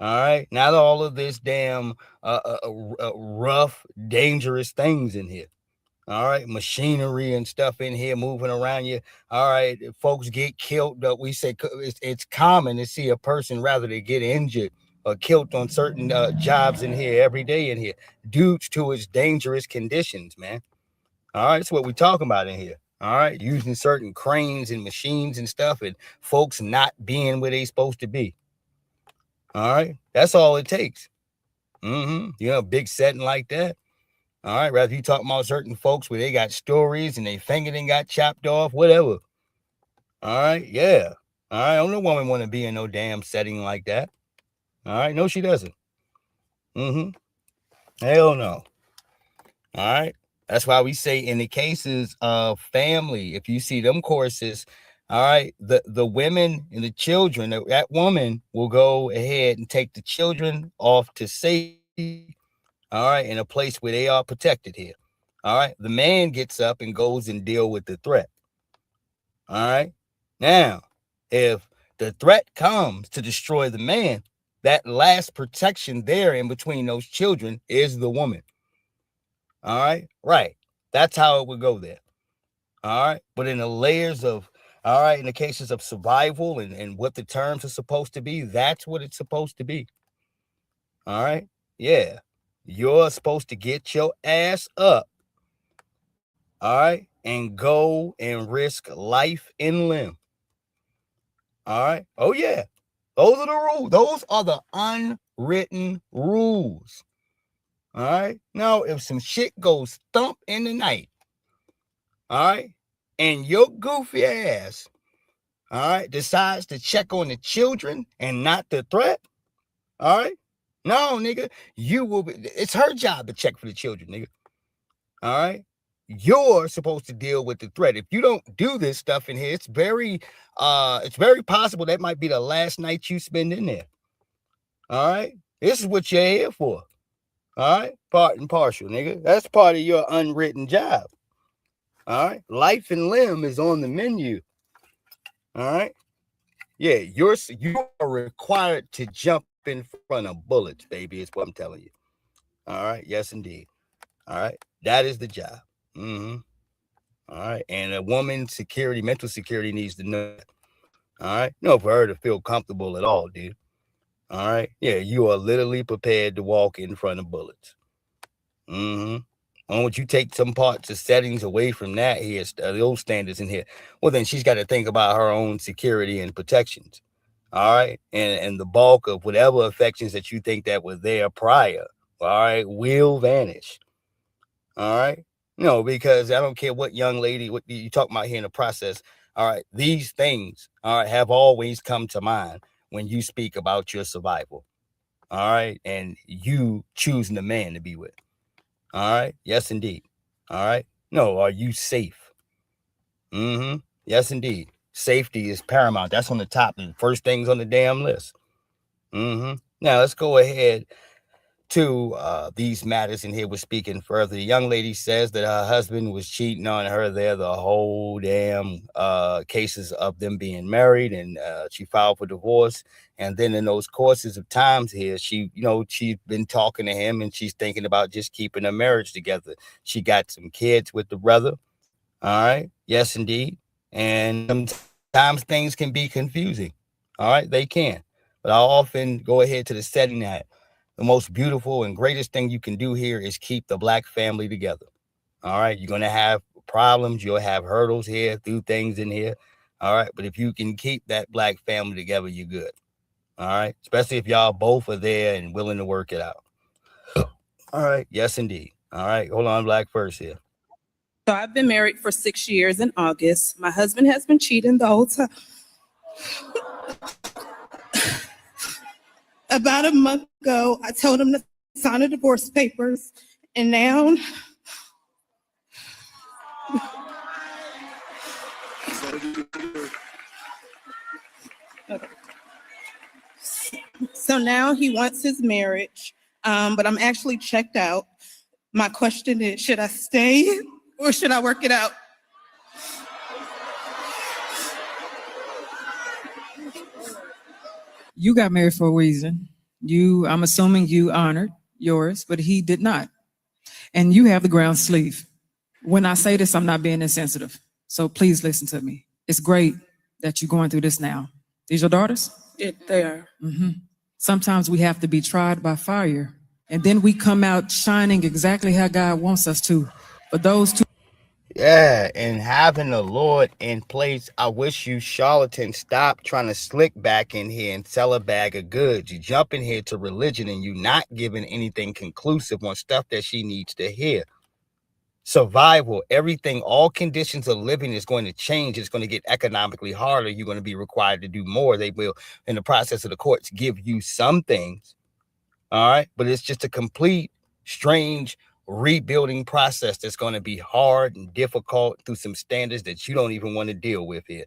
All right. Not all of this damn rough, dangerous things in here. All right, machinery and stuff in here moving around you. All right, folks get killed. We say it's common to see a person rather than get injured or killed on certain jobs in here every day in here due to its dangerous conditions, man. All right, that's what we're talking about in here. All right, using certain cranes and machines and stuff, and folks not being where they supposed to be. All right, that's all it takes. You know, a big setting like that. All right, rather you talking about certain folks where they got stories and they finger then got chopped off, whatever. All right, yeah. All right, no woman want to be in no damn setting like that. All right, no, she doesn't. Hell no. All right, that's why we say in the cases of family, if you see them courses, all right, the women and the children, that woman will go ahead and take the children off to safety. All right, in a place where they are protected here. All right, the man gets up and goes and deal with the threat. All right, now, if the threat comes to destroy the man, that last protection there in between those children is the woman. All right, right. That's how it would go there. All right, but in the layers of, all right, in the cases of survival and what the terms are supposed to be, that's what it's supposed to be. All right, yeah. You're supposed to get your ass up, all right, and go and risk life and limb. All right. Oh, yeah. Those are the rules. Those are the unwritten rules. All right. Now, if some shit goes thump in the night, all right, and your goofy ass, all right, decides to check on the children and not the threat, all right, No, nigga. You will be, it's her job to check for the children, nigga. All right. You're supposed to deal with the threat. If you don't do this stuff in here, it's very possible that might be the last night you spend in there. All right. This is what you're here for. All right. Part and partial, nigga. That's part of your unwritten job. All right. Life and limb is on the menu. All right. Yeah, you are required to jump in front of bullets, baby. Is what I'm telling you. All right. Yes, indeed. All right. That is the job. Mm-hmm. All right. And a woman's security, mental security needs to know that. All right. No, for her to feel comfortable at all, dude. All right. Yeah, you are literally prepared to walk in front of bullets. Mm-hmm. Why don't you take some parts of settings away from that here, those standards in here? Well, then she's got to think about her own security and protections. All right. And the bulk of whatever affections that you think that were there prior, all right, will vanish. All right. No, because I don't care what young lady, what you talk about here in the process. All right. These things, all right, have always come to mind when you speak about your survival. All right. And you choosing the man to be with. All right. Yes, indeed. All right. No, are you safe? Mm-hmm. Yes, indeed. Safety is paramount. That's on the top and first things on the damn list. Mm-hmm. Now let's go ahead to these matters in here. We're speaking further. The young lady says that her husband was cheating on her there the whole damn cases of them being married, and she filed for divorce. And then in those courses of times here, she's been talking to him, and she's thinking about just keeping her marriage together. She got some kids with the brother. All right. Yes, indeed. And sometimes things can be confusing. All right. They can. But I'll often go ahead to the setting that the most beautiful and greatest thing you can do here is keep the Black family together. All right. You're going to have problems. You'll have hurdles here through things in here. All right. But if you can keep that Black family together, you're good. All right. Especially if y'all both are there and willing to work it out. All right. Yes, indeed. All right. Hold on, Black first here. So I've been married for 6 years in August. My husband has been cheating the whole time. About a month ago, I told him to sign the divorce papers, and now so now he wants his marriage, but I'm actually checked out. My question is, should I stay or should I work it out? You got married for a reason. I'm assuming you honored yours, but he did not. And you have the ground sleeve. When I say this, I'm not being insensitive. So please listen to me. It's great that you're going through this now. These your daughters? They are. Mm-hmm. Sometimes we have to be tried by fire, and then we come out shining exactly how God wants us to. But those two. Yeah, and having the Lord in place, I wish you charlatans stop trying to slick back in here and sell a bag of goods. You jump in here to religion and you not giving anything conclusive on stuff that she needs to hear. Survival, everything, all conditions of living is going to change. It's going to get economically harder. You're going to be required to do more. They will, in the process of the courts, give you some things. All right. But it's just a complete, strange rebuilding process that's going to be hard and difficult through some standards that you don't even want to deal with here.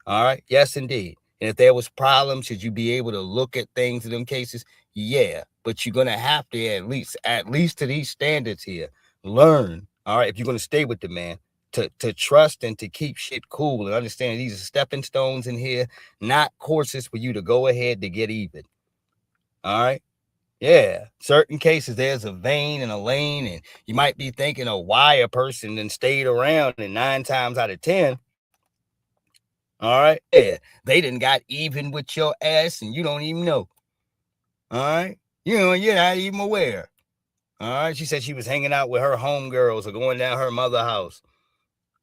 All right. Yes, indeed. And if there was problems, should you be able to look at things in them cases? Yeah. But you're going to have to at least to these standards here, learn. All right. If you're going to stay with the man, to trust and to keep shit cool and understand these are stepping stones in here, not courses for you to go ahead to get even. All right. Yeah, certain cases, there's a vein and a lane, and you might be thinking of why a person then stayed around, and 9 times out of 10, all right, yeah, they didn't got even with your ass, and you don't even know. All right, you're not even aware. All right, she said she was hanging out with her homegirls or going down her mother's house.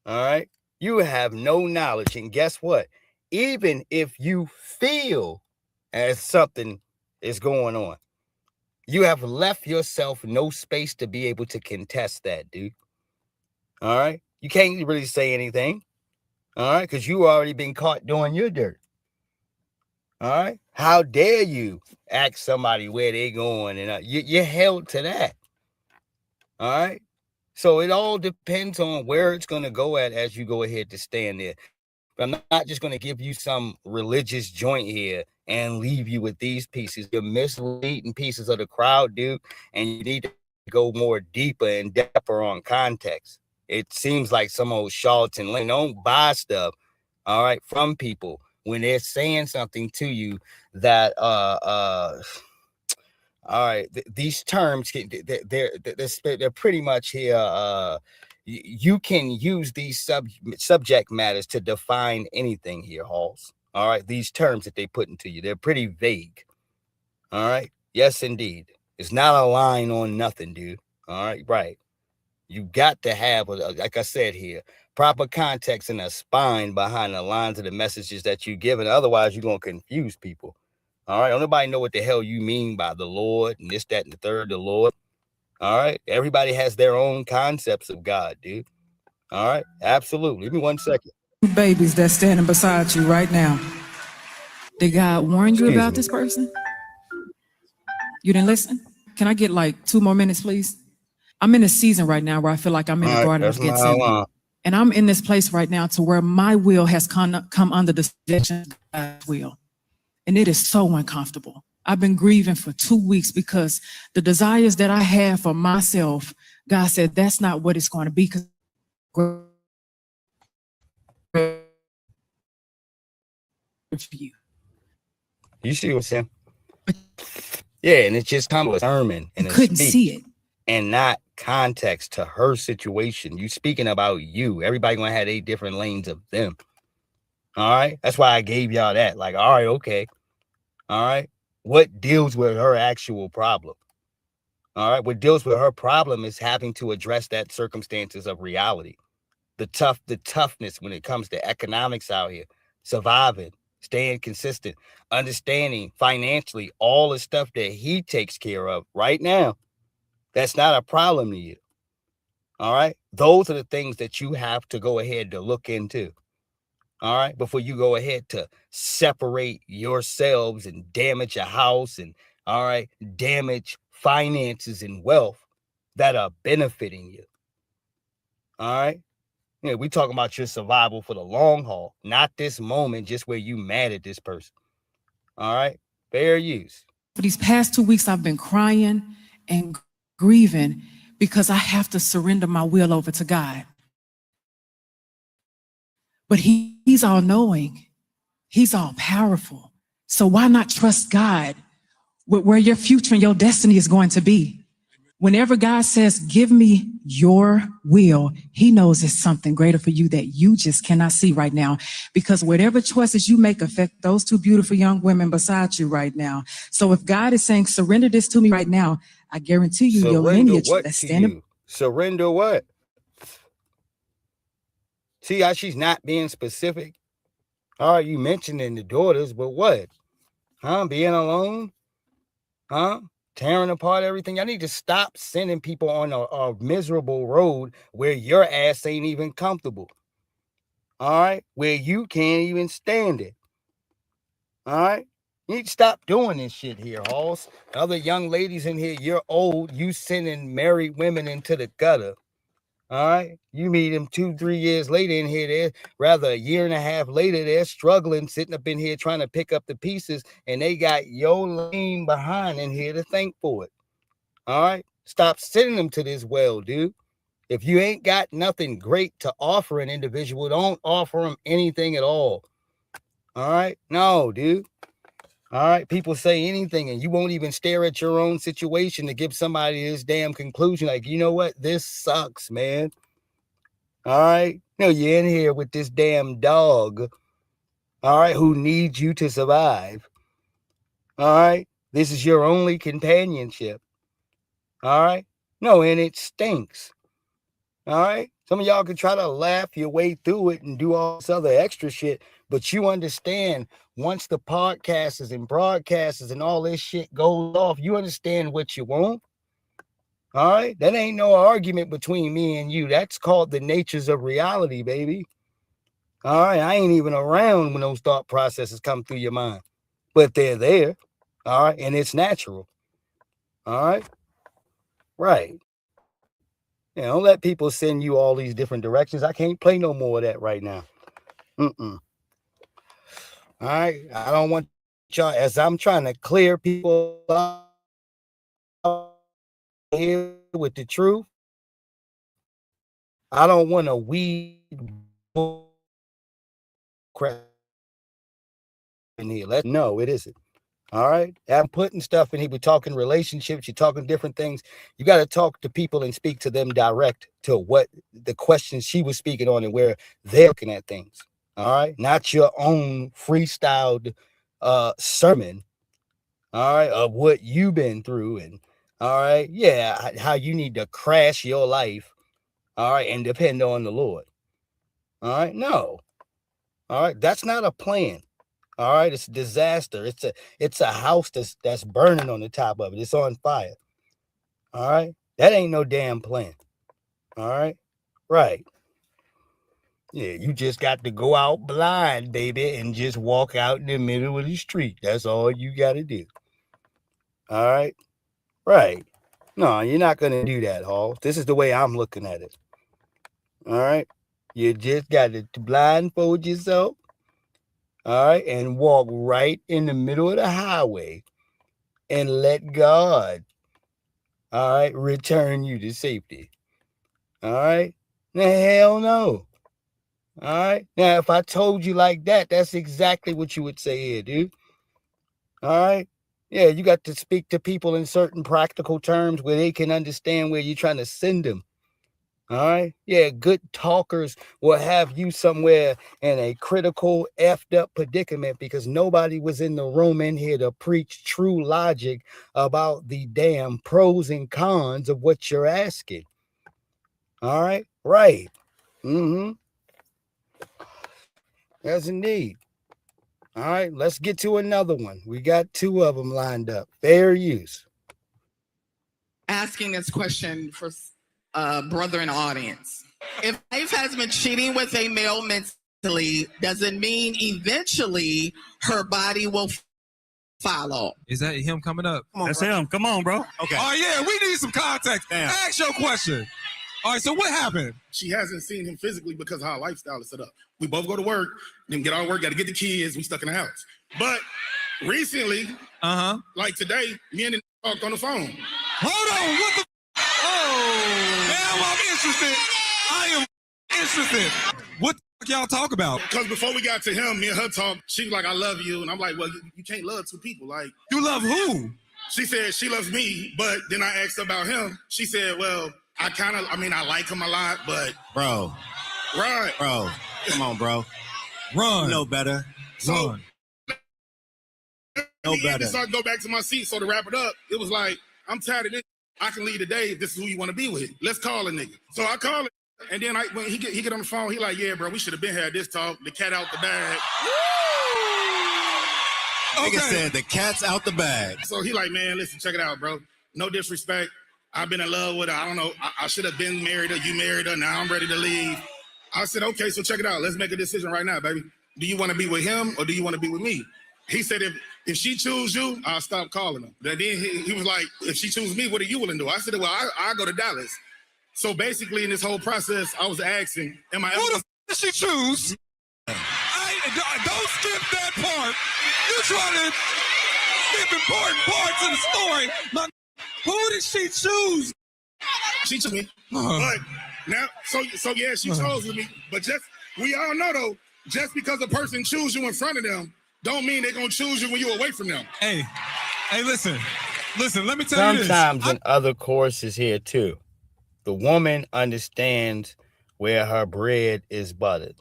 All right, you have no knowledge, and guess what? Even if you feel as something is going on, you have left yourself no space to be able to contest that, dude. All right? You can't really say anything. All right? Because you already been caught doing your dirt. All right. How dare you ask somebody where they going? And you're held to that. All right. So it all depends on where it's going to go at as you go ahead to stand there. But I'm not just going to give you some religious joint here and leave you with these pieces. You're misleading pieces of the crowd, dude, and you need to go more deeper and deeper on context. It seems like some old charlatan. Don't buy stuff, all right, from people when they're saying something to you that all right, these terms they're pretty much here. You can use these subject matters to define anything here, Halls. All right, these terms that they put into you, they're pretty vague. All right, yes, indeed. It's not a line on nothing, dude. All right, right. You got to have, like I said here, proper context and a spine behind the lines of the messages that you're giving. Otherwise, you're gonna confuse people. All right. Don't nobody know what the hell you mean by the Lord and this, that, and the third, the Lord. All right. Everybody has their own concepts of God, dude. All right. Absolutely. Give me 1 second. Babies that's standing beside you right now. Did God warn you about this person? You didn't listen? Can I get like 2 more minutes, please? I'm in a season right now where I feel like I'm in the Garden of Gethsemane. And I'm in this place right now to where my will has come under the subjection of God's will. And it is so uncomfortable. I've been grieving for 2 weeks because the desires that I have for myself, God said, that's not what it's going to be. You see what I'm saying? Yeah, and it's just kind of a sermon and couldn't see it. And not context to her situation. You speaking about you. Everybody gonna have 8 different lanes of them. All right. That's why I gave y'all that. Like, all right, okay. All right. What deals with her actual problem? All right. What deals with her problem is having to address that circumstances of reality. The toughness when it comes to economics out here, surviving, staying consistent, understanding financially all the stuff that he takes care of right now. That's not a problem to you. All right. Those are the things that you have to go ahead to look into. All right. Before you go ahead to separate yourselves and damage a house and, all right, damage finances and wealth that are benefiting you. All right. Yeah, we talking about your survival for the long haul, not this moment just where you mad at this person. All right. Fair use. For these past 2 weeks, I've been crying and grieving because I have to surrender my will over to God. But he's all knowing. He's all powerful. So why not trust God with where your future and your destiny is going to be? Whenever God says, give me your will, he knows it's something greater for you that you just cannot see right now. Because whatever choices you make affect those 2 beautiful young women beside you right now. So if God is saying, surrender this to me right now, I guarantee you your lineage that's standing. Surrender what? See how she's not being specific? All right, you mentioning the daughters, but what? Huh? Being alone? Huh? Tearing apart everything. I need to stop sending people on a miserable road where your ass ain't even comfortable. All right? Where you can't even stand it. All right? You need to stop doing this shit here, Halls. Other young ladies in here, you're old. You sending married women into the gutter. All right? You meet them 2-3 years later in here. They're rather a year and a half later, they're struggling, sitting up in here trying to pick up the pieces, and they got your lane behind in here to thank for it. All right? Stop sending them to this well, dude. If you ain't got nothing great to offer an individual, don't offer them anything at all. All right? No, dude. All right? People say anything, and you won't even stare at your own situation to give somebody this damn conclusion. Like, you know what? This sucks, man. All right? No, you're in here with this damn dog, all right, who needs you to survive. All right? This is your only companionship. All right? No, and it stinks. All right? Some of y'all can try to laugh your way through it and do all this other extra shit, but you understand once the podcasters and broadcasters and all this shit goes off, you understand what you want. All right? That ain't no argument between me and you. That's called the natures of reality, baby. All right? I ain't even around when those thought processes come through your mind. but they're there. All right. And it's natural. All right. Right. Yeah, don't let people send you all these different directions. I can't play no more of that right now. All right. I don't want y'all, as I'm trying to clear people out here with the truth, I don't want to weed crap in here. No, it isn't. All right. I'm putting stuff in here. We're talking relationships. You're talking different things. You got to talk to people and speak to them direct to what the questions she was speaking on and where they're looking at things. All right. Not your own freestyled sermon. All right. Of what you've been through. And all right. Yeah. How you need to crash your life. All right. And depend on the Lord. All right. No. All right. That's not a plan. All right, it's a disaster. It's a house that's burning on the top of it. It's on fire. All right, that ain't no damn plan. All right, right. Yeah, you just got to go out blind, baby, and just walk out in the middle of the street. That's all you got to do. All right, right. No, you're not gonna do that, Hall. This is the way I'm looking at it. All right, you just got to blindfold yourself. All right, and walk right in the middle of the highway and let God, all right, return you to safety. All right. Now, hell no. All right. Now, if I told you like that, that's exactly what you would say here, dude. All right. Yeah, you got to speak to people in certain practical terms where they can understand where you're trying to send them. All right. Yeah, good talkers will have you somewhere in a critical, effed up predicament because nobody was in the room in here to preach true logic about the damn pros and cons of what you're asking. All right. Right. Yes, indeed. All right. Let's get to another one. We got two of them lined up. Fair use. Asking this question for brother in the audience. If wife has been cheating with a male mentally, does it mean eventually her body will follow? Is that him coming up? That's him. Come on, bro. Okay. Oh, yeah, we need some context. Ask your question. All right, so what happened? She hasn't seen him physically because of how our lifestyle is set up. We both go to work, then get out of work, got to get the kids, we stuck in the house. But recently, like today, me and the talked on the phone. Hold on, what the? Oh, now I'm interested. I am interested. What the y'all talk about? Because before we got to him, me and her talk, she was like, I love you. And I'm like, well, you can't love two people. Like, you love who? She said she loves me, but then I asked about him. She said, well, I like him a lot, but. Bro. Right. Bro, come on, bro. Run. You know better. So, Know better. So I go back to my seat. So to wrap it up, it was like, I'm tired of this. I can leave today if this is who you want to be with. Let's call a nigga. So I call it. And then when he get on the phone, he like, yeah, bro, we should have been had this talk. The cat out the bag. Nigga said the cat's out the bag. So he like, man, listen, check it out, bro. No disrespect. I've been in love with her. I don't know. I should have been married her. You married her. Now I'm ready to leave. I said, okay, so check it out. Let's make a decision right now, baby. Do you want to be with him or do you want to be with me? He said, if she choose you, I'll stop calling her. Then he was like, if she choose me, what are you willing to do? I said, well, I go to Dallas. So basically in this whole process, I was asking, am I ever... Who the f did she choose? Don't skip that part. You're trying to skip important parts of the story. Who did she choose? She chose me. But now, so yeah, she chose me. But we all know though, just because a person chooses you in front of them, don't mean they're gonna choose you when you're away from them. Hey, listen, let me tell you this. Sometimes in other courses here too, the woman understands where her bread is buttered.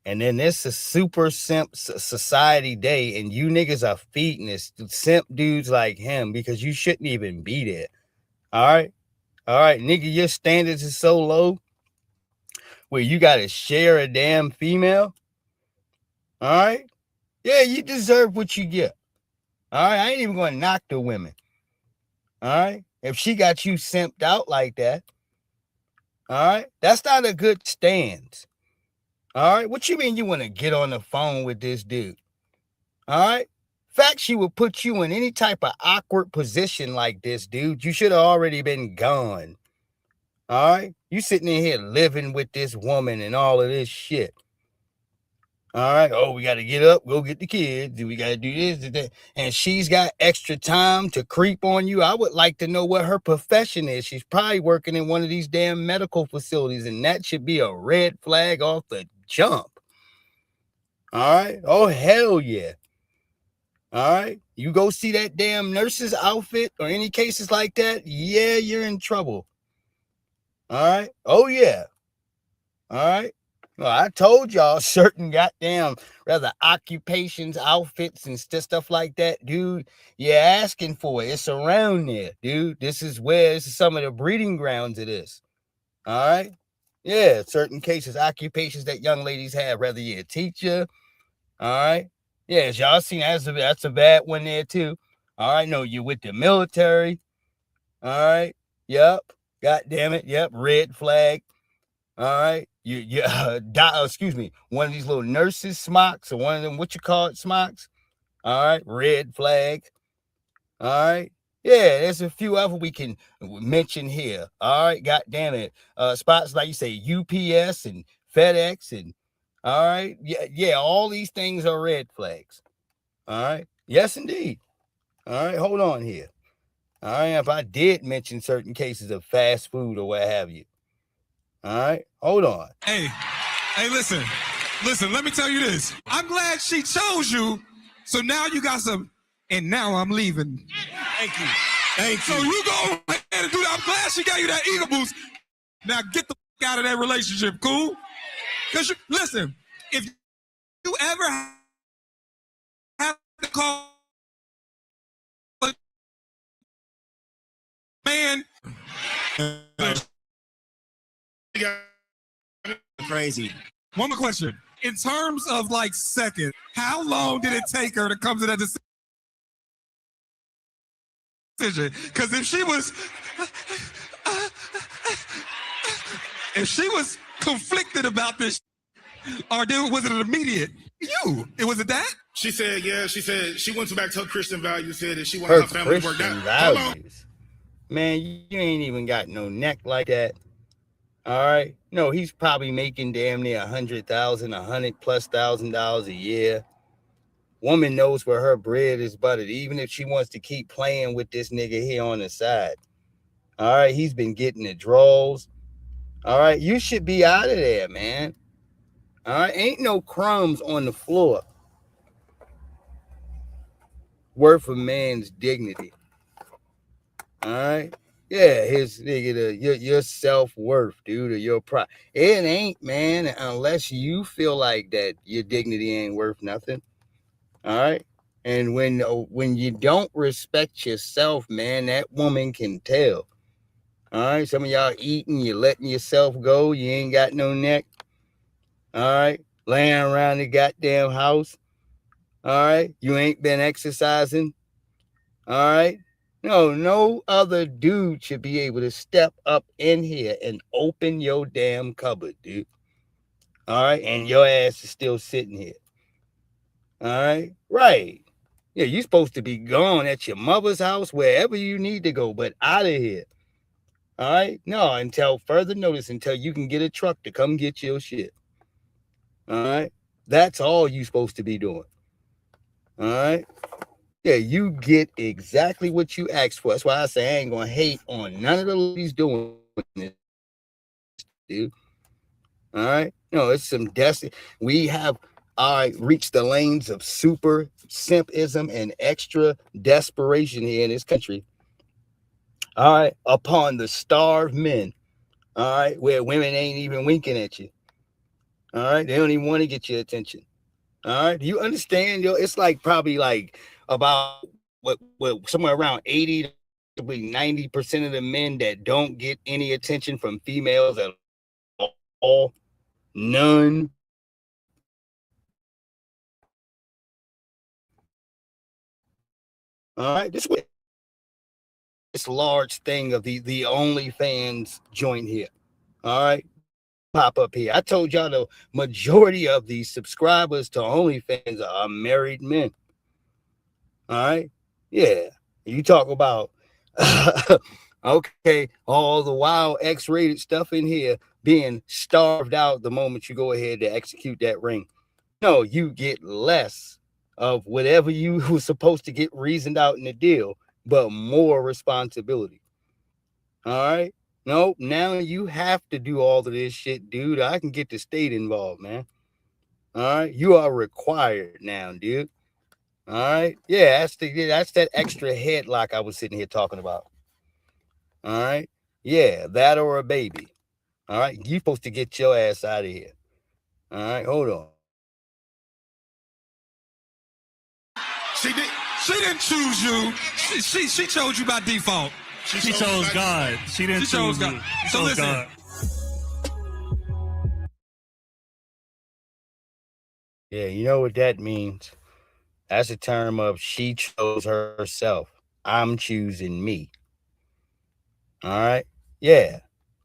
And then this is super simp society day, and you niggas are feeding this simp dudes like him because you shouldn't even be there. All right, nigga, your standards is so low where you gotta share a damn female. All right, yeah, you deserve what you get. All right, I ain't even gonna knock the women. All right, if she got you simped out like that, all right, that's not a good stance. All right, what you mean you want to get on the phone with this dude? All right, Fact she would put you in any type of awkward position like this, dude. You should have already been gone. All right? You sitting in here living with this woman and all of this shit. All right. Oh, we got to get up, go get the kids. We got to do this, that. And she's got extra time to creep on you. I would like to know what her profession is. She's probably working in one of these damn medical facilities, and that should be a red flag off the jump. All right. Oh, hell yeah. All right. You go see that damn nurse's outfit or any cases like that. Yeah, you're in trouble. All right. Oh, yeah. All right. Well, I told y'all certain goddamn rather occupations, outfits, and stuff like that, dude. You're asking for it. It's around there, dude. This is some of the breeding grounds of this. All right. Yeah, certain cases, occupations that young ladies have, whether you're a teacher. All right. Yeah, as y'all seen, that's a bad one there too. All right. No, you're with the military. All right. Yep. God damn it. Yep. Red flag. All right, excuse me, one of these little nurses smocks or one of them, what you call it, smocks. All right, red flag. All right, yeah, there's a few other we can mention here. All right, god damn it, spots like you say UPS and FedEx and all right, yeah, all these things are red flags. All right, yes indeed. All right, hold on here. All right, if I did mention certain cases of fast food or what have you. All right, hold on. Hey, listen, let me tell you this. I'm glad she chose you. So now you got some, and now I'm leaving. Thank you. So you go ahead and do that. I'm glad she got you that Eagle boost. Now get the fuck out of that relationship, cool? Because listen, if you ever have to call a man, crazy. One more question. In terms of like second, how long did it take her to come to that decision? Because if she was conflicted about this, or was it an immediate? Was it that? She said, yeah. She said she went back to her Christian values. Said that she wanted her family to work out. Values. Man, you ain't even got no neck like that. All right. No, he's probably making damn near $100,000, $100,000+ a year. Woman knows where her bread is buttered, even if she wants to keep playing with this nigga here on the side. All right. He's been getting the draws. All right. You should be out of there, man. All right. Ain't no crumbs on the floor worth a man's dignity. All right. Yeah, his nigga, your self-worth, dude, or your pride. It ain't, man, unless you feel like that your dignity ain't worth nothing. All right. And when you don't respect yourself, man, that woman can tell. All right. Some of y'all eating, you're letting yourself go. You ain't got no neck. All right. Laying around the goddamn house. All right. You ain't been exercising. All right. No other dude should be able to step up in here and open your damn cupboard, dude. All right. And your ass is still sitting here. All right. Right. Yeah, you're supposed to be gone at your mother's house, wherever you need to go, but out of here. All right. No, until further notice, until you can get a truck to come get your shit. All right. That's all you're supposed to be doing. All right. Yeah, you get exactly what you asked for. That's why I say I ain't gonna hate on none of the ladies doing this, dude. All right, no, it's some destiny. We have reached the lanes of super simpism and extra desperation here in this country. All right, upon the starved men. All right, where women ain't even winking at you. All right, they don't even want to get your attention. All right, do you understand? It's like probably like about what somewhere around 80 to 90% of the men that don't get any attention from females at all. None. All right, this large thing of the OnlyFans joint here. All right, pop up here. I told y'all the majority of the subscribers to OnlyFans are married men. All right. Yeah. You talk about, okay, all the wild X-rated stuff in here being starved out the moment you go ahead to execute that ring. No, you get less of whatever you was supposed to get reasoned out in the deal, but more responsibility. All right. No, now you have to do all of this shit, dude. I can get the state involved, man. All right. You are required now, dude. All right. Yeah, that's that extra headlock I was sitting here talking about. All right. Yeah, that or a baby. All right. You supposed to get your ass out of here. All right. Hold on. She didn't choose you. She chose you by default. She chose God. She didn't choose God. you. She So chose listen. God. Yeah, you know what that means? That's a term of she chose herself. I'm choosing me. All right. Yeah.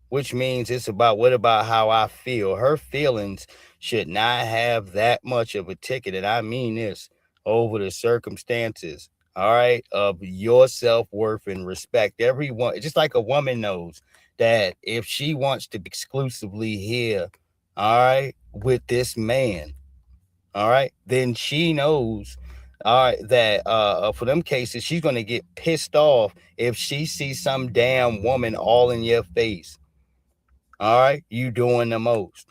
Which means it's about what about how I feel. Her feelings should not have that much of a ticket. And I mean this over the circumstances, all right, of your self-worth and respect. Everyone, just like a woman knows that if she wants to be exclusively here, all right, with this man, all right, then she knows, all right, that for them cases, she's gonna get pissed off if she sees some damn woman all in your face. All right, you doing the most,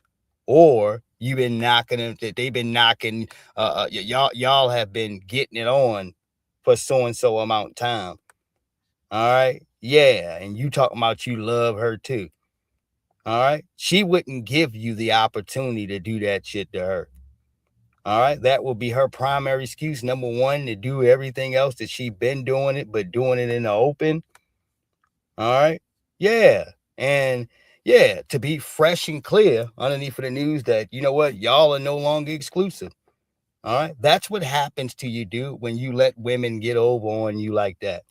or you've been knocking them. They've been knocking. Y'all have been getting it on for so and so amount of time. All right, yeah, and you talking about you love her too. All right, she wouldn't give you the opportunity to do that shit to her. All right, that will be her primary excuse. Number one, to do everything else that she been doing it, but doing it in the open. All right. Yeah. And yeah, to be fresh and clear underneath of the news that, you know what, y'all are no longer exclusive. All right. That's what happens to you, dude, when you let women get over on you like that.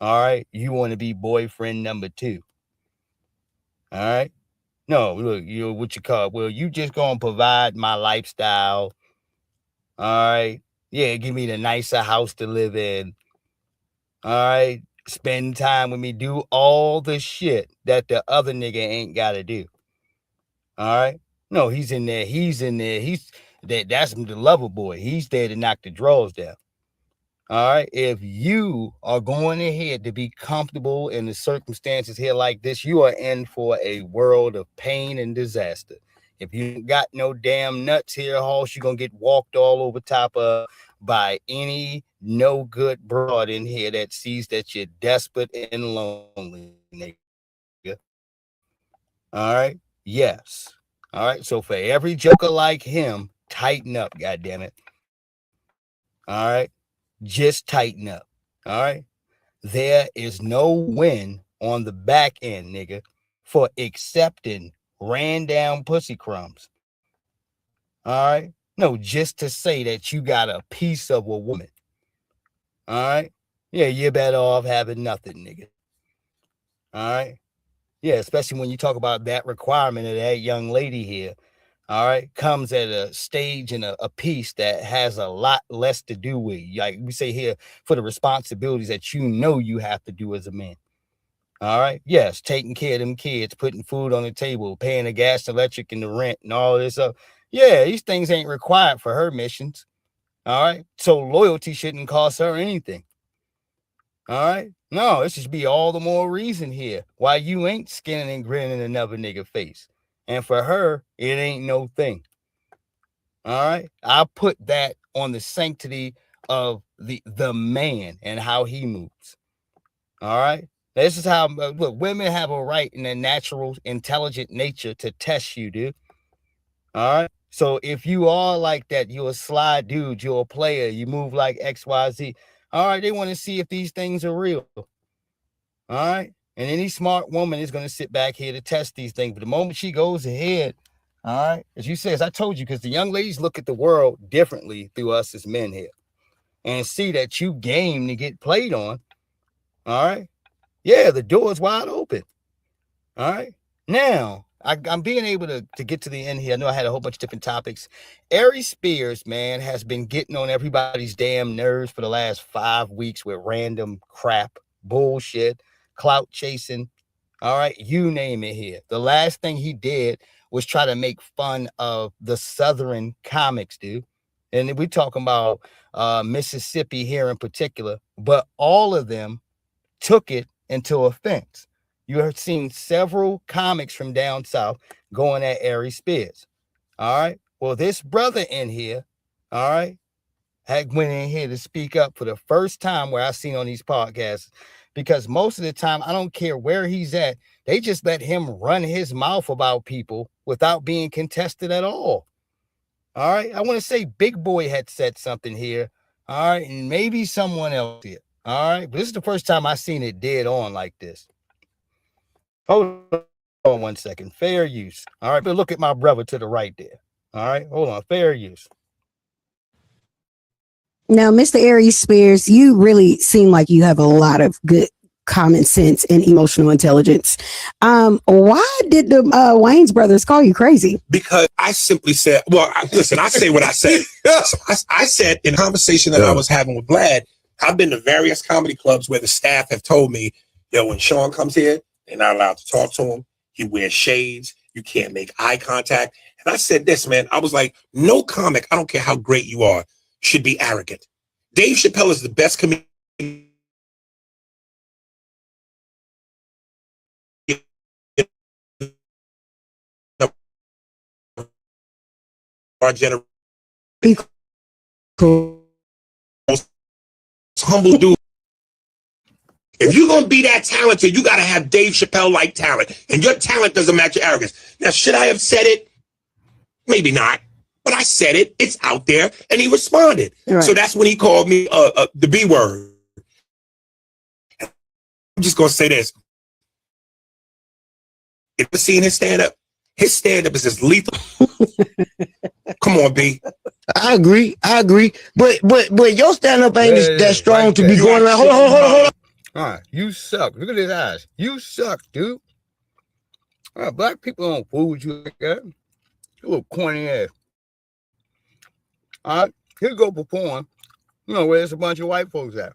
All right. You want to be boyfriend number 2. All right. No, look, you know what you call it. Well, you just gonna provide my lifestyle. All right. Yeah, give me the nicer house to live in. All right. Spend time with me. Do all the shit that the other nigga ain't gotta do. All right. No, he's in there. He's in there. That's the lover boy. He's there to knock the drawers down. All right. If you are going ahead to be comfortable in the circumstances here like this, you are in for a world of pain and disaster. If you ain't got no damn nuts here, Hoss, you're gonna get walked all over top of by any no good broad in here that sees that you're desperate and lonely, nigga. All right. Yes. All right. So for every joker like him, tighten up, goddammit. All right. Just tighten up. All right. There is no win on the back end, nigga, for accepting ran down pussy crumbs. All right. No, just to say that you got a piece of a woman. All right. Yeah, you're better off having nothing, nigga. All right. Yeah, especially when you talk about that requirement of that young lady here. All right, comes at a stage and a piece that has a lot less to do with you. Like we say here, for the responsibilities that you know you have to do as a man. All right, yes, taking care of them kids, putting food on the table, paying the gas, electric, and the rent, and all this stuff. Yeah, these things ain't required for her missions. All right, so loyalty shouldn't cost her anything. All right, no, this should be all the more reason here why you ain't skinning and grinning another nigga face, and for her, it ain't no thing. All right. I put that on the sanctity of the man and how he moves. All right. This is how look, women have a right in their natural intelligent nature to test you, dude. All right. So if you are like that, you're a sly dude, you're a player, you move like XYZ. All right, they want to see if these things are real. All right. And any smart woman is going to sit back here to test these things. But the moment she goes ahead, all right, as you say, as I told you, because the young ladies look at the world differently through us as men here and see that you game to get played on. All right. Yeah, the door is wide open. All right. Now, I'm being able to get to the end here. I know I had a whole bunch of different topics. Ari Spears, man, has been getting on everybody's damn nerves for the last 5 weeks with random crap, bullshit, clout chasing. All right, you name it here. The last thing he did was try to make fun of the Southern comics, dude. And we're talking about Mississippi here in particular, but all of them took it into offense. You have seen several comics from down south going at Ari Spears. All right. Well, this brother in here, all right, had went in here to speak up for the first time where I've seen on these podcasts, because most of the time, I don't care where he's at, they just let him run his mouth about people without being contested at all. All right. I want to say Big Boy had said something here. All right. And maybe someone else here. All right. But this is the first time I've seen it dead on like this. Hold on 1 second. Fair use. All right. But look at my brother to the right there. All right. Hold on. Fair use. Now, Mr. Ari Spears, you really seem like you have a lot of good common sense and emotional intelligence. Why did the Wayans brothers call you crazy? Because I simply said, well, listen, I say what I said. So I said in a conversation that I was having with Vlad, I've been to various comedy clubs where the staff have told me, yo, when Sean comes here, they're not allowed to talk to him. He wears shades. You can't make eye contact. And I said this, man, I was like, no comic, I don't care how great you are, should be arrogant. Dave Chappelle is the best comedian our generation. Most humble dude. If you're gonna be that talented, you gotta have Dave Chappelle-like talent, and your talent doesn't match your arrogance. Now, should I have said it? Maybe not, but I said it. It's out there, and he responded. Right. So that's when he called me the B word. I'm just gonna say this: if you've seen his stand-up is as lethal. Come on, B. I agree. But your stand-up ain't that strong to be going around. Hold on. All right, you suck. Look at his eyes. You suck, dude. All right, black people don't fool with you like that. You little corny ass. All right, he'll go perform. You know, where there's a bunch of white folks at.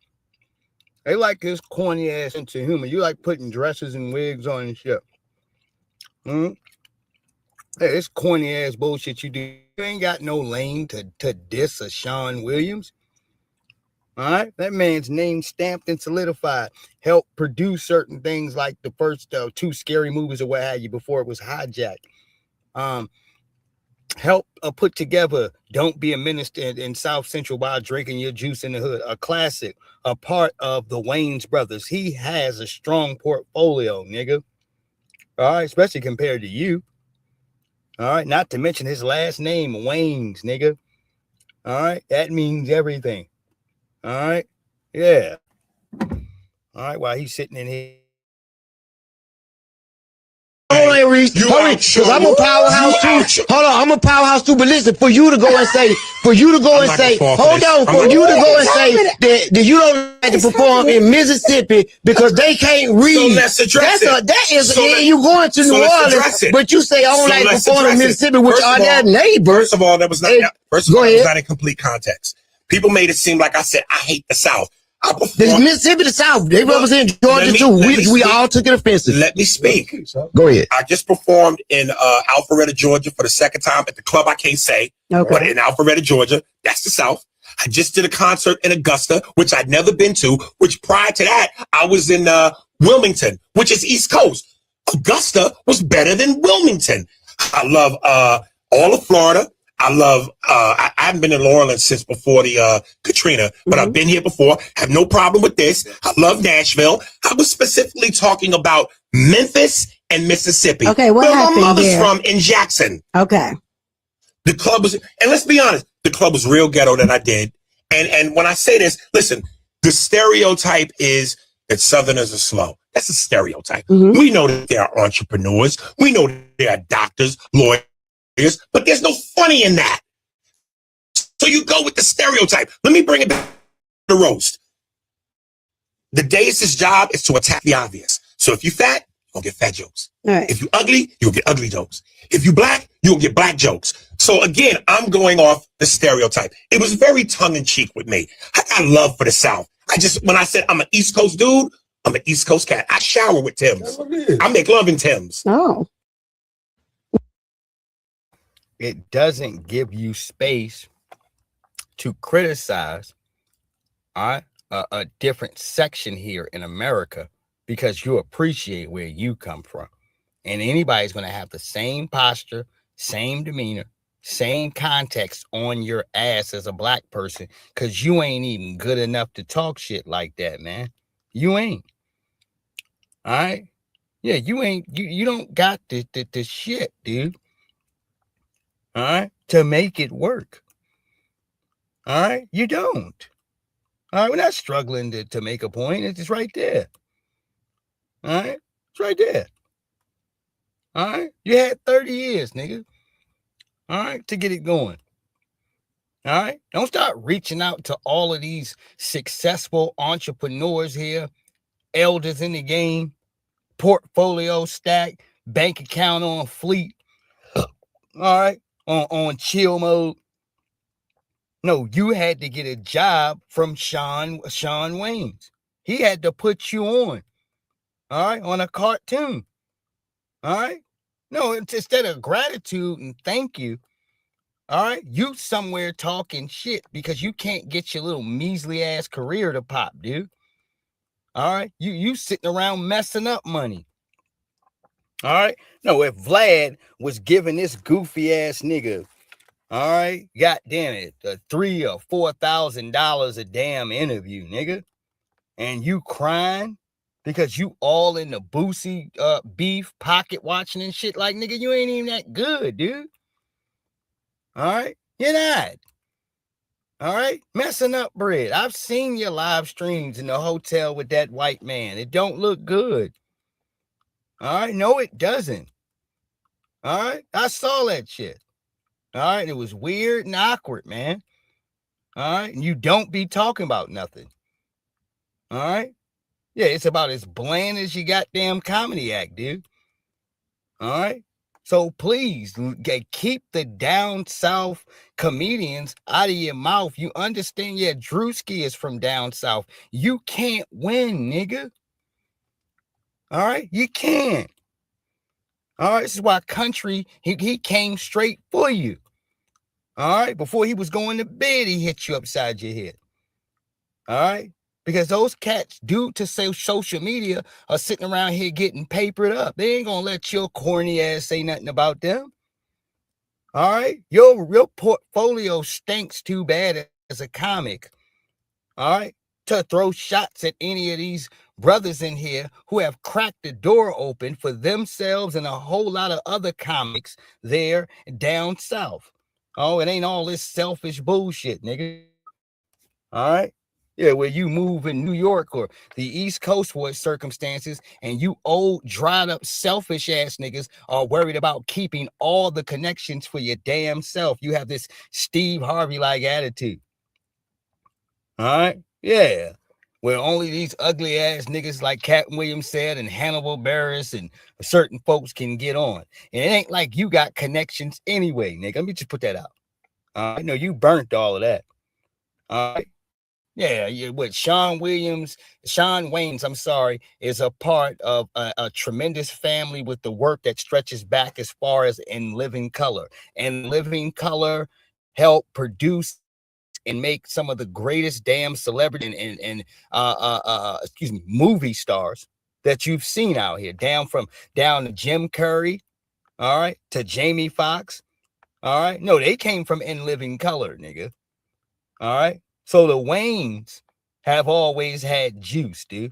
They like his corny ass into humor. You like putting dresses and wigs on and shit. Hey, this corny ass bullshit you do. You ain't got no lane to diss a Sean Williams. All right, that man's name stamped and solidified. Helped produce certain things like the first 2 scary movies or what have you before it was hijacked. Help put together Don't Be a Minister in South Central while drinking your juice in the hood. A classic, a part of the Wayans brothers. He has a strong portfolio, nigga. All right, especially compared to you. All right, not to mention his last name, Wayans, nigga. All right, that means everything. All right, yeah. All right, while he's sitting in here. Hold on, Reese. Because I'm a powerhouse too. Hold on, I'm a powerhouse too. But listen, for you to go and say, that you don't like to perform in Mississippi because they can't read. So let's address it. You going to New Orleans, but you say I don't like to perform in Mississippi, which are their neighbors. First of all, that was not in complete context. People made it seem like I said I hate the South. The Mississippi, the South, they represent Georgia too. We all took it offensive. Let me speak. Go ahead. I just performed in Alpharetta, Georgia for the second time at the club I can't say, but in Alpharetta, Georgia, that's the South. I just did a concert in Augusta, which I'd never been to, which prior to that, I was in Wilmington, which is East Coast. Augusta was better than Wilmington. I love all of Florida. I love, I haven't been in New Orleans since before the Katrina, but I've been here before. Have no problem with this. I love Nashville. I was specifically talking about Memphis and Mississippi. Okay, what happened my mother's there? from in Jackson. Okay. The club was, and let's be honest, the club was real ghetto that I did. And when I say this, listen, the stereotype is that Southerners are slow. That's a stereotype. We know that they are entrepreneurs. We know that they are doctors, lawyers. But there's no funny in that. So you go with the stereotype. Let me bring it back to the roast. The Deus's job is to attack the obvious. So if you fat, you're gonna get fat jokes. Right. If you ugly, you'll get ugly jokes. If you black, you'll get black jokes. So again, I'm going off the stereotype. It was very tongue-in-cheek with me. I got love for the South. When I said I'm an East Coast dude, I'm an East Coast cat. I shower with Timbs. I make love in Timbs. Oh. It doesn't give you space to criticize a different section here in America because you appreciate where you come from. And anybody's going to have the same posture, same demeanor, same context on your ass as a black person because you ain't even good enough to talk shit like that, man. You ain't. All right? Yeah, you ain't. You don't got the shit, dude. All right? To make it work. All right? You don't. All right? We're not struggling to make a point. It's just right there. All right? It's right there. All right? You had 30 years, nigga. All right? To get it going. All right? Don't start reaching out to all of these successful entrepreneurs here, elders in the game, portfolio stack, bank account on fleet. All right? On chill mode. No, you had to get a job from Shawn Wayans. He had to put you on. All right? On a cartoon. All right? No, instead of gratitude and thank you, all right, you somewhere talking shit because you can't get your little measly ass career to pop, dude. All right, you sitting around messing up money. All right, no, if Vlad was giving this goofy ass nigga, all right, god damn it, $3,000 or $4,000 a damn interview, nigga, and you crying because you all in the Boosie beef pocket watching and shit, like nigga, you ain't even that good, dude. All right, you're not. All right, messing up bread. I've seen your live streams in the hotel with that white man. It don't look good. All right, no, it doesn't. All right, I saw that shit. All right, it was weird and awkward, man. All right, and you don't be talking about nothing. All right, yeah, it's about as bland as your goddamn comedy act, dude. All right. So please keep the down south comedians out of your mouth. You understand? Yeah, Drewski is from down south. You can't win, nigga. All right, you can't. All right, this is why country, he came straight for you. All right, before he was going to bed, he hit you upside your head. All right, because those cats, due to social media, are sitting around here getting papered up. They ain't gonna let your corny ass say nothing about them. All right, your portfolio stinks too bad as a comic. All right, to throw shots at any of these brothers in here who have cracked the door open for themselves and a whole lot of other comics there down south. Oh, it ain't all this selfish bullshit, nigga. All right. Yeah, where you move in New York or the East Coast for circumstances, and you old, dried up, selfish ass niggas are worried about keeping all the connections for your damn self. You have this Steve Harvey-like attitude. All right? Yeah. Where only these ugly ass niggas like Captain Williams said and Hannibal Buress and certain folks can get on. And it ain't like you got connections anyway, nigga. Let me just put that out. I know you burnt all of that. All right. Yeah, with Shawn Wayans, I'm sorry, is a part of a tremendous family with the work that stretches back as far as In Living Color. And Living Color helped produce and make some of the greatest damn celebrity and movie stars that you've seen out here. Down to Jim Curry, all right, to Jamie Foxx, all right. No, they came from In Living Color, nigga. All right. So the Waynes have always had juice, dude.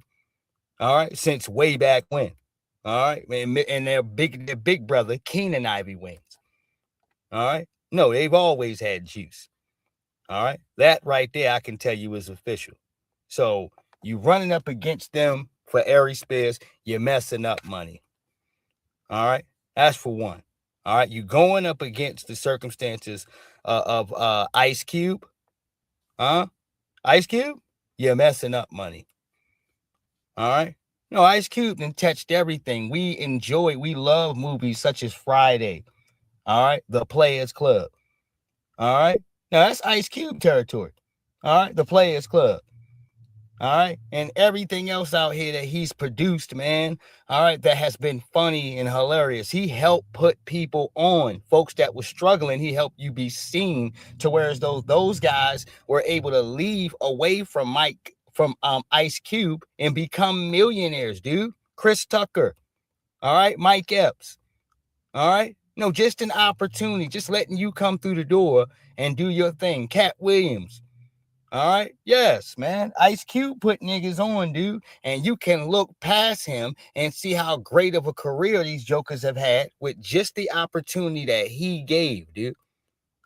All right, since way back when. All right, and their big brother, Keenan Ivy Wayans. All right, no, they've always had juice. All right, that right there, I can tell you is official. So you running up against them for Ari Spears, you're messing up money. All right, that's for one. All right, you going up against the circumstances of Ice Cube, huh? Ice Cube, you're messing up money. All right. No, Ice Cube done touched everything. We love movies such as Friday. All right, The Players Club. All right, now that's Ice Cube territory. All right, The Players Club. All right, and everything else out here that he's produced, man. All right, that has been funny and hilarious. He helped put people on, folks that were struggling. He helped you be seen to whereas those guys were able to leave away from Ice Cube and become millionaires, dude. Chris Tucker, all right, Mike Epps, all right. No, just an opportunity, just letting you come through the door and do your thing. Cat Williams. All right. Yes, man. Ice Cube put niggas on, dude. And you can look past him and see how great of a career these jokers have had with just the opportunity that he gave, dude.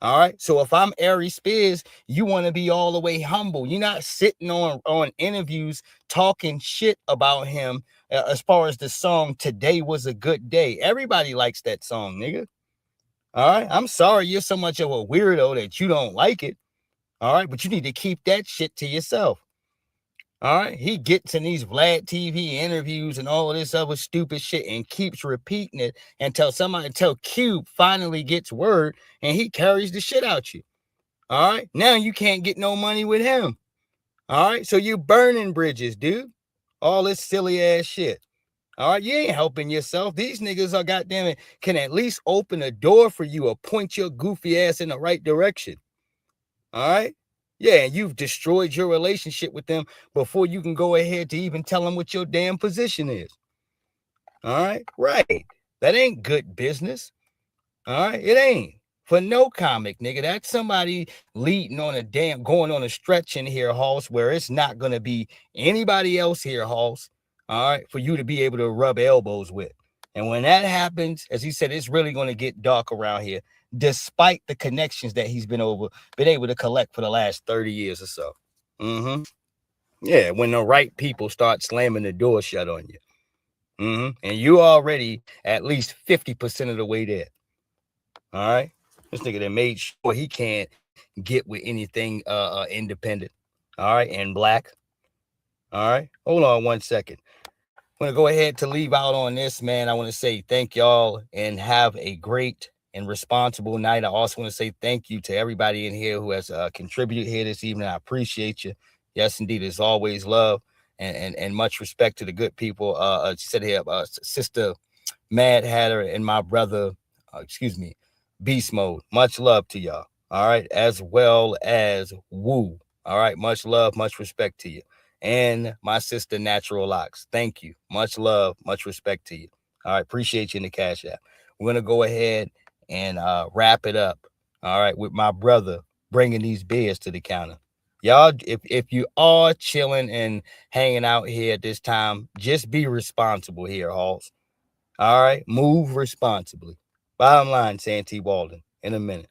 All right. So if I'm Ari Spears, you want to be all the way humble. You're not sitting on interviews talking shit about him as far as the song Today Was a Good Day. Everybody likes that song, nigga. All right. I'm sorry you're so much of a weirdo that you don't like it. All right, but you need to keep that shit to yourself. All right, he gets in these Vlad TV interviews and all of this other stupid shit and keeps repeating it until Cube finally gets word and he carries the shit out you. All right, now you can't get no money with him. All right, so you're burning bridges, dude. All this silly ass shit. All right, you ain't helping yourself. These niggas are goddamn it can at least open a door for you or point your goofy ass in the right direction. All right. Yeah, and you've destroyed your relationship with them before you can go ahead to even tell them what your damn position is. All right. Right. That ain't good business. All right. It ain't for no comic, nigga. That's somebody leading on going on a stretch in here, Hoss, where it's not going to be anybody else here, Hoss. All right. For you to be able to rub elbows with. And when that happens, as he said, it's really going to get dark around here, despite the connections that he's been able to collect for the last 30 years or so. Mm-hmm. Yeah, when the right people start slamming the door shut on you. Mm-hmm. And you already at least 50% of the way there. All right. This nigga that made sure he can't get with anything independent. All right. And black. All right. Hold on 1 second. I'm going to go ahead to leave out on this, man. I want to say thank y'all and have a great and responsible night. I also want to say thank you to everybody in here who has contributed here this evening. I appreciate you. Yes, indeed. It's always love and much respect to the good people. Sit here, Sister Mad Hatter and my brother, Beast Mode. Much love to y'all. All right. As well as Woo. All right. Much love, much respect to you. And my sister Natural Locks. Thank you. Much love, much respect to you. All right, appreciate you in the Cash App. We're gonna go ahead and wrap it up. All right, with my brother bringing these beers to the counter. Y'all, if you are chilling and hanging out here at this time, just be responsible here, Halls. All right, move responsibly. Bottom line, Santee Walden. In a minute.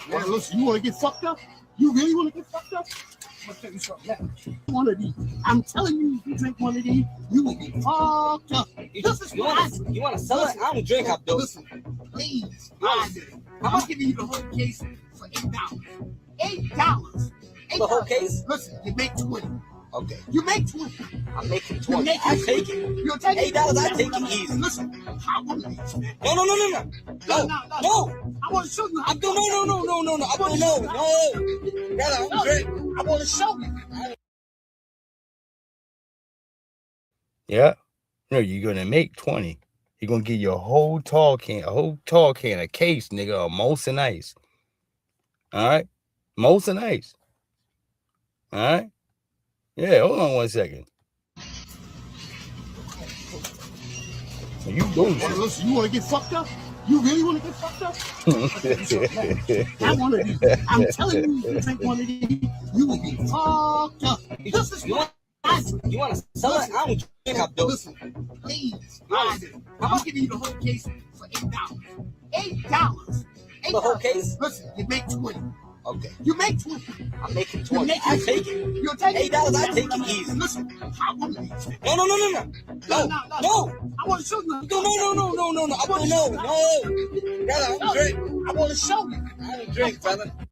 Man, listen, you want to get fucked up? You really want to get fucked up? I'm gonna tell you something now. One of these. I'm telling you, if you drink one of these, you will be fucked up. This is what you want to sell it? I don't drink up those. Listen, please. I'm giving you the whole case for $8. $8. The whole case? Listen, you make 20. Okay. You make 20. I'm making 20. I take it. You'll take it. $8, I take it easy. Listen, how one of these, man. No. I want to show you how. No. I don't know. No. Brother, I'm drink. I want to show you. Yeah. No, you're gonna make 20. You're gonna get your whole tall can, a case, nigga, of Molson Ice. All right, Molson Ice. All right. Yeah, hold on 1 second. So you go. Listen, you want to get fucked up? You really want to get fucked up? I want to be. I'm telling you, if you drink one of these, you will be fucked up. This is what you want to sell it? I don't drink up those. Listen, please. I'm gonna give you the whole case for $8. $8. The whole case? Listen, you make 20. Okay. You make 20. I'm making You 20. make I take it. You'll take it. $8, I take it easy. Listen, I want to No. I want to show you. No. I want to know. No. Brother, I don't drink. I want to show you. I don't drink, brother.